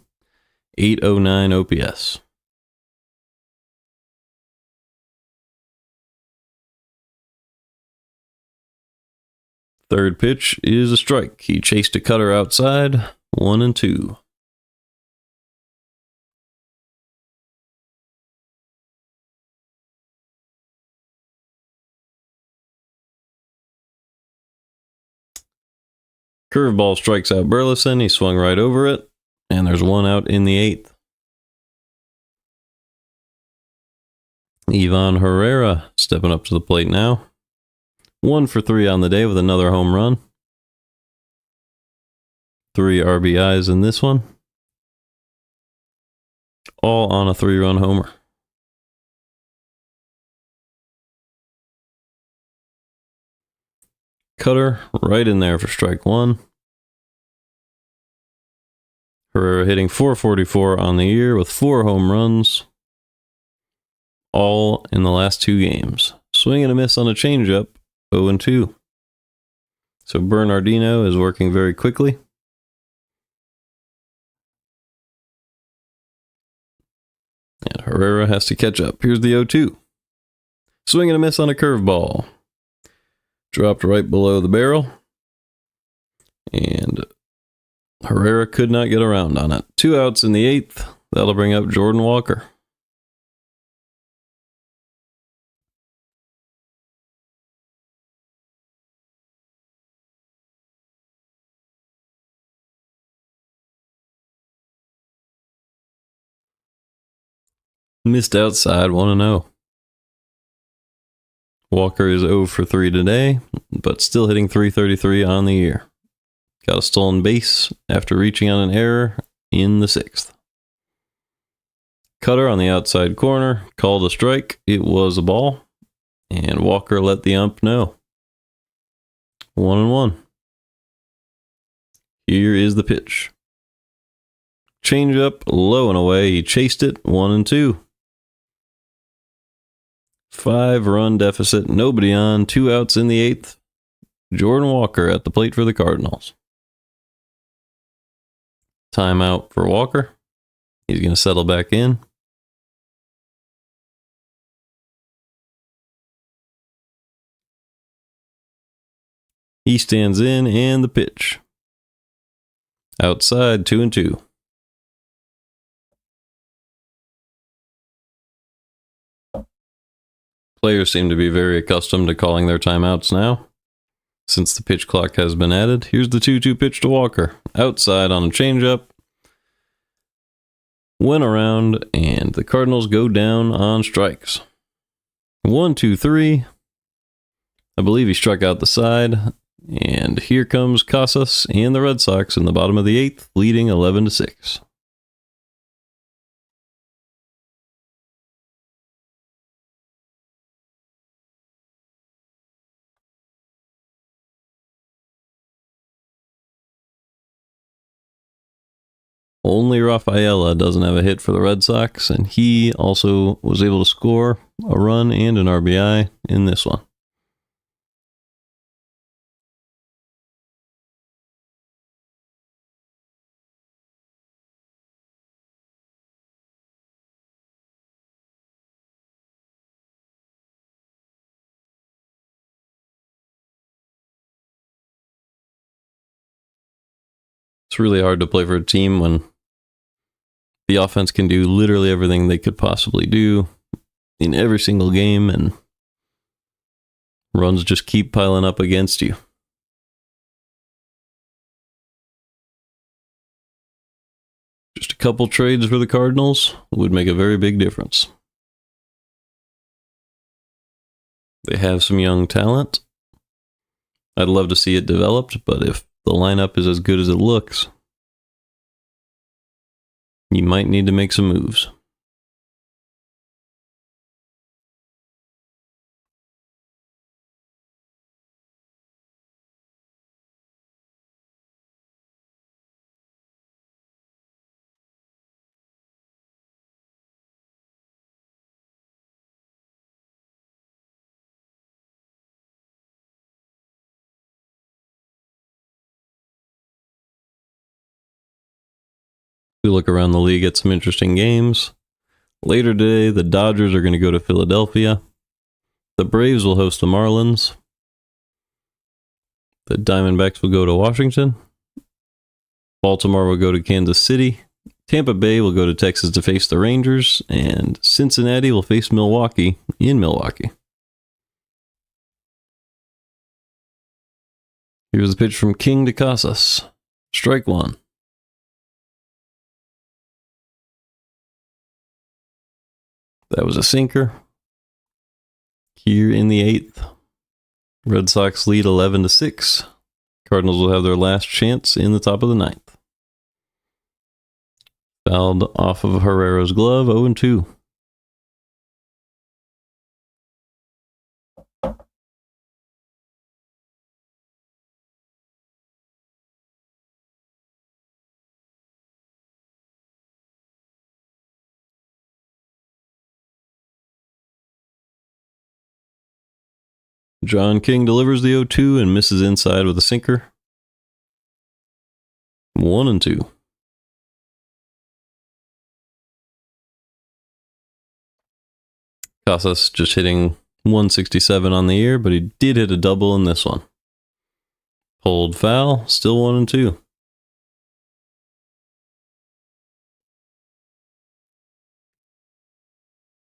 809 OPS. Third pitch is a strike. He chased a cutter outside. 1-2. Curveball strikes out Burleson. He swung right over it. And there's 1 out in the 8th. Ivan Herrera stepping up to the plate now. 1 for 3 on the day with another home run. 3 RBIs in this one. All on a 3-run homer. Cutter right in there for strike 1. Herrera hitting .444 on the year with 4 home runs, all in the last 2 games. Swing and a miss on a changeup, 0-2. So Bernardino is working very quickly. And Herrera has to catch up. Here's the 0-2. Swing and a miss on a curveball. Dropped right below the barrel. And Herrera could not get around on it. 2 outs in the 8th. That'll bring up Jordan Walker. Missed outside, 1-0. Walker is 0 for 3 today, but still hitting .333 on the year. Got a stolen base after reaching on an error in the 6th. Cutter on the outside corner, called a strike. It was a ball, and Walker let the ump know. 1-1. Here is the pitch. Change up, low and away. He chased it, 1-2. 5-run deficit, nobody on, 2 outs in the 8th. Jordan Walker at the plate for the Cardinals. Timeout for Walker. He's going to settle back in. He stands in, and the pitch. Outside, 2-2. Players seem to be very accustomed to calling their timeouts now, since the pitch clock has been added. Here's the 2-2 pitch to Walker. Outside on a changeup. Went around, and the Cardinals go down on strikes. 1-2-3. I believe he struck out the side. And here comes Casas and the Red Sox in the bottom of the 8th, leading 11-6. Only Rafaela doesn't have a hit for the Red Sox, and he also was able to score a run and an RBI in this one. It's really hard to play for a team when the offense can do literally everything they could possibly do in every single game, and runs just keep piling up against you. Just a couple trades for the Cardinals would make a very big difference. They have some young talent. I'd love to see it developed, but if the lineup is as good as it looks, you might need to make some moves. We look around the league at some interesting games. Later today, the Dodgers are going to go to Philadelphia. The Braves will host the Marlins. The Diamondbacks will go to Washington. Baltimore will go to Kansas City. Tampa Bay will go to Texas to face the Rangers. And Cincinnati will face Milwaukee in Milwaukee. Here's the pitch from King to Casas. Strike one. That was a sinker. Here in the 8th, Red Sox lead 11-6. Cardinals will have their last chance in the top of the 9th. Fouled off of Herrera's glove, 0-2. John King delivers the 0-2 and misses inside with a sinker. 1-2. Casas just hitting 167 on the year, but he did hit a double in this one. Pulled foul, still 1-2.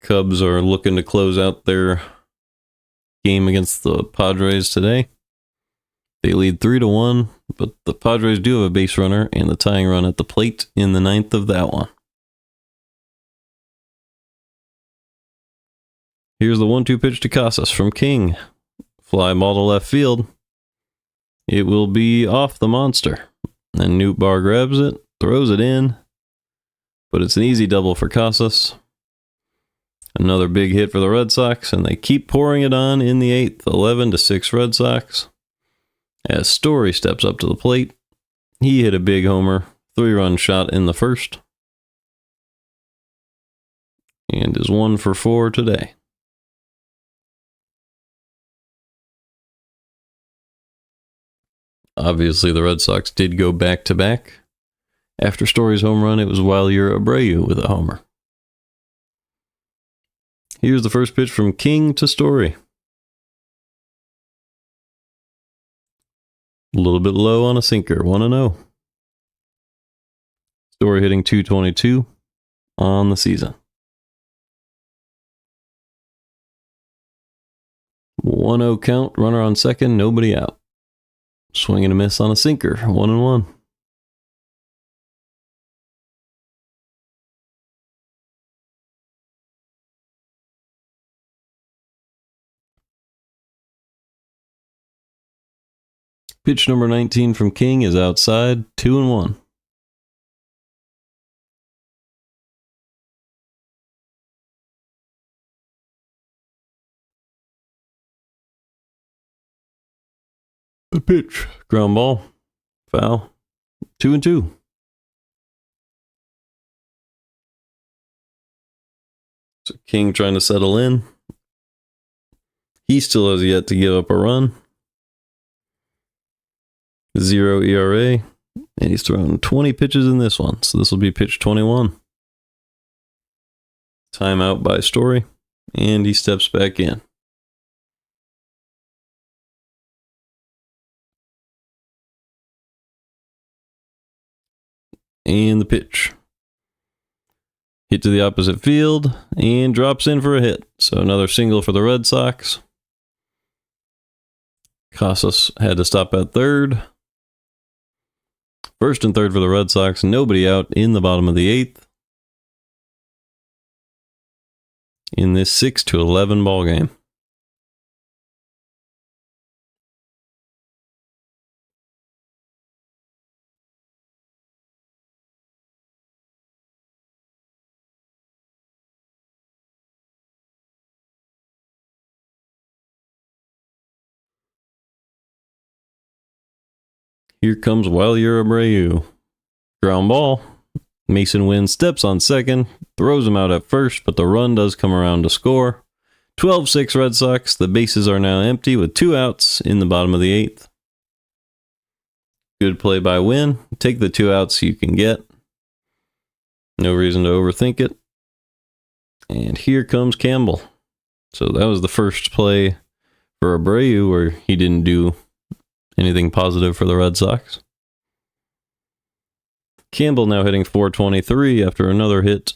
Cubs are looking to close out their game against the Padres today. They lead 3-1, but the Padres do have a base runner and the tying run at the plate in the 9th of that one. Here's the 1-2 pitch to Casas from King. Fly ball to left field. It will be off the monster. And Newt Barr grabs it, throws it in. but it's an easy double for Casas. Another big hit for the Red Sox, and they keep pouring it on in the 8th, 11-6 Red Sox. As Story steps up to the plate, he hit a big homer, 3-run shot in the 1st, and is 1 for 4 today. Obviously, the Red Sox did go back-to-back. After Story's home run, it was Wilyer Abreu with a homer. Here's the first pitch from King to Story. A little bit low on a sinker, 1-0. Story hitting .222 on the season. 1-0 count, runner on second, nobody out. Swing and a miss on a sinker, 1-1. Pitch number 19 from King is outside, 2-1. The pitch, ground ball, foul, 2-2. So King trying to settle in. He still has yet to give up a run. 0 ERA, and he's thrown 20 pitches in this one, so this will be pitch 21. Timeout by Story, and he steps back in. And the pitch. Hit to the opposite field, and drops in for a hit. So another single for the Red Sox. Casas had to stop at third. First and third for the Red Sox, nobody out in the bottom of the 8th. In this 6-11 ball game. Here comes Wilyer Abreu. Ground ball. Mason Wynn steps on second, throws him out at first, but the run does come around to score. 12-6 Red Sox. The bases are now empty with 2 outs in the bottom of the 8th. Good play by Wynn. Take the 2 outs you can get. No reason to overthink it. And here comes Campbell. So that was the first play for Abreu where he didn't do anything positive for the Red Sox. Campbell now hitting .423 after another hit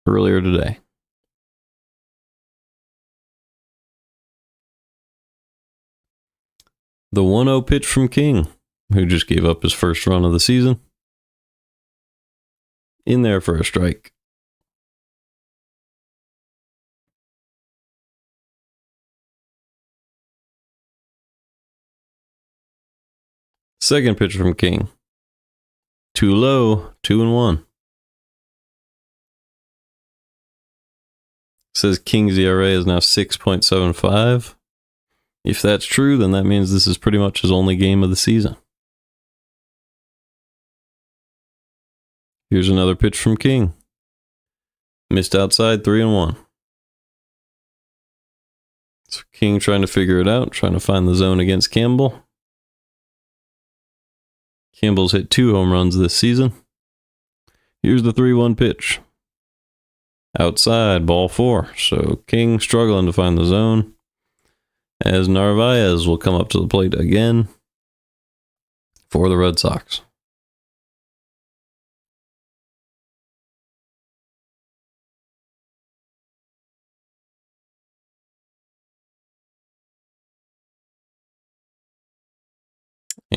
earlier today. The 1-0 pitch from King, who just gave up his first run of the season. In there for a strike. Second pitch from King. Too low, 2-1. Says King's ERA is now 6.75. If that's true, then that means this is pretty much his only game of the season. Here's another pitch from King. Missed outside, 3-1. So King trying to figure it out, trying to find the zone against Campbell. Campbell's hit 2 home runs this season. Here's the 3-1 pitch. Outside, ball 4. So King struggling to find the zone. As Narvaez will come up to the plate again for the Red Sox.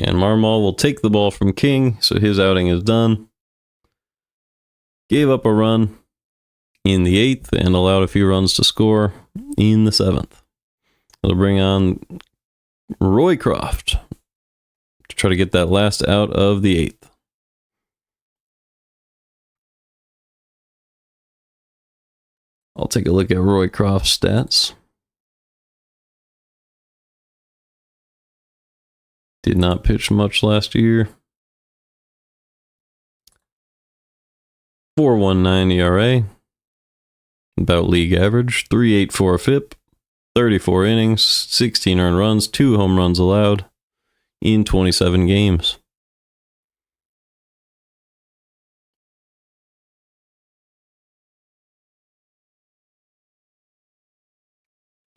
And Marmol will take the ball from King, so his outing is done. Gave up a run in the 8th and allowed a few runs to score in the 7th. They'll bring on Roycroft to try to get that last out of the 8th. I'll take a look at Roycroft's stats. Did not pitch much last year. 4.19 ERA. About league average. 3.84 FIP. 34 innings. 16 earned runs. 2 home runs allowed in 27 games.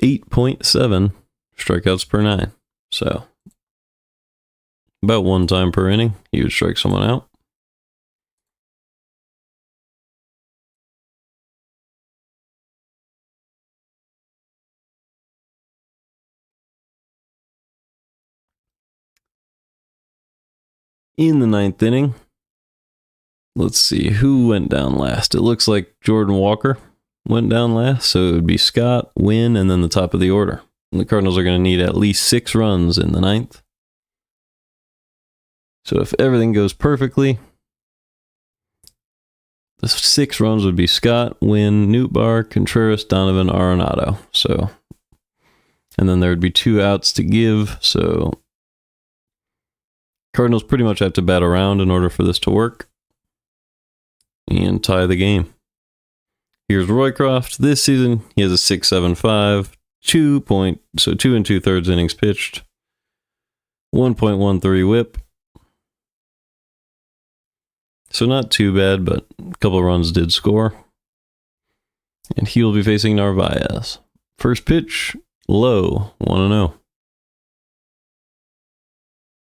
.7 strikeouts per 9. So about 1 time per inning, he would strike someone out. In the 9th inning, let's see who went down last. It looks like Jordan Walker went down last, so it would be Scott, Wynn, and then the top of the order. And the Cardinals are going to need at least 6 runs in the 9th. So if everything goes perfectly, the 6 runs would be Scott, Wynn, Nootbaar, Contreras, Donovan, Arenado. So, and then there would be 2 outs to give. So Cardinals pretty much have to bat around in order for this to work and tie the game. Here's Roycroft. This season, he has a 6.75, 2 2.3 innings pitched, 1.13 whip. So not too bad, but a couple of runs did score. And he will be facing Narvaez. First pitch, low, 1-0.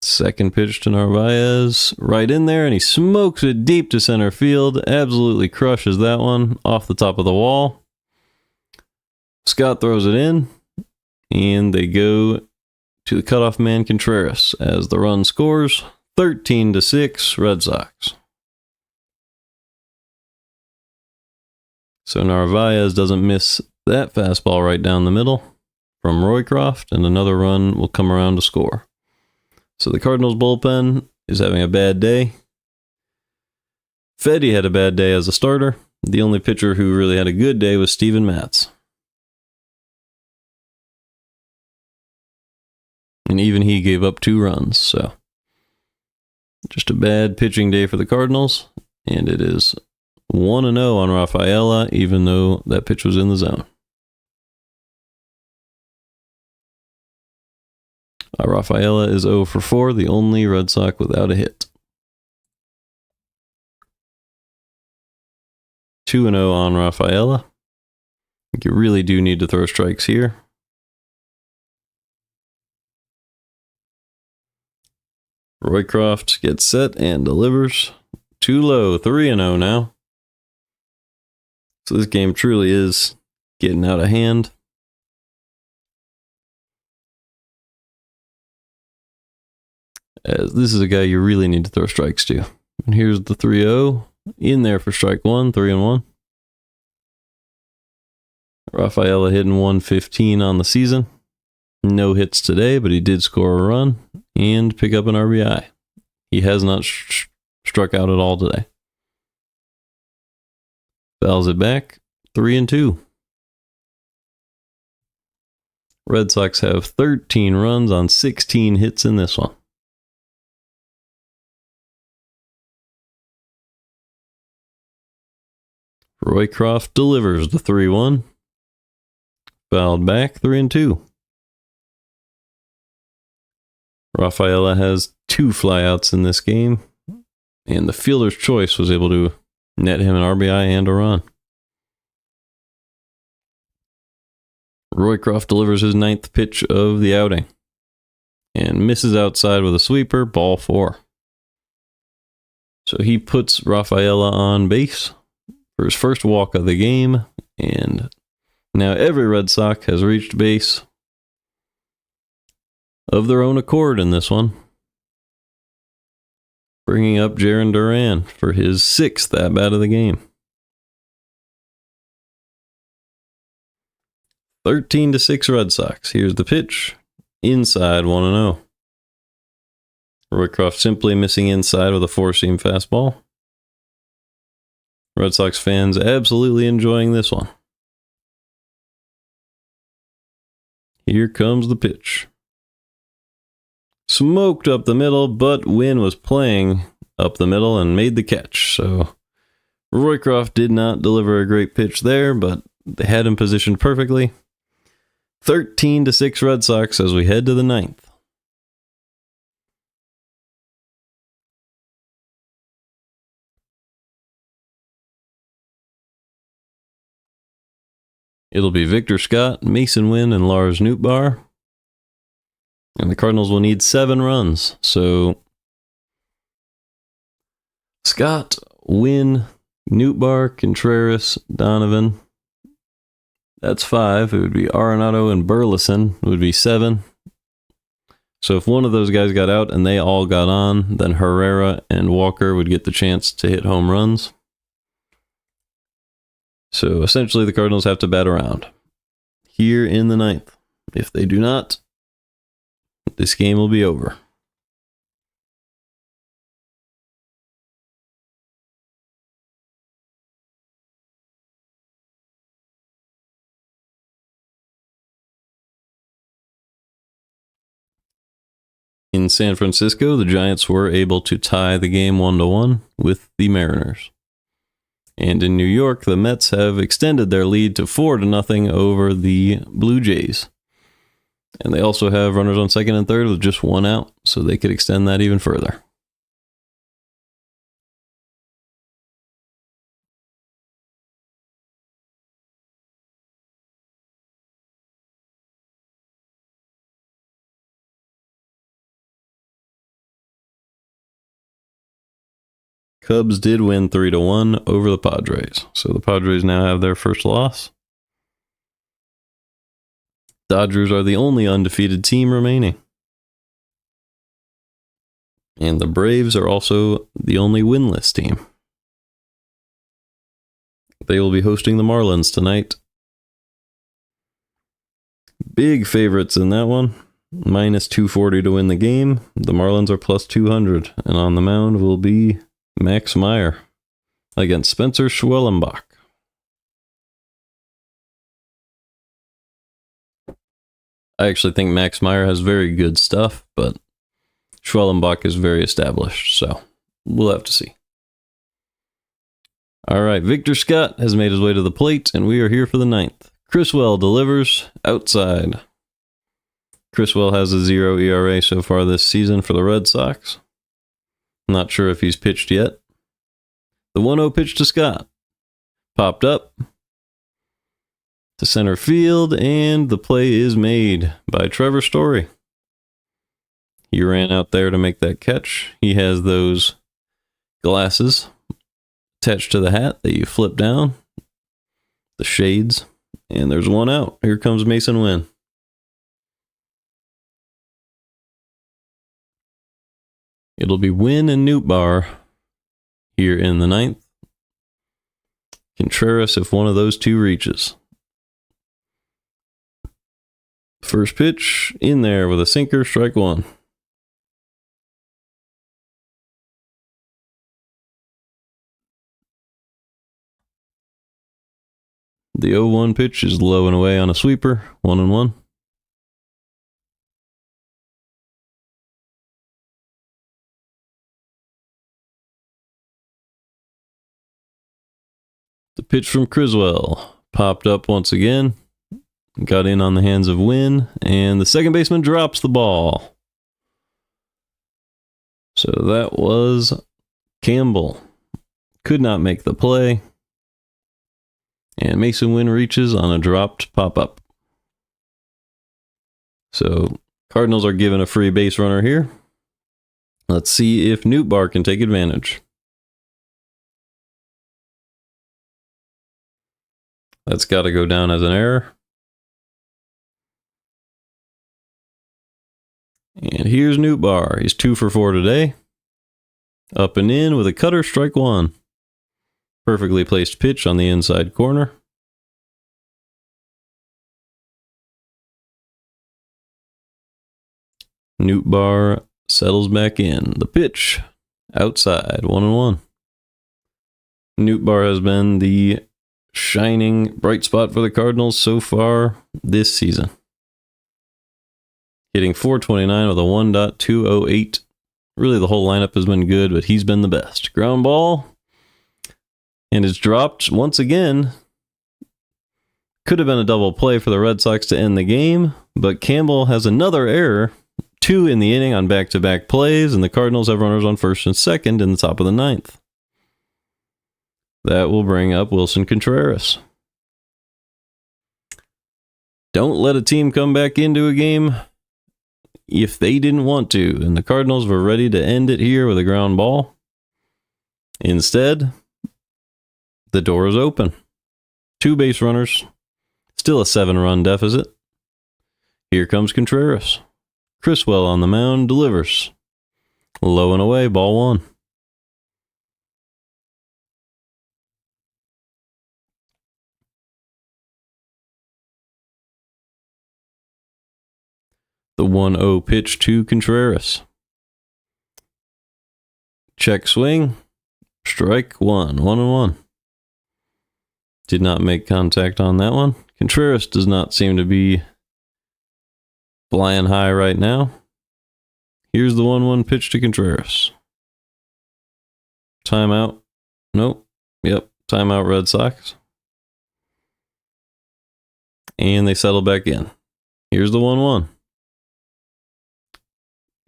Second pitch to Narvaez, right in there, and he smokes it deep to center field. Absolutely crushes that one off the top of the wall. Scott throws it in, and they go to the cutoff man Contreras as the run scores. 13-6 Red Sox. So Narvaez doesn't miss that fastball right down the middle from Roycroft, and another run will come around to score. So the Cardinals bullpen is having a bad day. Fedde had a bad day as a starter. The only pitcher who really had a good day was Steven Matz. And even he gave up 2 runs, so just a bad pitching day for the Cardinals. And it is 1-0 on Rafaela, even though that pitch was in the zone. Rafaela is 0 for 4, the only Red Sox without a hit. 2-0 on Rafaela. I think you really do need to throw strikes here. Roycroft gets set and delivers. Too low, 3-0 now. So this game truly is getting out of hand. As this is a guy you really need to throw strikes to. And here's the 3-0 in there for strike 1, 3-1. Rafaela hitting 115 on the season. No hits today, but he did score a run and pick up an RBI. He has not struck out at all today. Fouls it back, 3-2. Red Sox have 13 runs on 16 hits in this one. Roycroft delivers the 3-1. Fouled back, 3-2. Rafaela has 2 flyouts in this game, and the fielder's choice was able to net him an RBI and a run. Roycroft delivers his 9th pitch of the outing and misses outside with a sweeper, ball 4. So he puts Rafaela on base for his first walk of the game, and now every Red Sox has reached base of their own accord in this one, bringing up Jarren Duran for his 6th at-bat of the game. 13-6 Red Sox. Here's the pitch. Inside, 1-0. Roycroft simply missing inside with a 4-seam fastball. Red Sox fans absolutely enjoying this one. Here comes the pitch. Smoked up the middle, but Wynn was playing up the middle and made the catch. So Roycroft did not deliver a great pitch there, but they had him positioned perfectly. 13-6 Red Sox as we head to the ninth. It'll be Victor Scott, Mason Wynn, and Lars Nootbaar. And the Cardinals will need 7 runs. So Scott, Wynn, Nootbaar, Contreras, Donovan. That's 5. It would be Arenado and Burleson. It would be 7. So if one of those guys got out and they all got on, then Herrera and Walker would get the chance to hit home runs. So essentially the Cardinals have to bat around here in the ninth. If they do not, this game will be over. In San Francisco, the Giants were able to tie the game 1-1 with the Mariners. And in New York, the Mets have extended their lead to 4-0 over the Blue Jays. And they also have runners on second and third with just 1 out, so they could extend that even further. Cubs did win 3-1 over the Padres. So the Padres now have their first loss. Dodgers are the only undefeated team remaining. And the Braves are also the only winless team. They will be hosting the Marlins tonight. Big favorites in that one. Minus 240 to win the game. The Marlins are plus 200. And on the mound will be Max Meyer against Spencer Schwellenbach. I actually think Max Meyer has very good stuff, but Schwellenbach is very established, so we'll have to see. All right, Victor Scott has made his way to the plate, and we are here for the ninth. Criswell delivers outside. Criswell has a 0 ERA so far this season for the Red Sox. Not sure if he's pitched yet. The 1-0 pitch to Scott. Popped up to center field, and the play is made by Trevor Story. He ran out there to make that catch. He has those glasses attached to the hat that you flip down, the shades, and there's 1 out. Here comes Mason Wynn. It'll be Wynn and Nootbaar here in the ninth. Contreras if one of those two reaches. First pitch in there with a sinker, strike 1. The 0-1 pitch is low and away on a sweeper, 1-1. The pitch from Criswell popped up once again, got in on the hands of Wynn, and the second baseman drops the ball. So that was Campbell. Could not make the play. And Mason Wynn reaches on a dropped pop-up. So Cardinals are given a free base runner here. Let's see if Nootbaar can take advantage. That's got to go down as an error. And here's Nootbaar. He's 2 for 4 today. Up and in with a cutter, strike 1. Perfectly placed pitch on the inside corner. Nootbaar settles back in. The pitch outside, 1-1. Nootbaar has been the shining bright spot for the Cardinals so far this season. hitting .429 with a 1.208. Really, the whole lineup has been good, but he's been the best. Ground ball. And it's dropped once again. Could have been a double play for the Red Sox to end the game, but Campbell has another error. 2 in the inning on back-to-back plays, and the Cardinals have runners on first and second in the top of the 9th. That will bring up Wilson Contreras. Don't let a team come back into a game if they didn't want to, and the Cardinals were ready to end it here with a ground ball. Instead, the door is open. 2 base runners, still a 7-run deficit. Here comes Contreras. Criswell on the mound delivers. Low and away, ball 1. The 1-0 pitch to Contreras. Check swing. Strike 1. 1-1. Did not make contact on that one. Contreras does not seem to be flying high right now. Here's the 1-1 pitch to Contreras. Timeout. Nope. Yep. Timeout, Red Sox. And they settle back in. Here's the 1-1.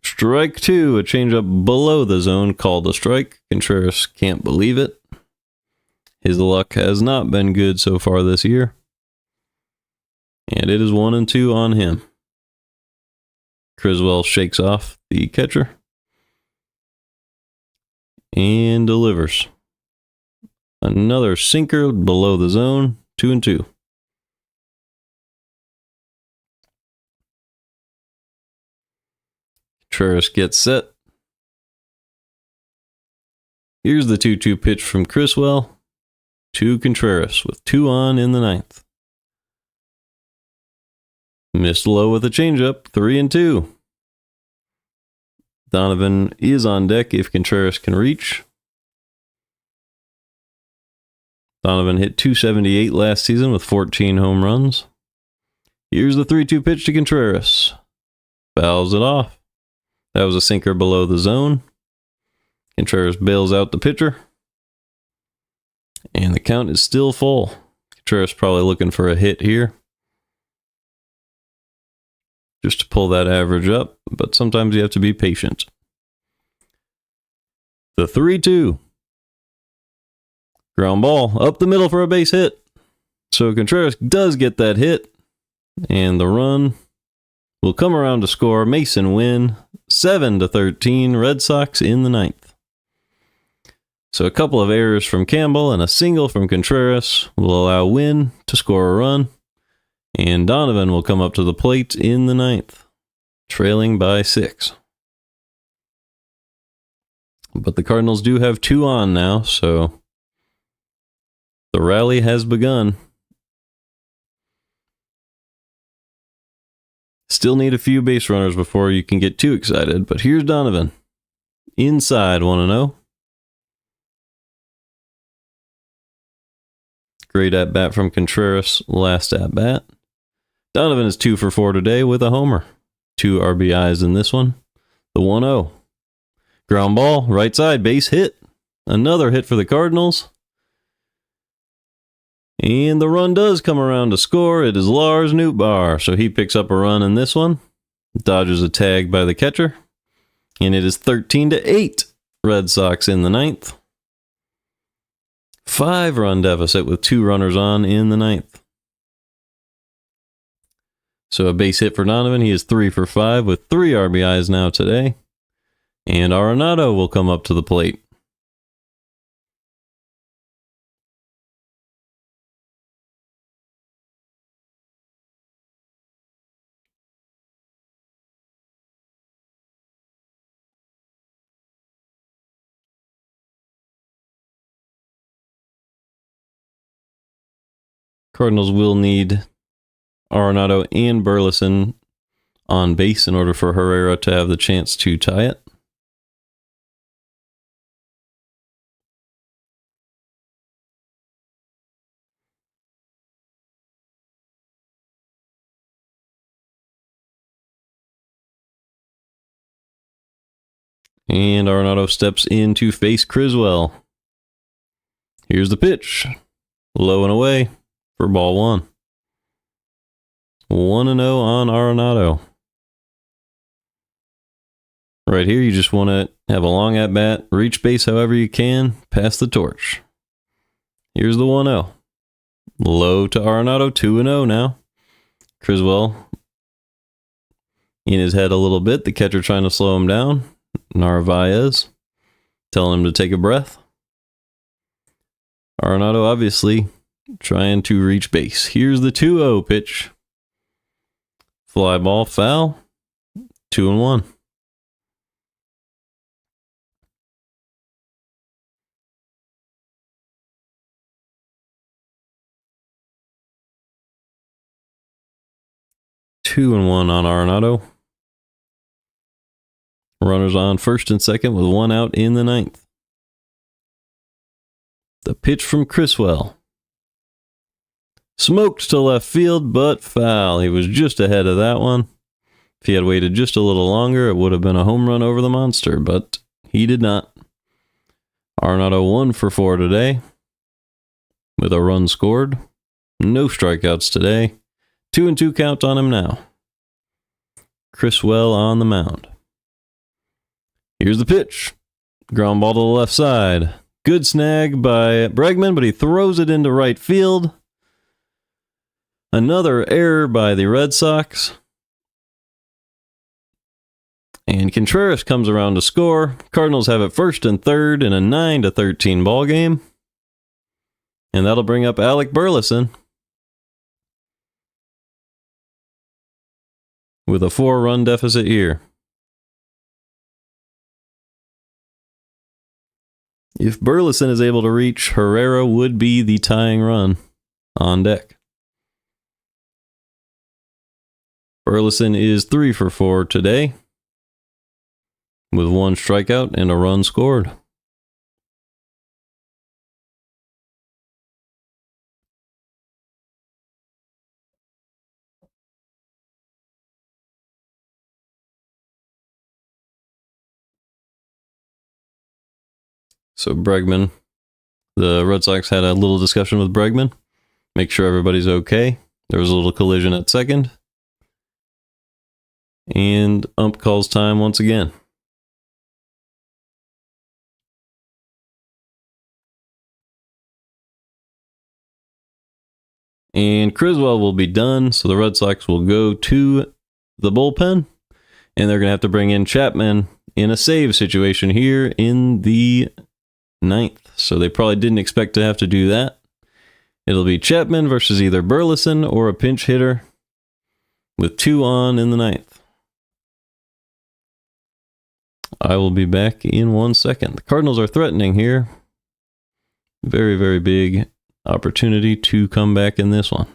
Strike 2. A changeup below the zone called a strike. Contreras can't believe it. His luck has not been good so far this year. And it is 1-2 on him. Criswell shakes off the catcher and delivers. Another sinker below the zone. 2-2. Contreras gets set. Here's the 2-2 pitch from Criswell to Contreras with 2 on in the 9th. Missed low with a changeup. 3-2. Donovan is on deck if Contreras can reach. Donovan hit .278 last season with 14 home runs. Here's the 3-2 pitch to Contreras. Fouls it off. That was a sinker below the zone. Contreras bails out the pitcher. And the count is still full. Contreras probably looking for a hit here, just to pull that average up, but sometimes you have to be patient. The 3-2. Ground ball up the middle for a base hit. So Contreras does get that hit, and the run will come around to score. Mason win 7-13, Red Sox in the 9th. So a couple of errors from Campbell and a single from Contreras will allow Wynn to score a run. And Donovan will come up to the plate in the 9th, trailing by 6. But the Cardinals do have 2 on now, so the rally has begun. Still need a few base runners before you can get too excited, but here's Donovan. Inside 1-0. Great at-bat from Contreras last at-bat. Donovan is 2 for 4 today with a homer. 2 RBIs in this one. The 1-0. Ground ball, right side, base hit. Another hit for the Cardinals. And the run does come around to score. It is Lars Nootbaar, so he picks up a run in this one. Dodges a tag by the catcher. And it is 13-8, Red Sox in the 9th. 5-run deficit with 2 runners on in the 9th. So a base hit for Donovan. He is 3 for 5 with 3 RBIs now today. And Arenado will come up to the plate. Cardinals will need Arenado and Burleson on base in order for Herrera to have the chance to tie it. And Arenado steps in to face Criswell. Here's the pitch. Low and away for ball one. 1-0 on Arenado. Right here, you just want to have a long at-bat, reach base however you can, pass the torch. Here's the 1-0. Low to Arenado, 2-0 now. Criswell in his head a little bit. The catcher trying to slow him down. Narvaez telling him to take a breath. Arenado obviously trying to reach base. Here's the 2-0 pitch. Fly ball, foul. 2-1. Two and one on Arenado. Runners on first and second with one out in the ninth. The pitch from Criswell. Smoked to left field, but foul. He was just ahead of that one. If he had waited just a little longer, it would have been a home run over the monster, but he did not. Arenado 1 for 4 today with a run scored. No strikeouts today. 2-2 count on him now. Criswell on the mound. Here's the pitch. Ground ball to the left side. Good snag by Bregman, but he throws it into right field. Another error by the Red Sox. And Contreras comes around to score. Cardinals have it first and third in a 9-13 ball game. And that'll bring up Alec Burleson with a 4-run deficit here. If Burleson is able to reach, Herrera would be the tying run on deck. Burleson is 3 for 4 today with 1 strikeout and a run scored. So Bregman, the Red Sox had a little discussion with Bregman. Make sure everybody's okay. There was a little collision at second. And ump calls time once again. And Criswell will be done, so the Red Sox will go to the bullpen. And they're going to have to bring in Chapman in a save situation here in the 9th. So they probably didn't expect to have to do that. It'll be Chapman versus either Burleson or a pinch hitter with 2 on in the 9th. I will be back in 1 second. The Cardinals are threatening here. Very, very big opportunity to come back in this one.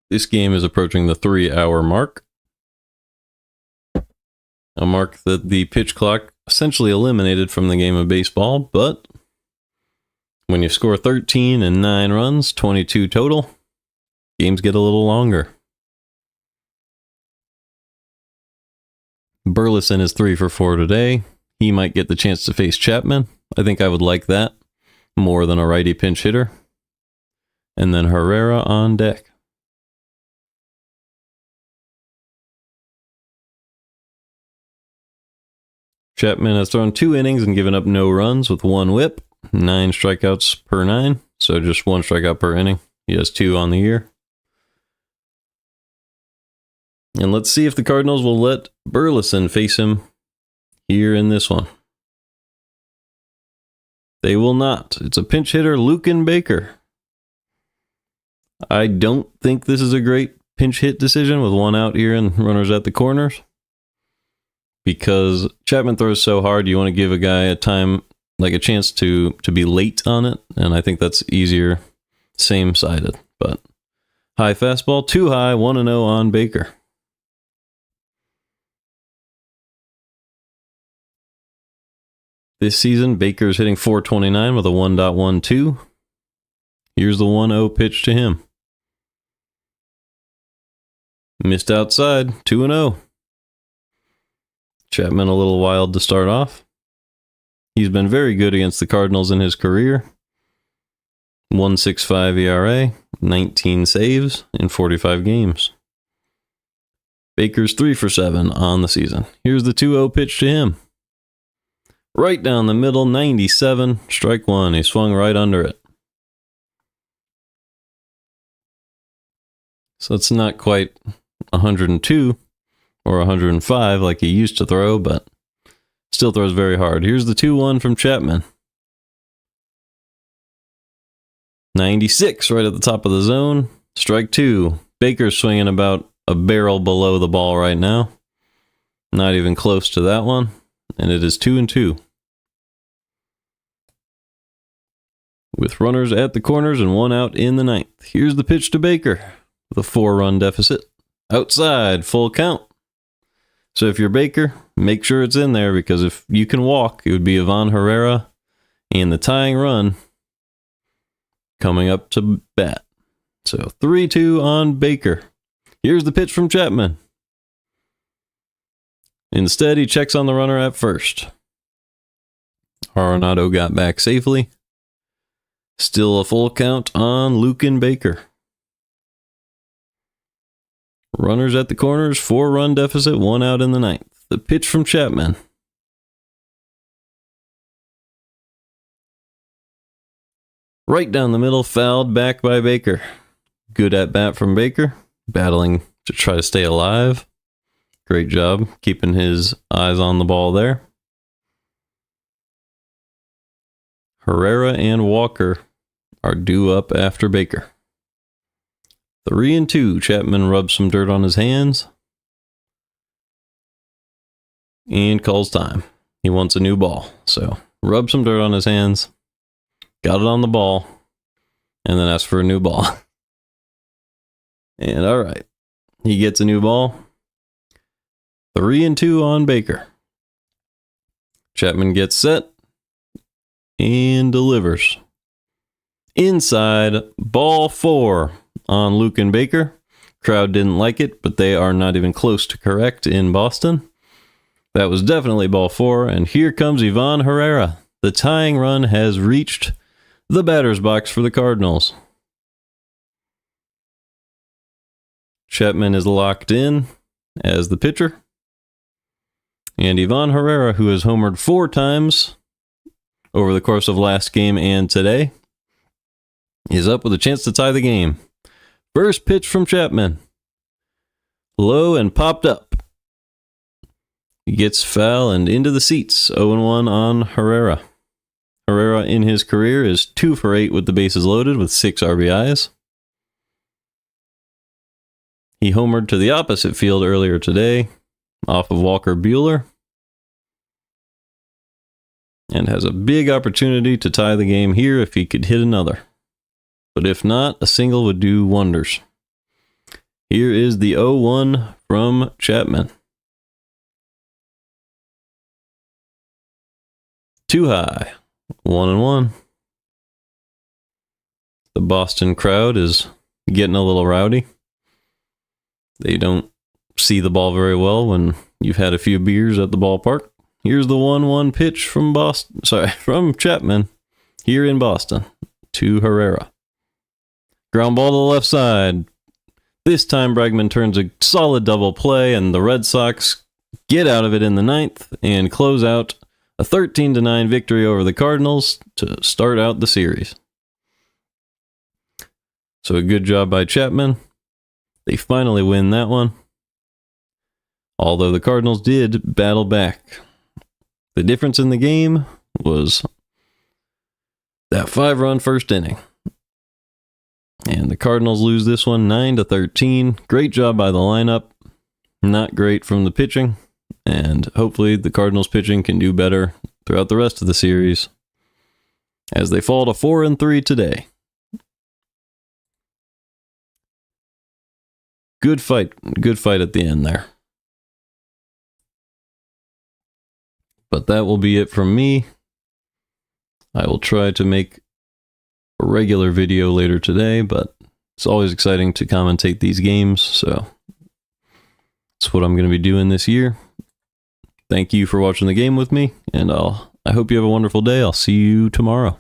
This game is approaching the 3-hour mark. A mark that the pitch clock essentially eliminated from the game of baseball, but when you score 13 and 9 runs, 22 total, games get a little longer. Burleson is 3 for 4 today. He might get the chance to face Chapman. I think I would like that more than a righty pinch hitter. And then Herrera on deck. Chapman has thrown 2 innings and given up no runs with 1 whip, 9 strikeouts per 9, so just 1 strikeout per inning. He has 2 on the year. And let's see if the Cardinals will let Burleson face him here in this one. They will not. It's a pinch hitter, Luken Baker. I don't think this is a great pinch hit decision with one out here and runners at the corners, because Chapman throws so hard, you want to give a guy a chance to be late on it, and I think that's easier same-sided. But high fastball, too high, 1-0 on Baker. This season, Baker's hitting .429 with a 1.12. Here's the 1-0 pitch to him. Missed outside, 2-0. Chapman a little wild to start off. He's been very good against the Cardinals in his career. 1.65 ERA, 19 saves in 45 games. Baker's 3 for 7 on the season. Here's the 2-0 pitch to him. Right down the middle, 97, strike one. He swung right under it. So it's not quite 102 or 105 like he used to throw, but still throws very hard. Here's the 2-1 from Chapman. 96 right at the top of the zone. Strike two. Baker's swinging about a barrel below the ball right now. Not even close to that one. And it is 2-2. With runners at the corners and one out in the ninth. Here's the pitch to Baker with a 4-run deficit. Outside, full count. So if you're Baker, make sure it's in there, because if you can walk, it would be Ivan Herrera and the tying run coming up to bat. So 3-2 on Baker. Here's the pitch from Chapman. Instead, he checks on the runner at first. Arenado got back safely. Still a full count on Luken Baker. Runners at the corners, 4-run deficit, one out in the ninth. The pitch from Chapman. Right down the middle, fouled back by Baker. Good at bat from Baker, battling to try to stay alive. Great job keeping his eyes on the ball there. Herrera and Walker are due up after Baker. 3-2. Chapman rubs some dirt on his hands and calls time. He wants a new ball. So rub some dirt on his hands, got it on the ball, and then asked for a new ball. And all right, he gets a new ball. 3-2 on Baker. Chapman gets set and delivers. Inside, ball 4 on Luken Baker. Crowd didn't like it, but they are not even close to correct in Boston. That was definitely ball 4, and here comes Ivan Herrera. The tying run has reached the batter's box for the Cardinals. Chapman is locked in as the pitcher. And Ivan Herrera, who has homered 4 times over the course of last game and today, is up with a chance to tie the game. First pitch from Chapman. Low and popped up. He gets foul and into the seats. 0-1 on Herrera. Herrera in his career is 2 for 8 with the bases loaded with 6 RBIs. He homered to the opposite field earlier today off of Walker Buehler, and has a big opportunity to tie the game here if he could hit another. But if not, a single would do wonders. Here is the 0-1 from Chapman. Too high. 1-1. The Boston crowd is getting a little rowdy. They don't see the ball very well when you've had a few beers at the ballpark. Here's the 1-1 pitch from from Chapman here in Boston to Herrera. Ground ball to the left side. This time Bregman turns a solid double play, and the Red Sox get out of it in the ninth and close out a 13-9 victory over the Cardinals to start out the series. So a good job by Chapman. They finally win that one, although the Cardinals did battle back. The difference in the game was that 5-run first inning. And the Cardinals lose this one 9-13. Great job by the lineup. Not great from the pitching. And hopefully the Cardinals pitching can do better throughout the rest of the series, as they fall to 4-3 today. Good fight at the end there. But that will be it from me. I will try to make a regular video later today, but it's always exciting to commentate these games, so that's what I'm going to be doing this year. Thank you for watching the game with me, and I hope you have a wonderful day. I'll see you tomorrow.